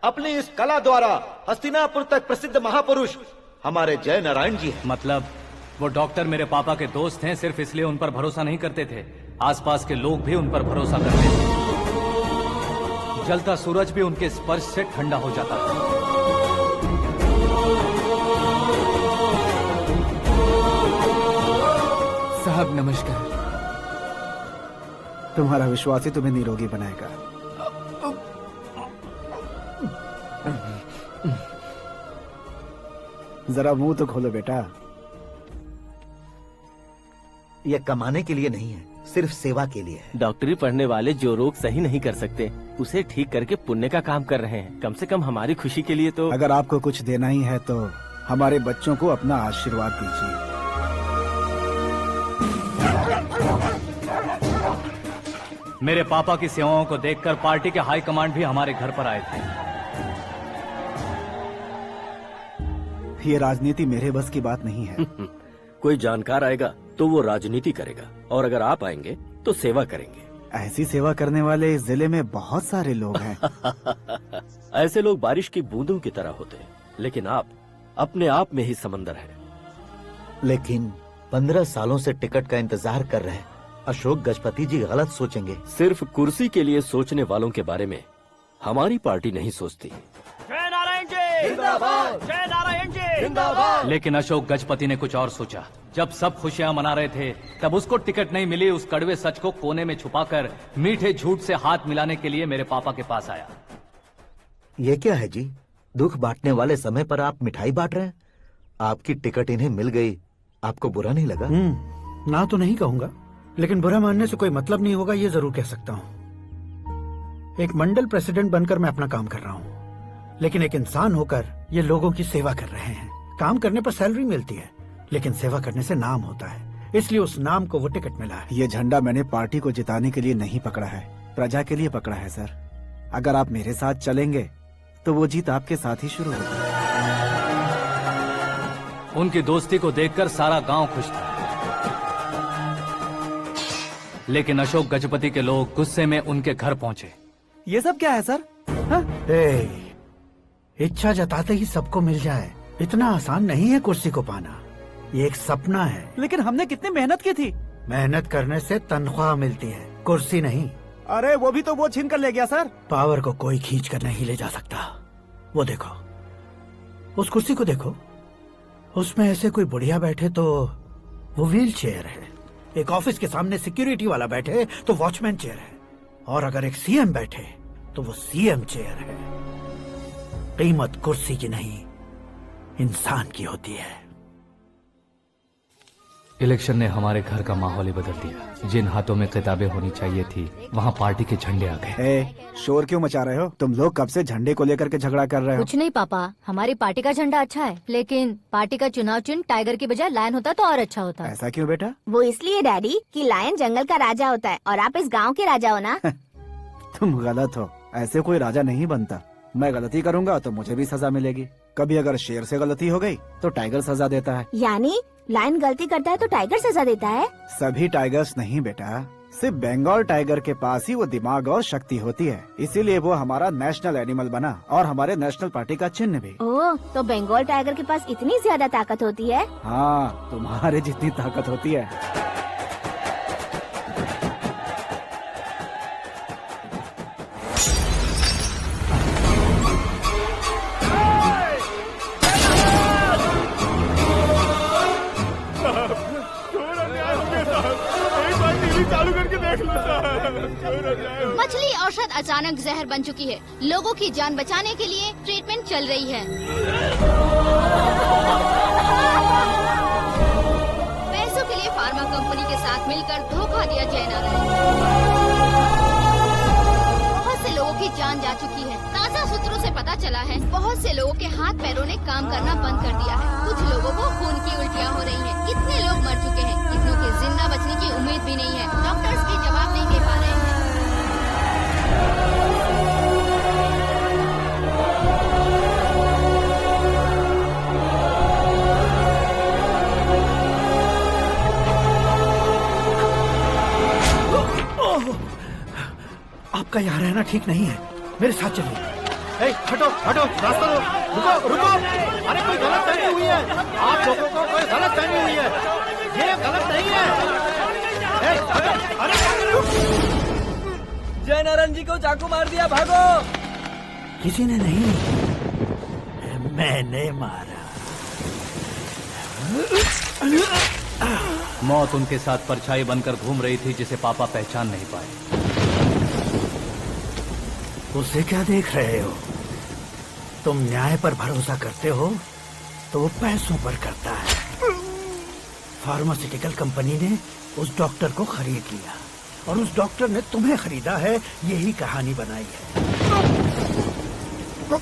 अपनी इस कला द्वारा हस्तिनापुर तक प्रसिद्ध महापुरुष हमारे जय नारायण जी हैं। मतलब वो डॉक्टर मेरे पापा के दोस्त हैं, सिर्फ इसलिए उन पर भरोसा नहीं करते थे, आसपास के लोग भी उन पर भरोसा करते थे। जलता सूरज भी उनके स्पर्श से ठंडा हो जाता था। साहब नमस्कार। तुम्हारा विश्वास ही तुम्हें निरोगी बनाएगा। जरा मुंह तो खोलो बेटा। यह कमाने के लिए नहीं है, सिर्फ सेवा के लिए है। डॉक्टरी पढ़ने वाले जो रोग सही नहीं कर सकते उसे ठीक करके पुण्य का काम कर रहे हैं। कम से कम हमारी खुशी के लिए तो। अगर आपको कुछ देना ही है तो हमारे बच्चों को अपना आशीर्वाद दीजिए। मेरे पापा की सेवाओं को देखकर पार्टी के हाई कमांड भी हमारे घर पर आए थे। ये राजनीति मेरे बस की बात नहीं है। कोई जानकार आएगा तो वो राजनीति करेगा, और अगर आप आएंगे तो सेवा करेंगे। ऐसी सेवा करने वाले इस जिले में बहुत सारे लोग हैं। ऐसे लोग बारिश की बूंदों की तरह होते हैं, लेकिन आप अपने आप में ही समंदर हैं। लेकिन 15 सालों से टिकट का इंतजार कर रहे अशोक गजपति जी गलत सोचेंगे। सिर्फ कुर्सी के लिए सोचने वालों के बारे में हमारी पार्टी नहीं सोचती। जय नारायण जी जिंदाबाद, जय नारायण जी जिंदाबाद। लेकिन अशोक गजपति ने कुछ और सोचा। जब सब खुशियां मना रहे थे तब उसको टिकट नहीं मिली। उस कड़वे सच को कोने में छुपाकर मीठे झूठ से हाथ मिलाने के लिए मेरे पापा के पास आया। ये क्या है जी? दुख बांटने वाले समय पर आप मिठाई बांट रहे हैं। आपकी टिकट इन्हें मिल गई, आपको बुरा नहीं लगा? ना तो नहीं कहूंगा, लेकिन बुरा मानने से कोई मतलब नहीं होगा, ये जरूर कह सकता हूँ। एक मंडल प्रेसिडेंट बनकर मैं अपना काम कर रहा हूँ, लेकिन एक इंसान होकर ये लोगों की सेवा कर रहे हैं। काम करने पर सैलरी मिलती है, लेकिन सेवा करने से नाम होता है, इसलिए उस नाम को वो टिकट मिला है। ये झंडा मैंने पार्टी को जिताने के लिए नहीं पकड़ा है, प्रजा के लिए पकड़ा है सर। अगर आप मेरे साथ चलेंगे तो वो जीत आपके साथ ही शुरू होगी। उनकी दोस्ती को देखकर सारा गांव खुश था, लेकिन अशोक गजपति के लोग गुस्से में उनके घर पहुंचे। ये सब क्या है सर? इच्छा जताते ही सबको मिल जाए, इतना आसान नहीं है कुर्सी को पाना। ये एक सपना है। लेकिन हमने कितनी मेहनत की थी। मेहनत करने से तनख्वाह मिलती है, कुर्सी नहीं। अरे वो भी तो वो छीन कर ले गया सर। पावर को कोई खींच कर नहीं ले जा सकता। वो देखो, उस कुर्सी को देखो, उसमें ऐसे कोई बुढ़िया बैठे तो वो व्हील चेयर है। एक ऑफिस के सामने सिक्योरिटी वाला बैठे तो वॉचमैन चेयर है, और अगर एक सीएम बैठे तो वो सीएम चेयर है। कीमत कुर्सी की नहीं, इंसान की होती है। इलेक्शन ने हमारे घर का माहौल ही बदल दिया। जिन हाथों में किताबें होनी चाहिए थी वहाँ पार्टी के झंडे आ गए। शोर क्यों मचा रहे हो? तुम लोग कब से झंडे को लेकर के झगड़ा कर रहे हो? कुछ नहीं पापा, हमारी पार्टी का झंडा अच्छा है, लेकिन पार्टी का चुनाव चिन्ह टाइगर की बजाय लायन होता तो और अच्छा होता। ऐसा क्यों बेटा? वो इसलिए डैडी कि लायन जंगल का राजा होता है और आप इस गांव के राजा हो ना। तुम गलत हो, ऐसे कोई राजा नहीं बनता। मैं गलती करूंगा तो मुझे भी सजा मिलेगी। कभी अगर शेर से गलती हो गई तो टाइगर सजा देता है। यानी लायन गलती करता है तो टाइगर सजा देता है? सभी टाइगर्स नहीं बेटा, सिर्फ बंगाल टाइगर के पास ही वो दिमाग और शक्ति होती है, इसीलिए वो हमारा नेशनल एनिमल बना और हमारे नेशनल पार्टी का चिन्ह भी। ओह, तो बंगाल टाइगर के पास इतनी ज्यादा ताकत होती है? हाँ, तुम्हारे जितनी ताकत होती है। चालू करके देख लो। मछली औषध अचानक जहर बन चुकी है। लोगों की जान बचाने के लिए ट्रीटमेंट चल रही है। पैसों के लिए फार्मा कंपनी के साथ मिलकर धोखा दिया जयनारायण। बहुत से लोगों की जान जा चुकी है। ताज़ा सूत्रों से पता चला है बहुत से लोगों के हाथ पैरों ने काम करना बंद कर दिया है। कुछ लोगों को खून की उल्टियाँ हो रही हैं। कितने लोग मर चुके हैं, कितनों के जिंदा बचने की उम्मीद भी नहीं है। डॉक्टर्स भी जवाब नहीं दे पा रहे हैं। आपका यहाँ रहना ठीक नहीं है, मेरे साथ चलिए। हटो हटो, रास्ता दो, रुको रुको। अरे कोई गलत फहमी हुई है, आप लोगों को कोई गलत फहमी हुई है, ये गलत नहीं है। जयनारायण जी को चाकू मार दिया, भागो। किसी ने नहीं, मैंने मारा। मौत उनके साथ परछाई बनकर घूम रही थी जिसे पापा पहचान नहीं पाए। उसे क्या देख रहे हो? तुम न्याय पर भरोसा करते हो तो वो पैसों पर करता है। फार्मास्यूटिकल कंपनी ने उस डॉक्टर को खरीद लिया और उस डॉक्टर ने तुम्हें खरीदा है, यही कहानी बनाई है।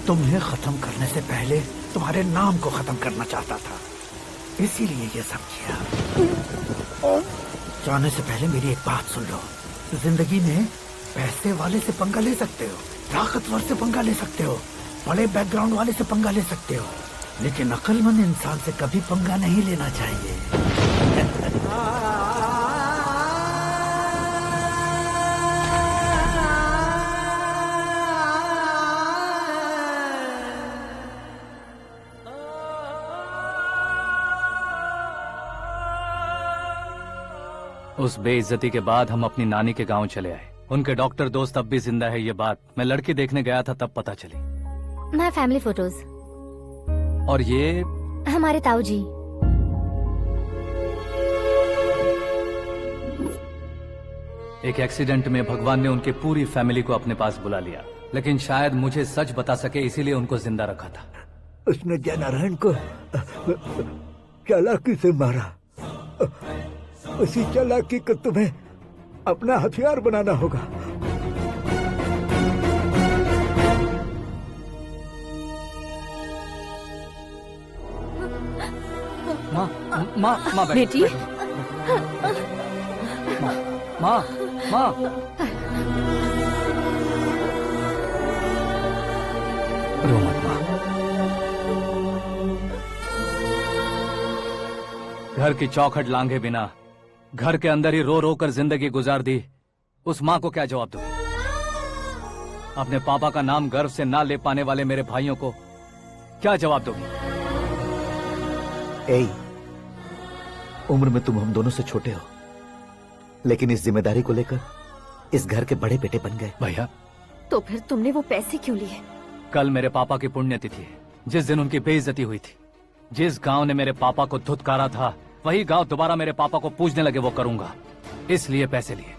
तुम्हें खत्म करने से पहले तुम्हारे नाम को खत्म करना चाहता था, इसीलिए ये सब किया। जाने से पहले मेरी एक बात सुन लो, जिंदगी में पैसे वाले से पंगा ले सकते हो, ताकतवर से पंगा ले सकते हो, बड़े बैकग्राउंड वाले से पंगा ले सकते हो, लेकिन अक्लमंद इंसान से कभी पंगा नहीं लेना चाहिए। उस बेइज्जती के बाद हम अपनी नानी के गांव चले आए। उनके डॉक्टर दोस्त अब भी जिंदा है, ये बात मैं लड़की देखने गया था तब पता चली। मैं फैमिली फोटोज। और ये हमारे ताऊ जी। एक एक्सीडेंट में भगवान ने उनकी पूरी फैमिली को अपने पास बुला लिया, लेकिन शायद मुझे सच बता सके इसीलिए उनको जिंदा रखा था। उसने जयनारायण को चालाकी से मारा। उसी चालाकी को तुम्हें अपना हथियार बनाना होगा। माँ माँ माँ बेटी, माँ माँ रो मत माँ। घर की चौखट लांघे बिना घर के अंदर ही रो रो कर जिंदगी गुजार दी उस माँ को क्या जवाब दूं? अपने पापा का नाम गर्व से ना ले पाने वाले मेरे भाइयों को क्या जवाब दोगी? उम्र में तुम हम दोनों से छोटे हो, लेकिन इस जिम्मेदारी को लेकर इस घर के बड़े बेटे बन गए। भैया, तो फिर तुमने वो पैसे क्यों लिए? कल मेरे पापा की पुण्यतिथि है, जिस दिन उनकी बेइज्जती हुई थी। जिस गांव ने मेरे पापा को धुतकारा था, वही गांव दोबारा मेरे पापा को पूजने लगे वो करूंगा, इसलिए पैसे लिए।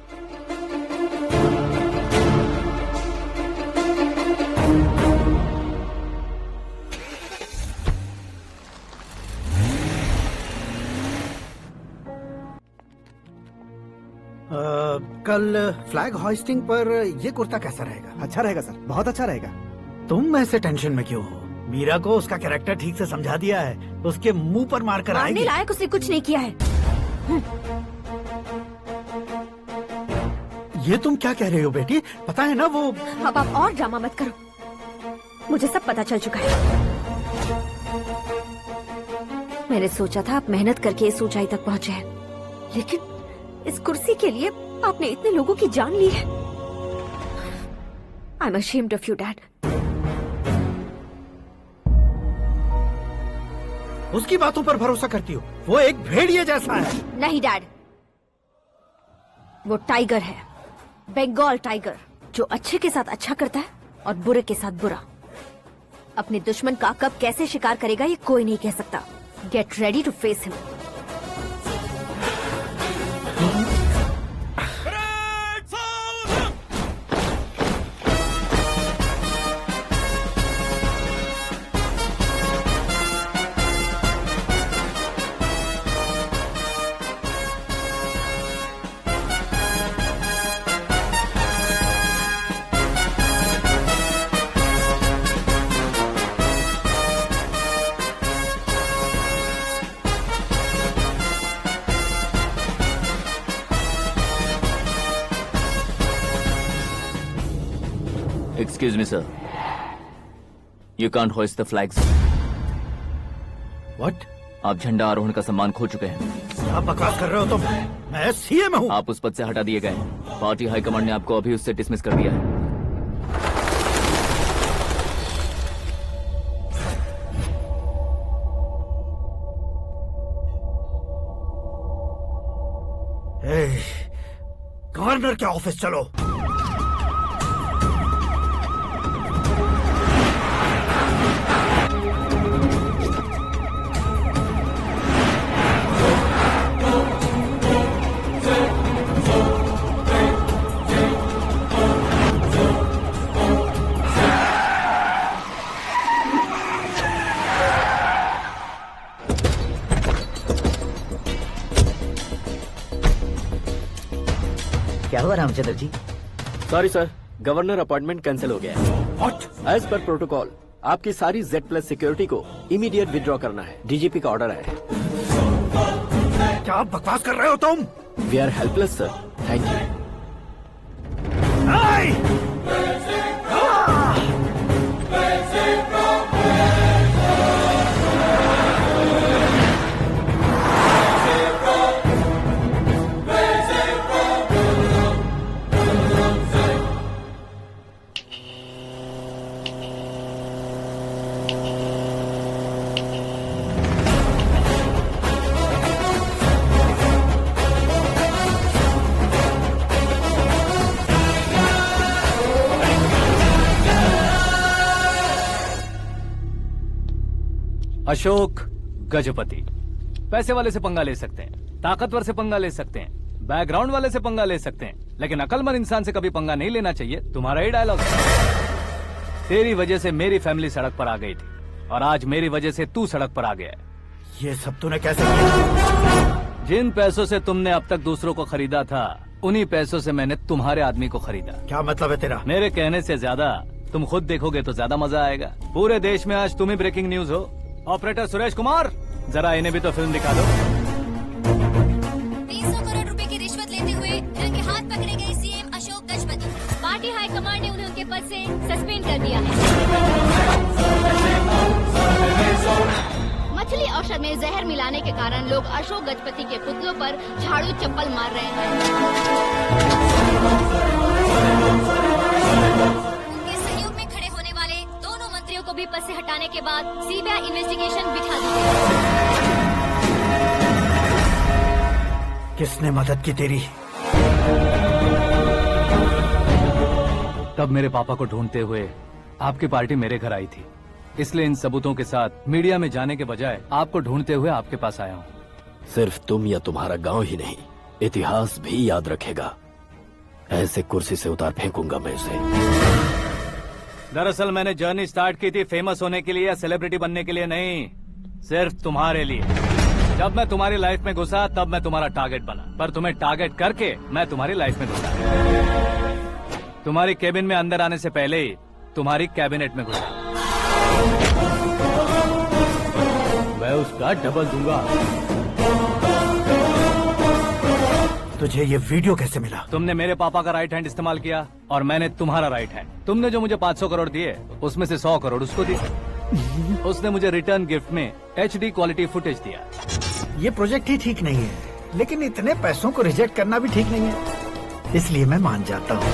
कल फ्लैग होइस्टिंग पर ये कुर्ता कैसा रहेगा? अच्छा रहेगा सर, बहुत अच्छा रहेगा। तुम ऐसे टेंशन में क्यों हो? मीरा को उसका कैरेक्टर ठीक से समझा दिया है, उसके मुंह पर मारकर आएगी। मारने लायक उसने कुछ नहीं किया है। ये तुम क्या कह रहे हो बेटी? पता है ना वो। अब आप और ड्रामा मत करो, मुझे सब पता चल चुका है। मैंने सोचा था आप मेहनत करके इस ऊंचाई तक पहुंचे हैं, लेकिन इस कुर्सी के लिए आपने इतने लोगों की जान ली है। I am ashamed of you dad. उसकी बातों पर भरोसा करती हो? वो एक भेड़िए जैसा है। नहीं डैड, वो टाइगर है, बंगाल टाइगर, जो अच्छे के साथ अच्छा करता है और बुरे के साथ बुरा। अपने दुश्मन का कब कैसे शिकार करेगा ये कोई नहीं कह सकता। Get ready to face him. Excuse me, sir. You can't hoist the flags. What? आप झंडा आरोहण का सम्मान खो चुके हैं। क्या बकवास कर रहे हो तुम? मैं सीएम हूँ। आप उस पद से हटा दिए गए। पार्टी हाईकमांड ने आपको अभी उससे डिसमिस कर दिया है। गवर्नर के ऑफिस चलो। क्या हुआ Ramchandra ji? Sorry sir, governor appointment cancel हो गया है। What? एज पर प्रोटोकॉल आपकी सारी Z+ सिक्योरिटी को इमीडिएट विड्रॉ करना है। डीजीपी का ऑर्डर है। क्या बकवास कर रहे हो तुम? We are helpless sir. Thank you. Ashok Gajapati. पैसे वाले से पंगा ले सकते हैं, ताकतवर से पंगा ले सकते हैं, बैकग्राउंड वाले से पंगा ले सकते हैं, लेकिन अकलमंद इंसान से कभी पंगा नहीं लेना चाहिए। तुम्हारा ही डायलॉग। तेरी वजह से मेरी फैमिली सड़क पर आ गई थी और आज मेरी वजह से तू सड़क पर आ गया है। ये सब तूने कैसे किया? जिन पैसों से तुमने अब तक दूसरों को खरीदा था, उन्हीं पैसों से मैंने तुम्हारे आदमी को खरीदा। क्या मतलब है तेरा? मेरे कहने से ज्यादा तुम खुद देखोगे तो ज्यादा मजा आएगा। पूरे देश में आज तुम ही ब्रेकिंग न्यूज हो। ऑपरेटर सुरेश कुमार, जरा इन्हें भी तो फिल्म दिखा दो। 300 करोड़ रुपए की रिश्वत लेते हुए इनके हाथ पकड़े गए CM Ashok Gajapati. Party high command ने उन्हें उनके पद से सस्पेंड कर दिया है। मछली औषध में जहर मिलाने के कारण लोग अशोक गजपति के पुतलों पर झाड़ू चप्पल मार रहे हैं। उनके सहयोग में खड़े होने वाले दोनों मंत्रियों को भी पद से हटाने के बाद सीबीआई इन्वेस्टिगेशन बिठा दी गई। किसने मदद की तेरी? तब मेरे पापा को ढूंढते हुए आपकी पार्टी मेरे घर आई थी, इसलिए इन सबूतों के साथ मीडिया में जाने के बजाय आपको ढूंढते हुए आपके पास आया हूँ। सिर्फ तुम या तुम्हारा गांव ही नहीं, इतिहास भी याद रखेगा। ऐसे कुर्सी से उतार फेंकूंगा मैं उसे। दरअसल मैंने जर्नी स्टार्ट की थी फेमस होने के लिए या सेलिब्रिटी बनने के लिए नहीं, सिर्फ तुम्हारे लिए। जब मैं तुम्हारी लाइफ में घुसा तब मैं तुम्हारा टारगेट बना, पर तुम्हें टारगेट करके मैं तुम्हारी लाइफ में घुसा। तुम्हारी केबिन में अंदर आने से पहले ही तुम्हारी कैबिनेट में घुसा। मैं उसका डबल दूंगा। तुझे ये वीडियो कैसे मिला? तुमने मेरे पापा का राइट हैंड इस्तेमाल किया और मैंने तुम्हारा राइट हैंड। तुमने जो मुझे 500 करोड़ दिए उसमें से 100 करोड़ उसको दिए। उसने मुझे रिटर्न गिफ्ट में HD क्वालिटी फुटेज दिया। ये प्रोजेक्ट ही ठीक नहीं है, लेकिन इतने पैसों को रिजेक्ट करना भी ठीक नहीं है। इसलिए मैं मान जाता हूँ।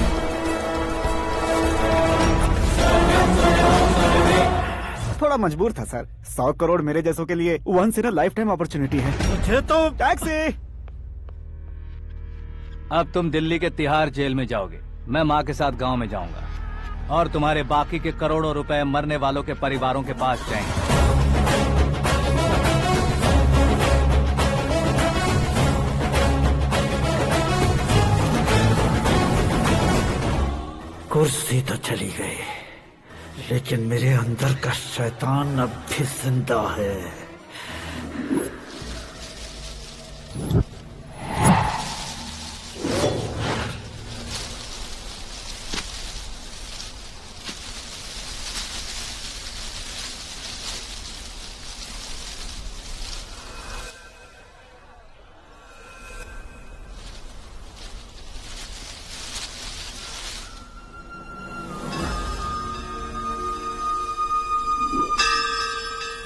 थोड़ा मजबूर था सर। 100 करोड़ मेरे जैसों के लिए once in a lifetime opportunity है। मुझे तो टैक्सी। अब तुम दिल्ली के तिहाड़ जेल में जाओगे, मैं माँ के साथ गांव में जाऊंगा और तुम्हारे बाकी के करोड़ों रुपए मरने वालों के परिवारों के पास जाएंगे। कुर्सी तो चली गई, लेकिन मेरे अंदर का शैतान अब भी जिंदा है।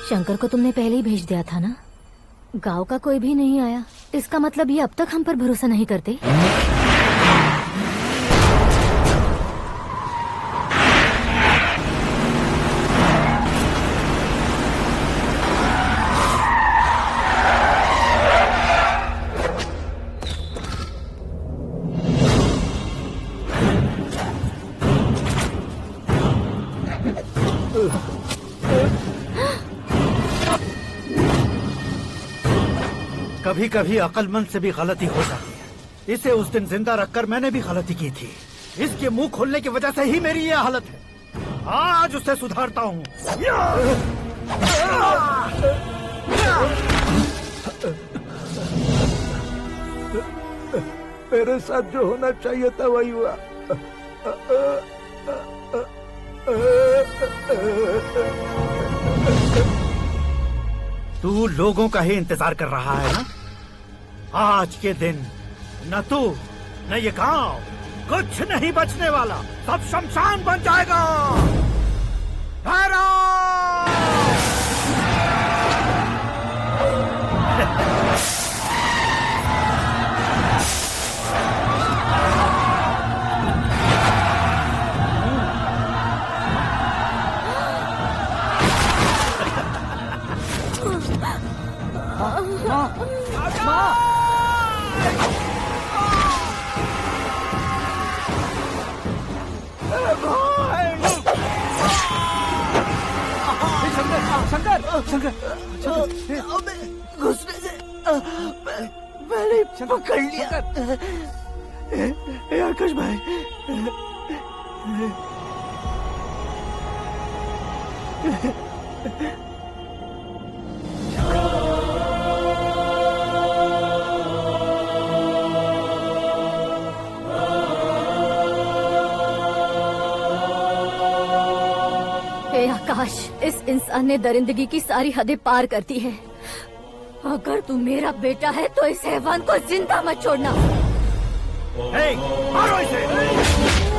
शंकर को तुमने पहले ही भेज दिया था ना? गांव का कोई भी नहीं आया, इसका मतलब ये अब तक हम पर भरोसा नहीं करते। कभी कभी अक्लमंद से भी गलती हो जाती है। इसे उस दिन जिंदा रखकर मैंने भी गलती की थी। इसके मुंह खोलने की वजह से ही मेरी ये हालत है। आज उसे सुधारता हूँ। मेरे साथ जो होना चाहिए था वही हुआ। तू लोगों का ही इंतजार कर रहा है ना? आज के दिन न तू न ये गांव कुछ नहीं बचने वाला, सब शमशान बन जाएगा। घुसने से मैंने पकड़ लिया। आकाश भाई, आकाश, इस इंसान ने दरिंदगी की सारी हदें पार कर दी है। अगर तू मेरा बेटा है तो इस हैवान को जिंदा मत छोड़ना। मारो इसे।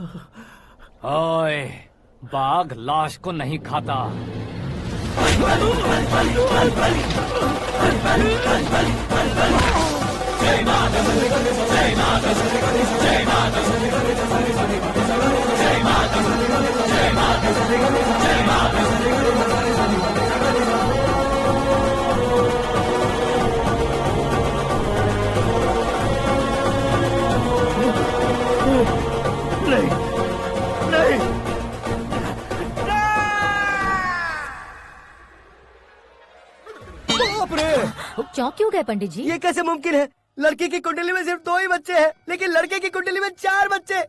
ओए, बाघ लाश को नहीं खाता। नहीं नहीं बाप रे! चौंक क्यों गए पंडित जी? ये कैसे मुमकिन है? लड़की की कुंडली में सिर्फ 2 ही बच्चे हैं, लेकिन लड़के की कुंडली में 4 बच्चे।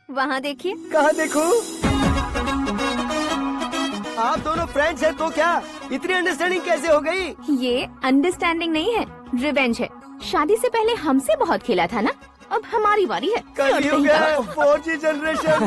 वहाँ देखिए। कहाँ देखूं? आप दोनों फ्रेंड्स हैं तो क्या? इतनी अंडरस्टैंडिंग कैसे हो गई? ये अंडरस्टैंडिंग नहीं है, रिवेंज है। शादी से पहले हमसे बहुत खेला था ना, अब हमारी बारी है। कलयुग है, 4G जनरेशन।